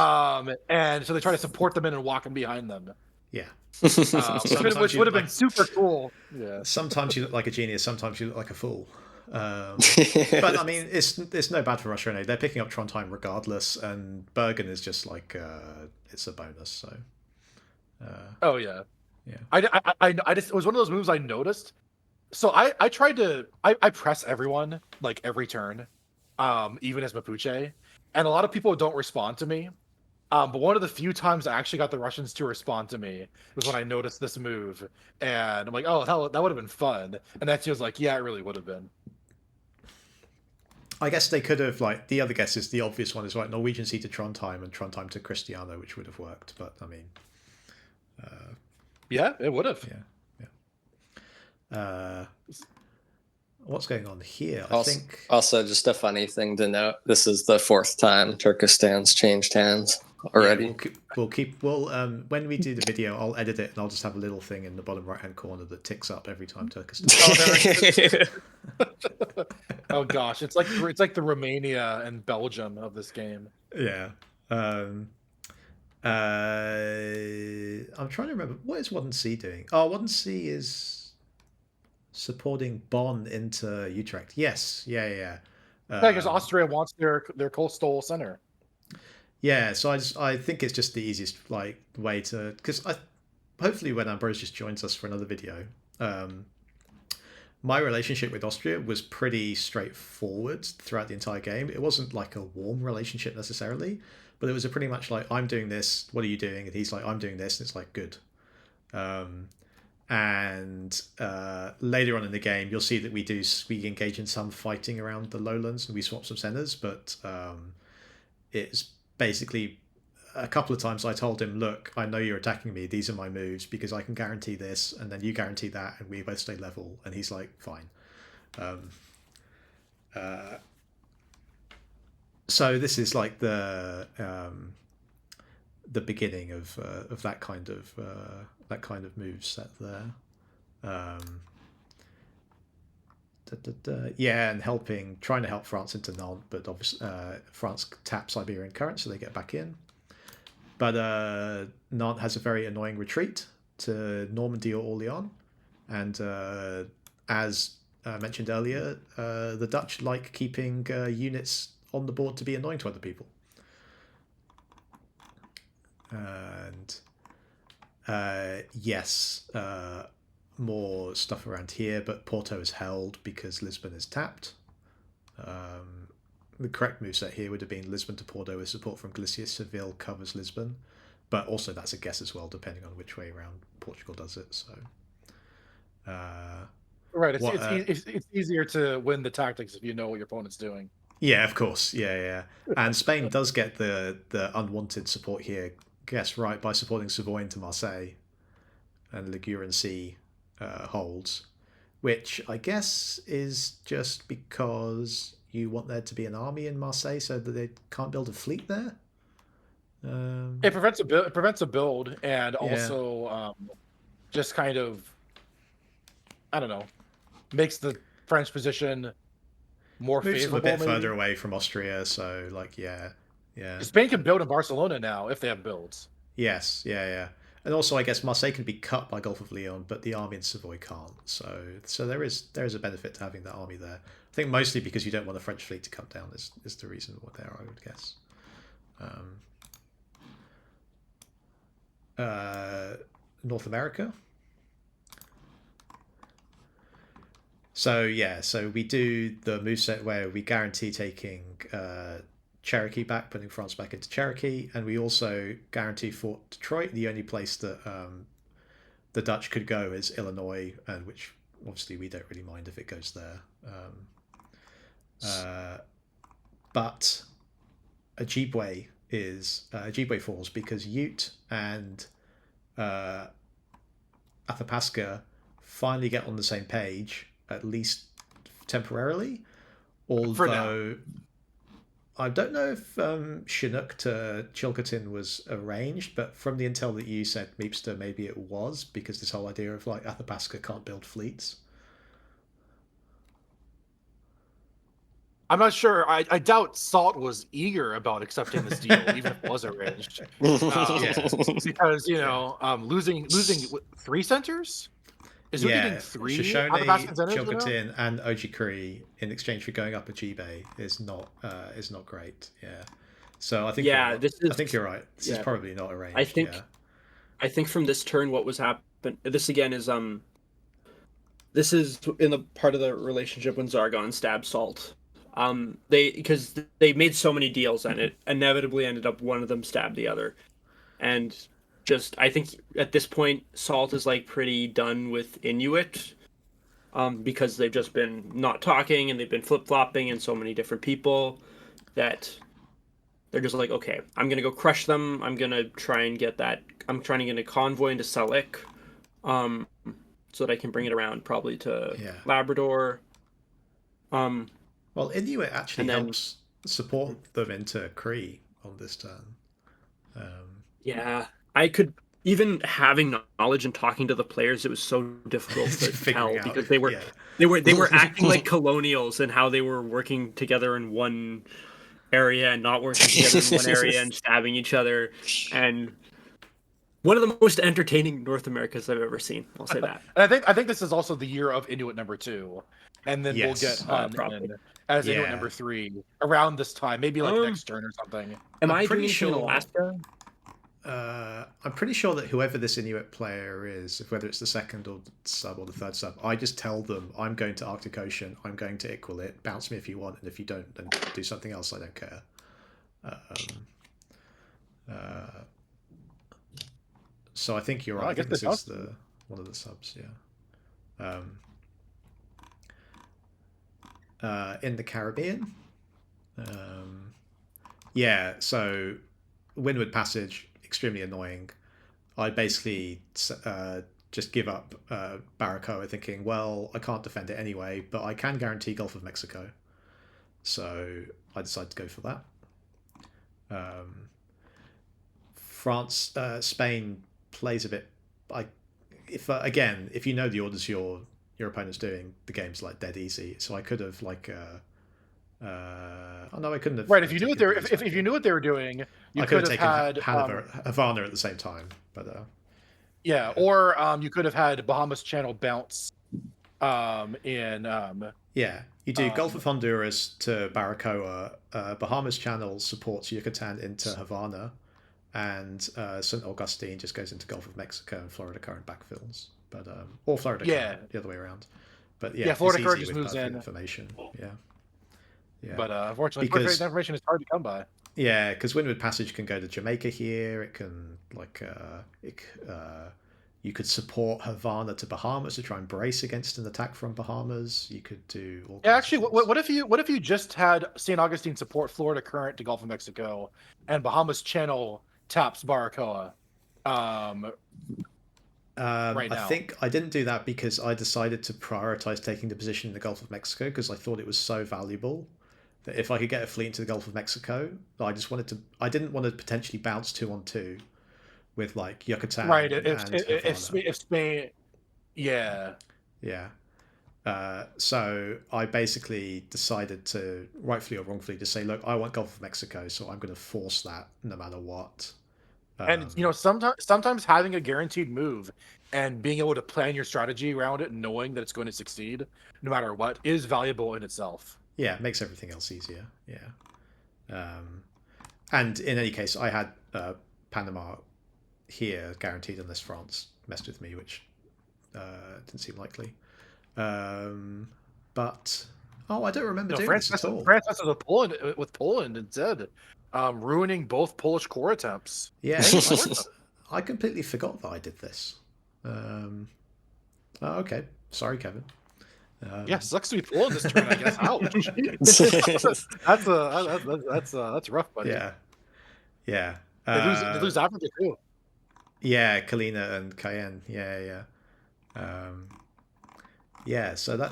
And so they try to support them in and walk in behind them. Yeah. Which would have been super cool. Yeah. Sometimes you look like a genius. Sometimes you look like a fool. But I mean, it's no bad for Russia. Anyway. They're picking up Trondheim regardless, and Bergen is just like it's a bonus. So. Oh yeah. Yeah. I just, it was one of those moves I noticed. So I tried to I press everyone like every turn, even as Mapuche, and a lot of people don't respond to me. But one of the few times I actually got the Russians to respond to me was when I noticed this move, and I'm like, oh, that would have been fun. And that was like, yeah, it really would have been. I guess they could have, like, the other guess is the obvious one is like Norwegian Sea to Trondheim and Trondheim to Christiana, which would have worked. But I mean, yeah, it would have. Yeah. What's going on here? I think also just a funny thing to note. This is the 4th time Turkestan's changed hands already. Yeah, we'll when we do the video, I'll edit it and I'll just have a little thing in the bottom right hand corner that ticks up every time Turkestan. Oh gosh, it's like the Romania and Belgium of this game. Yeah. I'm trying to remember, what is 1C doing? Oh, 1C is supporting Bonn into Utrecht. Yes, yeah. Because Austria wants their coastal center. Yeah, so I think it's just the easiest way to, because hopefully when Ambrose just joins us for another video, my relationship with Austria was pretty straightforward throughout the entire game. It wasn't like a warm relationship necessarily, but it was a pretty much like, I'm doing this, what are you doing? And he's like, I'm doing this, and it's like, good. And later on in the game, you'll see that we engage in some fighting around the lowlands, and we swap some centers, but it's basically a couple of times I told him, look, I know you're attacking me. These are my moves because I can guarantee this, and then you guarantee that, and we both stay level. And he's like, fine. So this is like the beginning of that kind of move set there. Yeah, and trying to help France into Nantes, but obviously France taps Iberian current, so they get back in. But Nantes has a very annoying retreat to Normandy or Orléans, and as mentioned earlier, the Dutch like keeping units on the board to be annoying to other people. And yes, more stuff around here, but Porto is held because Lisbon is tapped. The correct moveset here would have been Lisbon to Porto with support from Galicia. Seville covers Lisbon, but also that's a guess as well, depending on which way around Portugal does it. So, right, it's easier to win the tactics if you know what your opponent's doing. Yeah, of course. Yeah. And Spain does get the unwanted support here. Guess right by supporting Savoy into Marseille, and Liguran Sea holds, which I guess is just because you want there to be an army in Marseille so that they can't build a fleet there. It prevents a build, and also just kind of, I don't know, makes the French position more moves favorable. them a bit further away from Austria, so like yeah. Spain can build in Barcelona now if they have builds. Yes, yeah. And also, I guess Marseille can be cut by Gulf of Lyon, but the army in Savoy can't. So there is a benefit to having that army there. I think mostly because you don't want the French fleet to come down is the reason there, I would guess. North America. So we do the moveset where we guarantee taking Cherokee back, putting France back into Cherokee, and we also guarantee Fort Detroit. The only place that the Dutch could go is Illinois, and which obviously we don't really mind if it goes there. But Ojibwe falls because Ute and Athabasca finally get on the same page, at least temporarily. Although I don't know if Chinook to Chilcotin was arranged, but from the intel that you said, Meepstir, maybe it was, because this whole idea of like Athabasca can't build fleets. I'm not sure. I doubt Salt was eager about accepting this deal, even if it was arranged. Because losing 3 centers. Is he getting 3 Shoshone, Athabascan centers? Chilcotin, and Ojibwe in exchange for going up Ojibwe is not great. Yeah. So I think I think you're right. This is probably not arranged. I think from this turn, what was happening. This again is this is in the part of the relationship when Zargon stabbed Salt. Because they made so many deals and it inevitably ended up one of them stabbed the other, and I think at this point Salt is like pretty done with Inuit, because they've just been not talking and they've been flip-flopping and so many different people that they're just like, okay, I'm gonna go crush them. I'm trying to get a convoy into Selleck, so that I can bring it around probably to Labrador. Well, Inuit actually helps support them into Cree on this turn. I could, even having knowledge and talking to the players, it was so difficult to tell because they were acting like colonials and how they were working together in one area and not working together in one area and stabbing each other. And one of the most entertaining North Americas I've ever seen. I'll say that. And I think this is also the year of Inuit number 2, and then we'll get probably as Inuit number 3 around this time, maybe like next turn or something. Am I pretty sure in Alaska? I'm pretty sure that whoever this Inuit player is, whether it's the second or sub or the third sub, I just tell them I'm going to Arctic Ocean, I'm going to equal it, bounce me if you want, and if you don't, then do something else, I don't care. So I think you're right. I think this is one of the subs, in the Caribbean. So Windward Passage, extremely annoying. I basically just give up Baracoa, thinking, well, I can't defend it anyway, but I can guarantee Gulf of Mexico. So I decided to go for that. France, Spain plays a bit. If you know the orders your opponent's doing, the game's like dead easy. So I could have like. Oh no, I couldn't have. Right, if you knew what they were, if you knew what they were doing, you I could have taken had Havana at the same time, but yeah, or you could have had Bahamas Channel bounce in yeah, you do Gulf of Honduras to Baracoa, Bahamas Channel supports Yucatan into Havana, and St. Augustine just goes into Gulf of Mexico and Florida Current backfills, but or Florida Current the other way around. But yeah, Florida Current just moves in information. Yeah. But unfortunately, because information is hard to come by. Yeah, because Windward Passage can go to Jamaica here. It can you could support Havana to Bahamas to try and brace against an attack from Bahamas. You could do all Yeah, actually, what if you just had St. Augustine support Florida Current to Gulf of Mexico, and Bahamas Channel taps Baracoa? Right now. I think I didn't do that because I decided to prioritize taking the position in the Gulf of Mexico because I thought it was so valuable that if I could get a fleet into the Gulf of Mexico, I didn't want to potentially bounce 2-on-2 with like Yucatan. Right. If Spain, yeah. So I basically decided to, rightfully or wrongfully, to say, look, I want Gulf of Mexico, so I'm going to force that no matter what. And sometimes having a guaranteed move and being able to plan your strategy around it, knowing that it's going to succeed no matter what, is valuable in itself. Yeah, it makes everything else easier. Yeah. And in any case, I had Panama here guaranteed unless France messed with me, which didn't seem likely. But I don't remember doing this at all. France messed with Poland instead, ruining both Polish core attempts. Yeah, I completely forgot that I did this. Okay, sorry, Kevin. Yeah, sucks to be Poland this turn, I guess. Ouch. That's rough, buddy. Yeah. They lose Africa too. Yeah, Kalina and Cayenne. Yeah. So go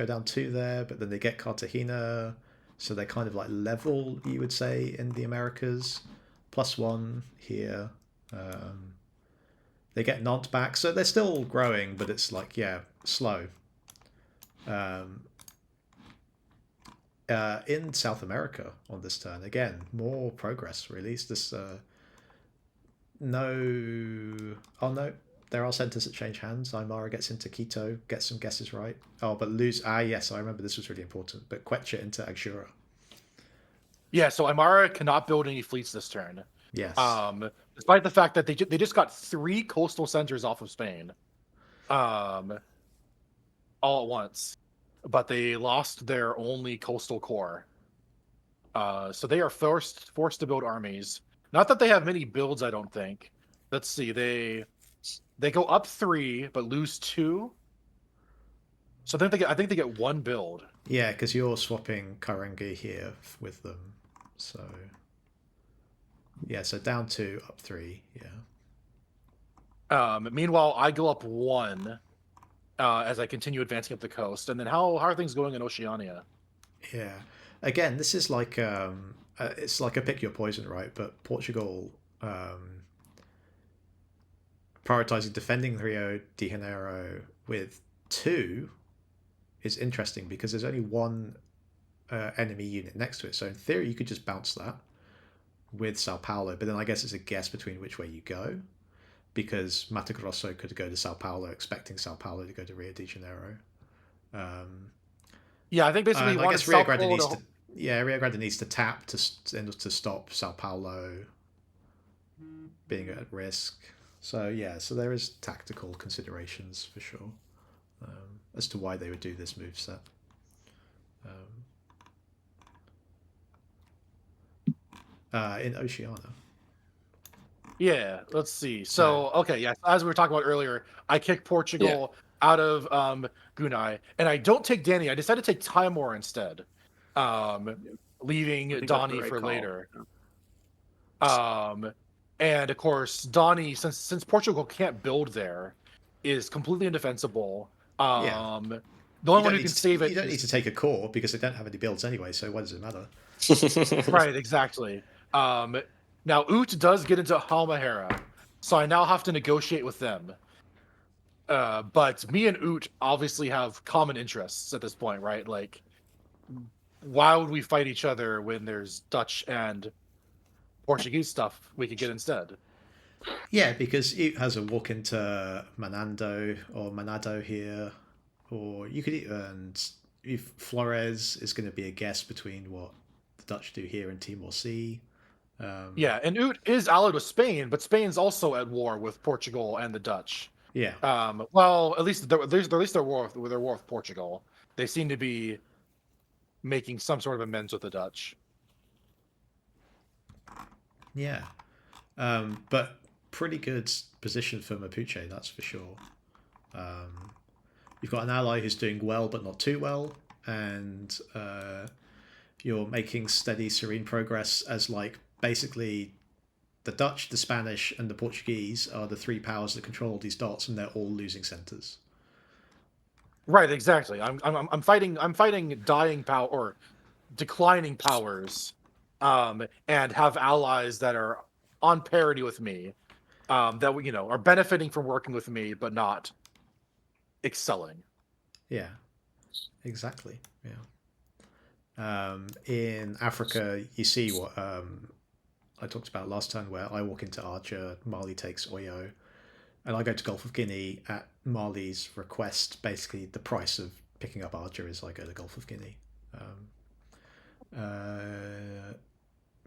down 2 there, but then they get Cartagena, so they're kind of like level, you would say, in the Americas. +1 here. They get Nantes back, so they're still growing, but it's like slow. In South America on this turn, again, more progress really. It's this there are centers that change hands. Aymara gets into Quito, gets some guesses right. But lose. Yes, I remember this was really important. But Quechua into Axura. Yeah, so Aymara cannot build any fleets this turn. Yes. Despite the fact that they just got 3 coastal centers off of Spain, all at once, but they lost their only coastal core. So they are forced to build armies. Not that they have many builds, I don't think. Let's see, they go up 3 but lose 2. So I think they get 1 build. Yeah, because you're swapping Karangi here with them, so. Yeah, so down 2, up 3, yeah. Meanwhile, I go up 1 as I continue advancing up the coast. And then how are things going in Oceania? Yeah. Again, this is like it's like a pick your poison, right? But Portugal prioritizing defending Rio de Janeiro with 2 is interesting because there's only 1 enemy unit next to it. So in theory, you could just bounce that with Sao Paulo, but then I guess it's a guess between which way you go, because Mato Grosso could go to Sao Paulo, expecting Sao Paulo to go to Rio de Janeiro. Yeah, I think basically I guess Rio Grande needs to tap to stop Sao Paulo being at risk. So so there is tactical considerations for sure as to why they would do this move set. In Oceania. Yeah, let's see. So, okay, as we were talking about earlier, I kick Portugal out of Gunai, and I don't take Danny. I decided to take Timor instead. leaving I think that's the Donnie right for call. later. And of course, Donnie, since Portugal can't build there, is completely indefensible. Yeah. The only one who can save it You don't need is to take a core because they don't have any builds anyway. So why does it matter? right, exactly. Now Oot does get into Halmahera, so I now have to negotiate with them. But me and Oot obviously have common interests at this point, right? Like, why would we fight each other when there's Dutch and Portuguese stuff we could get instead? Yeah, because it has a walk into Manando or Manado here, or you could and if Flores is going to be a guess between what the Dutch do here and Timor Sea. Yeah, and Oot is allied with Spain, but Spain's also at war with Portugal and the Dutch. Yeah, Well, at least they're war with Portugal. They seem to be making some sort of amends with the Dutch. yeah, but pretty good position for Mapuche, that's for sure. You've got an ally who's doing well but not too well, and you're making steady, serene progress as like basically the Dutch, the Spanish, and the Portuguese are the three powers that control all these dots, and they're all losing centers. Right, exactly. I'm fighting dying power or declining powers, and have allies that are on parity with me, that are benefiting from working with me, but not excelling. Yeah, exactly. Yeah. In Africa, you see what I talked about last time, where I walk into Archer, Mali takes Oyo, and I go to Gulf of Guinea at Mali's request. Basically, the price of picking up Archer is I go to Gulf of Guinea.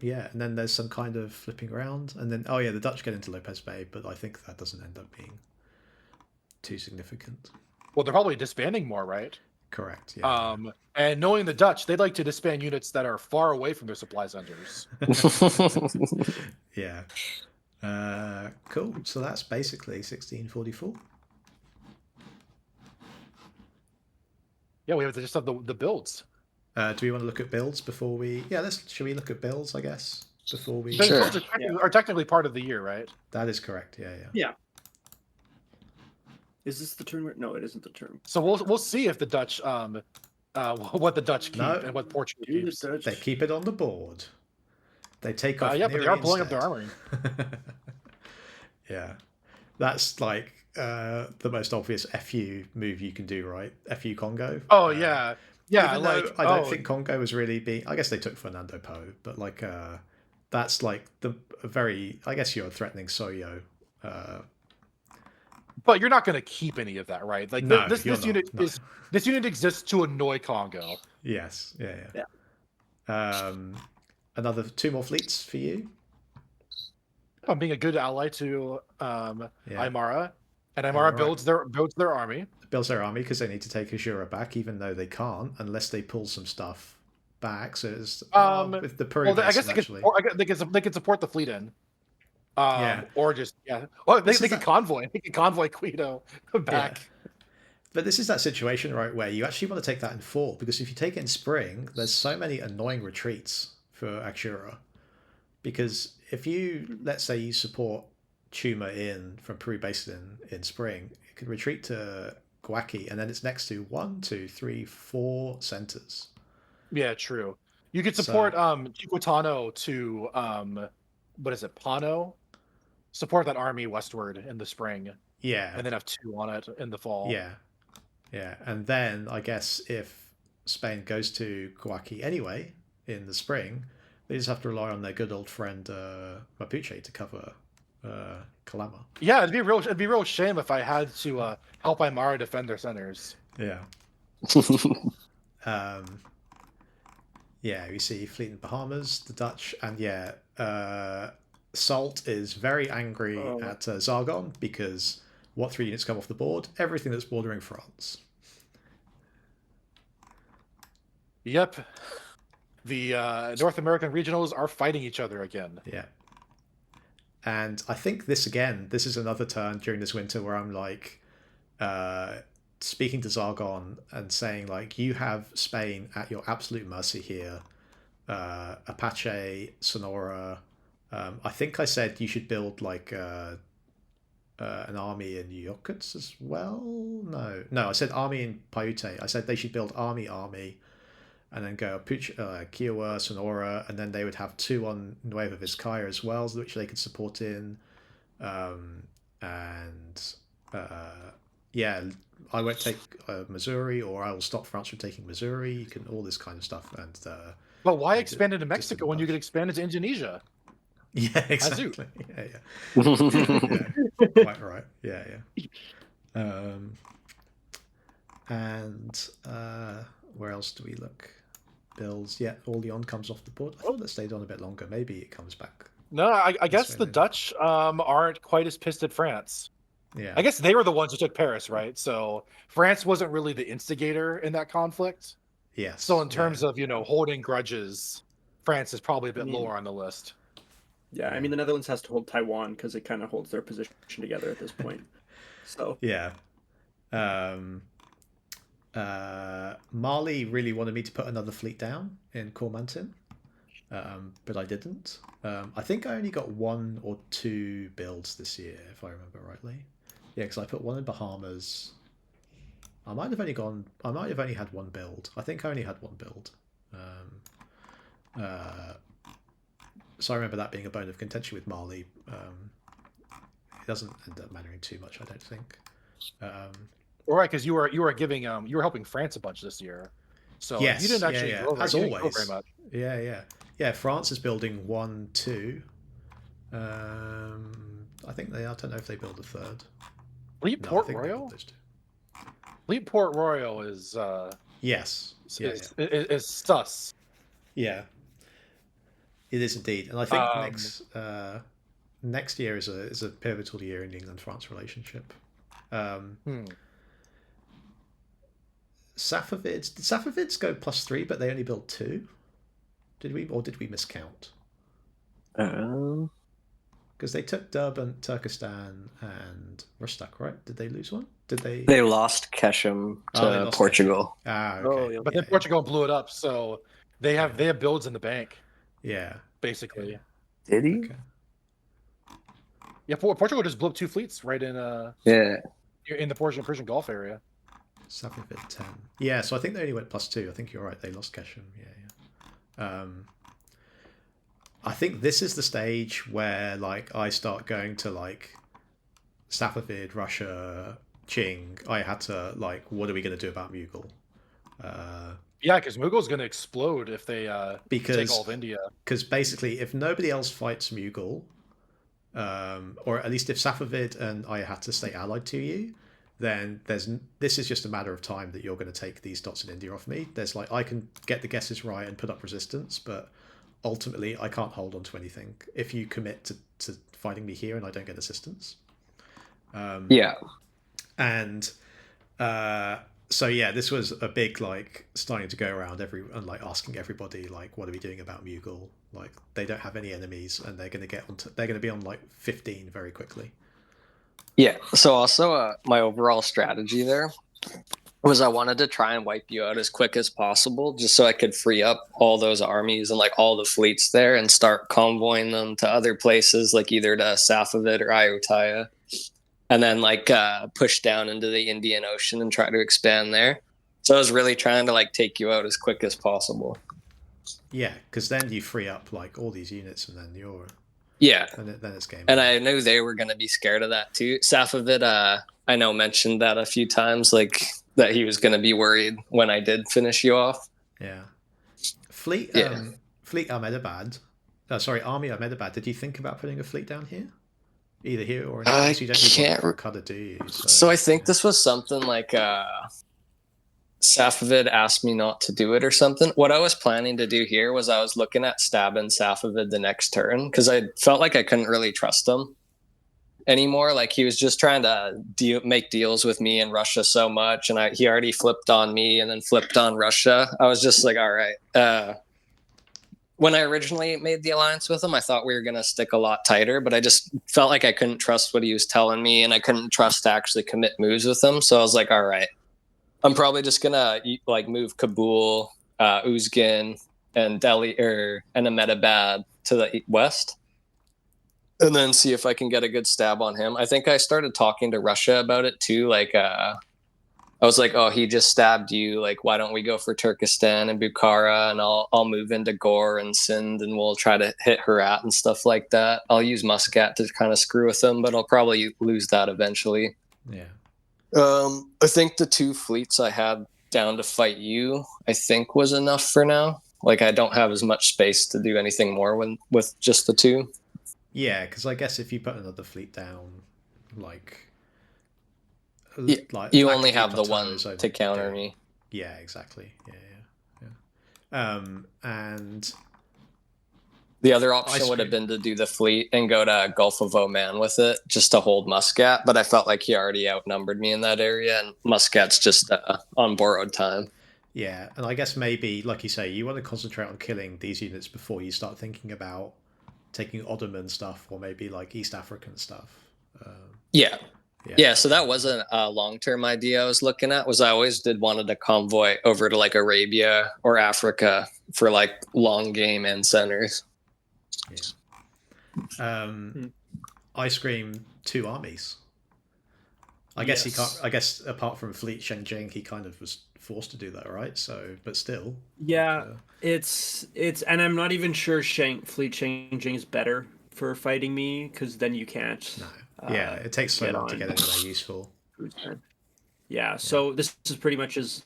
Yeah, and then there's some kind of flipping around, and then the Dutch get into Lopez Bay, but I think that doesn't end up being too significant. Well, they're probably disbanding more, right? Correct. Yeah. And knowing the Dutch, they'd like to disband units that are far away from their supply centers. Yeah. Cool. So that's basically 1644. Yeah, we have to just have the builds. Do we want to look at builds before we? Yeah, should we look at builds? I guess before we. The Sure. builds are technically part of the year, right? That is correct. Yeah. Yeah. Is this the turn? No, it isn't the turn. So we'll see if the Dutch what the Dutch keep No. and what Portugal Do the keeps. Dutch. They keep it on the board. They take off. Yeah, but they are Neri blowing up their instead. armory. Yeah, that's like the most obvious FU move you can do, right? FU Congo. Oh yeah, yeah. Even though Like I don't think Congo was really being. I guess they took Fernando Po, but like that's like a very. I guess you're threatening Soyo. But you're not going to keep any of that, right? Like No, this you're not, unit no. this unit exists to annoy Congo. Yes. Yeah. Another 2 more fleets for you. I'm being a good ally to Aymara, and Aymara Aymara. builds their army. Builds their army because they need to take Azura back, even though they can't unless they pull some stuff back. So it's with the Peru Well, I guess actually. they can support the fleet in. Yeah. Or just Well, they This is can convoy. They can convoy Quito back. Yeah. But this is that situation, right, where you actually want to take that in fall, because if you take it in spring, there's so many annoying retreats for Ashura. Because if you, let's say you support Chuma in from Peru Basin in spring, it could retreat to Guaki, and then it's next to 1, 2, 3, 4 centers. Yeah, true. You could support Chiquitano to what is it, Pano? Support that army westward in the spring. Yeah. And then have 2 on it in the fall. Yeah. And then I guess if Spain goes to Guaki anyway in the spring, they just have to rely on their good old friend Mapuche to cover Calama. Yeah, it'd be a real shame if I had to help Aymara defend their centers. Yeah. Yeah, you see fleet in Bahamas, the Dutch, and Salt is very angry at Zargon because what 3 units come off the board? Everything that's bordering France. Yep. The North American regionals are fighting each other again. Yeah. And I think this is another turn during this winter where I'm like, speaking to Zargon and saying like, you have Spain at your absolute mercy here. Apache, Sonora. I think I said you should build like an army in Yokuts as well. No, I said army in Paiute. I said they should build army, and then go Kiowa, Sonora, and then they would have 2 on Nueva Vizcaya as well, which they could support in. Yeah, I won't take Missouri, or I will stop France from taking Missouri. You can all this kind of stuff, and But why expand into Mexico when you could expand into Indonesia? yeah, exactly. Yeah, quite right. Yeah. And where else do we look? Bills. Yeah, Orleans comes off the board. I thought that stayed on a bit longer. Maybe it comes back. No, I guess the Dutch aren't quite as pissed at France. Yeah. I guess they were the ones who took Paris, right? So France wasn't really the instigator in that conflict. Yes. So in terms of, holding grudges, France is probably a bit lower on the list. Yeah, I mean, the Netherlands has to hold Taiwan because it kind of holds their position together at this point. So yeah. Mali really wanted me to put another fleet down in Cormantin, but I didn't. I think I only got 1 or 2 builds this year, if I remember rightly. Yeah, because I put 1 in Bahamas. I might have only had 1 build. I think I only had 1 build. So I remember that being a bone of contention with Mali. It doesn't end up mattering too much, I don't think. All right, because you were helping France a bunch this year, so yes, you didn't actually grow, as you always. didn't grow very much. Yeah. France is building 1, 2. I think they are. I don't know if they build a 3rd. Fleet Port Royal. Fleet Port Royal is yes, is sus. Yeah, it is indeed, and I think next year is a pivotal year in England-France relationship. Safavids. Did Safavids go +3, but they only built 2? Did we miscount? Because they took Durban, Turkestan, and Rustak, right? Did they lose one? Did they? They lost Keshem to Portugal. Keshem. Okay. Oh, yeah. But then Portugal blew it up, so they have builds in the bank. Yeah. Basically. Did he? Okay. Yeah, Portugal just blew up 2 fleets right in in the Persian Gulf area. Safavid 10. Yeah, so I think they only went +2. I think you're right. They lost Keshem. Yeah. I think this is the stage where I start going to Safavid, Russia, Qing. I had to what are we going to do about Mughal? Yeah, because Mughal's going to explode if they take all of India. Because basically, if nobody else fights Mughal, or at least if Safavid and Ayahata stay allied to you, then this is just a matter of time that you're going to take these dots in India off me. There's I can get the guesses right and put up resistance, but ultimately I can't hold on to anything if you commit to fighting me here and I don't get assistance. And so yeah, this was a big starting to go around and asking everybody what are we doing about Mughal? They don't have any enemies and they're going to be on 15 very quickly. Yeah. So also my overall strategy there was I wanted to try and wipe you out as quick as possible, just so I could free up all those armies and all the fleets there and start convoying them to other places, either to Safavid or Ayutthaya, and then push down into the Indian Ocean and try to expand there. So I was really trying to take you out as quick as possible. Yeah, because then you free up all these units, and then you're then it's game. And I knew they were going to be scared of that too. Safavid, I know mentioned that a few times, that he was going to be worried when I did finish you off. Yeah. Fleet Ahmedabad. Army Ahmedabad. Did you think about putting a fleet down here? Either here or in you don't need one for do you? So I think this was something Safavid asked me not to do it or something. What I was planning to do here was I was looking at stabbing Safavid the next turn because I felt like I couldn't really trust him anymore. He was just trying to make deals with me and Russia so much, and he already flipped on me and then flipped on Russia. I was just all right. When I originally made the alliance with him, I thought we were going to stick a lot tighter, but I just felt like I couldn't trust what he was telling me, and I couldn't trust to actually commit moves with him. So I was all right. I'm probably just gonna like move Kabul, Uzgen, and Delhi and Ahmedabad to the west, and then see if I can get a good stab on him. I think I started talking to Russia about it too. Like, I was like, "Oh, he just stabbed you. Like, why don't we go for Turkestan and Bukhara, and I'll move into Gore and Sindh, and we'll try to hit Herat and stuff like that. I'll use Muscat to kind of screw with them, but I'll probably lose that eventually." Yeah. I think the 2 fleets I had down to fight you, I think, was enough for now. Like, I don't have as much space to do anything more with just the 2. Yeah, because I guess if you put another fleet down, like, Yeah, like you Lac only of have the Yucatan one is only to counter doing- me. Yeah, exactly. Yeah. And The other option would have been to do the fleet and go to Gulf of Oman with it, just to hold Muscat. But I felt like he already outnumbered me in that area, and Muscat's just on borrowed time. yeah, and I guess maybe, like you say, you want to concentrate on killing these units before you start thinking about taking Ottoman stuff or maybe like East African stuff. Yeah. So that wasn't a long-term idea I was looking at. Was I always did wanted a convoy over to like Arabia or Africa for like long game and centers. Yeah. Ice Cream 2 armies. I guess he can't. I guess apart from Fleet Shengjing, he kind of was forced to do that, right? So, but still. Yeah, it's and I'm not even sure Fleet Shengjing is better for fighting me because then you can't. No. Yeah, it takes so long to get anywhere useful. Yeah, so this is pretty much as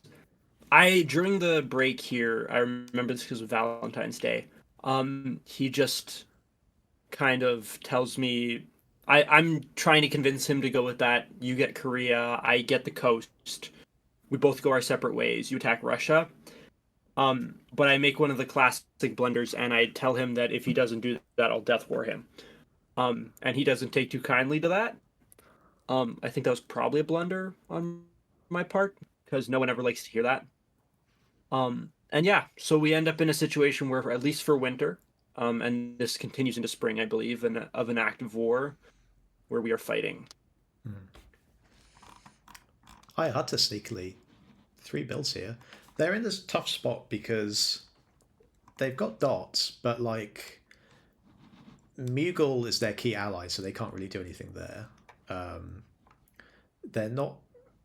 during the break here. I remember this because of Valentine's Day. He just kind of tells me I'm trying to convince him to go with that. You get Korea, I get the coast. We both go our separate ways. You attack Russia. But I make one of the classic blunders, and I tell him that if he doesn't do that, I'll death war him. And he doesn't take too kindly to that. I think that was probably a blunder on my part because no one ever likes to hear that. And yeah, so we end up in a situation where, at least for winter, and this continues into spring, I believe, of an active war where we are fighting. I had to sneakily 3 builds here. They're in this tough spot because they've got dots, but like Mughal is their key ally, so they can't really do anything there. They're not.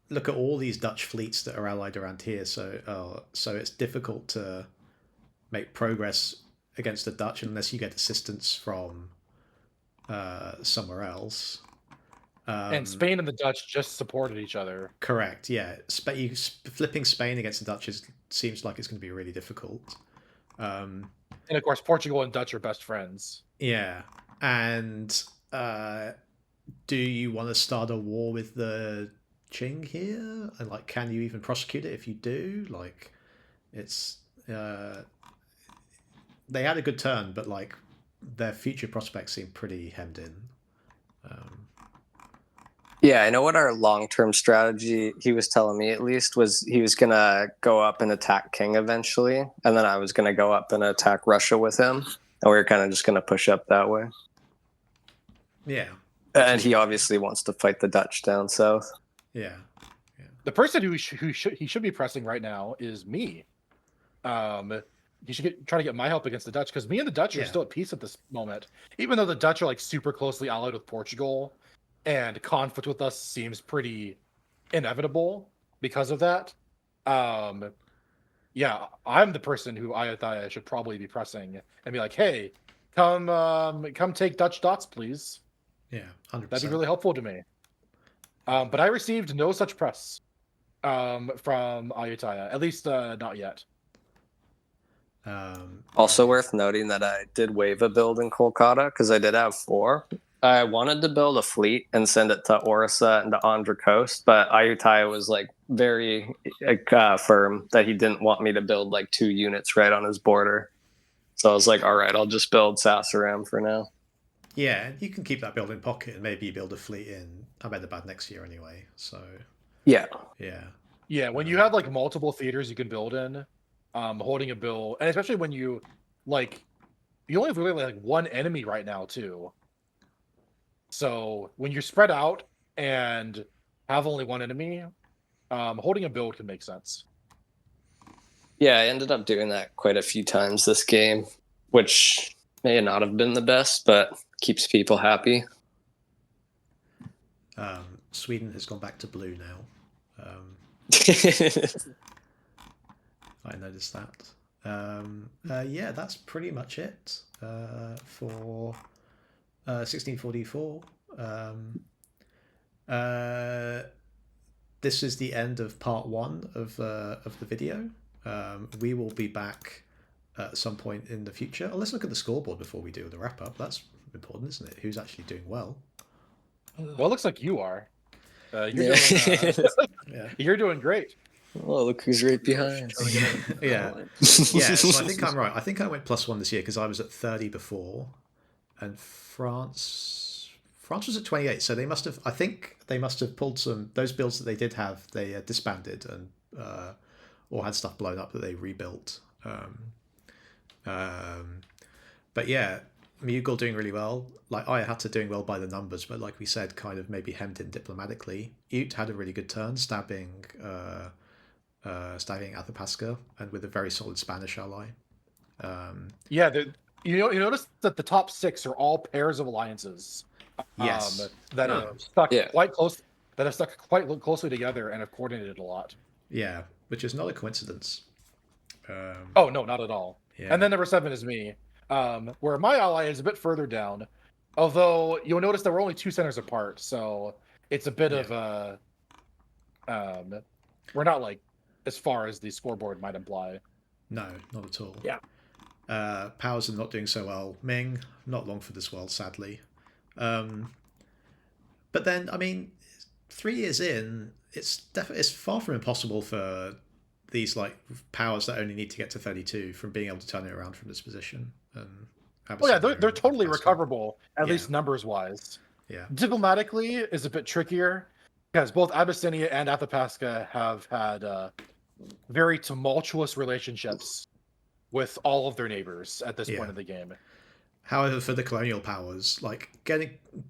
Look at all these Dutch fleets that are allied around here, so it's difficult to make progress against the Dutch unless you get assistance from somewhere else. And Spain and the Dutch just supported each other. Correct. Yeah, flipping Spain against the Dutch seems like it's going to be really difficult. And of course, Portugal and Dutch are best friends. Yeah, and do you want to start a war with the Qing here? And like, can you even prosecute it if you do? Like, it's they had a good turn, but like their future prospects seem pretty hemmed in. Yeah, I know what our long-term strategy, he was telling me at least, was he was going to go up and attack King eventually, and then I was going to go up and attack Russia with him, and we were kind of just going to push up that way. Yeah. And he obviously wants to fight the Dutch down south. Yeah. The person who should be pressing right now is me. He should try to get my help against the Dutch, because me and the Dutch are still at peace at this moment. Even though the Dutch are like super closely allied with Portugal, and conflict with us seems pretty inevitable because of that. Yeah, I'm the person who I thought I should probably be pressing and be like, "Hey, come take Dutch dots, please." Yeah, 100%. That'd be really helpful to me. But I received no such press from Ayutthaya, at least not yet. Also worth noting that I did wave a build in Kolkata because I did have 4. I wanted to build a fleet and send it to Orissa and to Andhra Coast, but Ayutthaya was like very firm that he didn't want me to build like 2 units right on his border. So I was like, all right, I'll just build Sasaram for now. Yeah, you can keep that build in pocket and maybe build a fleet in Ahmedabad next year anyway. So yeah. When you have like multiple theaters you can build in, holding a bill, and especially when you only have really like one enemy right now too. So when you're spread out and have only one enemy, Holding a build can make sense. Yeah, I ended up doing that quite a few times this game, which may not have been the best, but keeps people happy. Sweden has gone back to blue now. I noticed that. Yeah, that's pretty much it for 1644. This is the end of part 1 of the video. We will be back at some point in the future. Oh, let's look at the scoreboard before we do the wrap up. That's important, isn't it? Who's actually doing well? Well, it looks like you are. Yeah. You're doing great. Oh, look who's right behind. Yeah. So I think I'm right. I think I went +1 this year because I was at 30 before, and France was at 28. So they must have. I think they must have pulled some those builds that they did have. They disbanded and or had stuff blown up that they rebuilt. But yeah, Mughal doing really well. Like I had to doing well by the numbers, but like we said, kind of maybe hemmed in diplomatically. Ute had a really good turn, stabbing Athapaska, and with a very solid Spanish ally. Yeah, you notice that the top 6 are all pairs of alliances. Yes. That are stuck quite close. That are stuck quite closely together and have coordinated a lot. Yeah, which is not a coincidence. Oh no, not at all. Yeah. And then number 7 is me, where my ally is a bit further down. Although you'll notice that we're only 2 centers apart, so it's a bit of a. We're not like as far as the scoreboard might imply. No, not at all. Yeah. Powers are not doing so well. Ming, not long for this world, sadly. But then, I mean, 3 years in, it's far from impossible for these like powers that only need to get to 32 from being able to turn it around from this position. And they're totally recoverable, at least numbers wise. Yeah. Diplomatically is a bit trickier because both Abyssinia and Athapaska have had very tumultuous relationships with all of their neighbors at this point in the game. However, for the colonial powers, like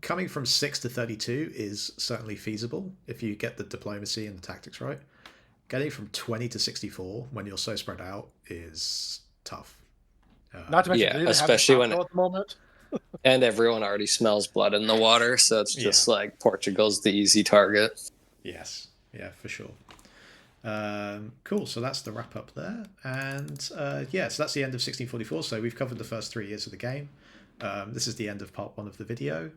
coming from 6 to 32 is certainly feasible if you get the diplomacy and the tactics right. Getting from 20 to 64 when you're so spread out is tough. Not to mention, especially when at the moment. And everyone already smells blood in the water, so it's just like Portugal's the easy target. Yes, yeah, for sure. Cool, so that's the wrap up there. And so that's the end of 1644. So we've covered the first 3 years of the game. This is the end of part 1 of the video.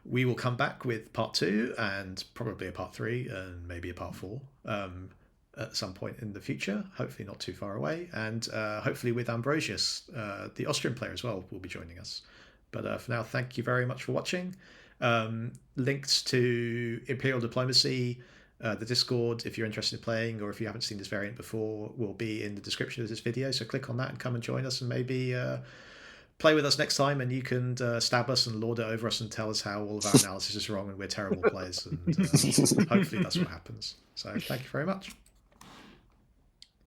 We will come back with part 2 and probably a part 3 and maybe a part 4 at some point in the future, hopefully not too far away. And hopefully with Ambrosius, the Austrian player as well, will be joining us. But for now, thank you very much for watching. Links to Imperial Diplomacy, the Discord, if you're interested in playing, or if you haven't seen this variant before, will be in the description of this video. So click on that and come and join us and maybe play with us next time, and you can stab us and lord it over us and tell us how all of our analysis is wrong and we're terrible players. And hopefully that's what happens. So thank you very much.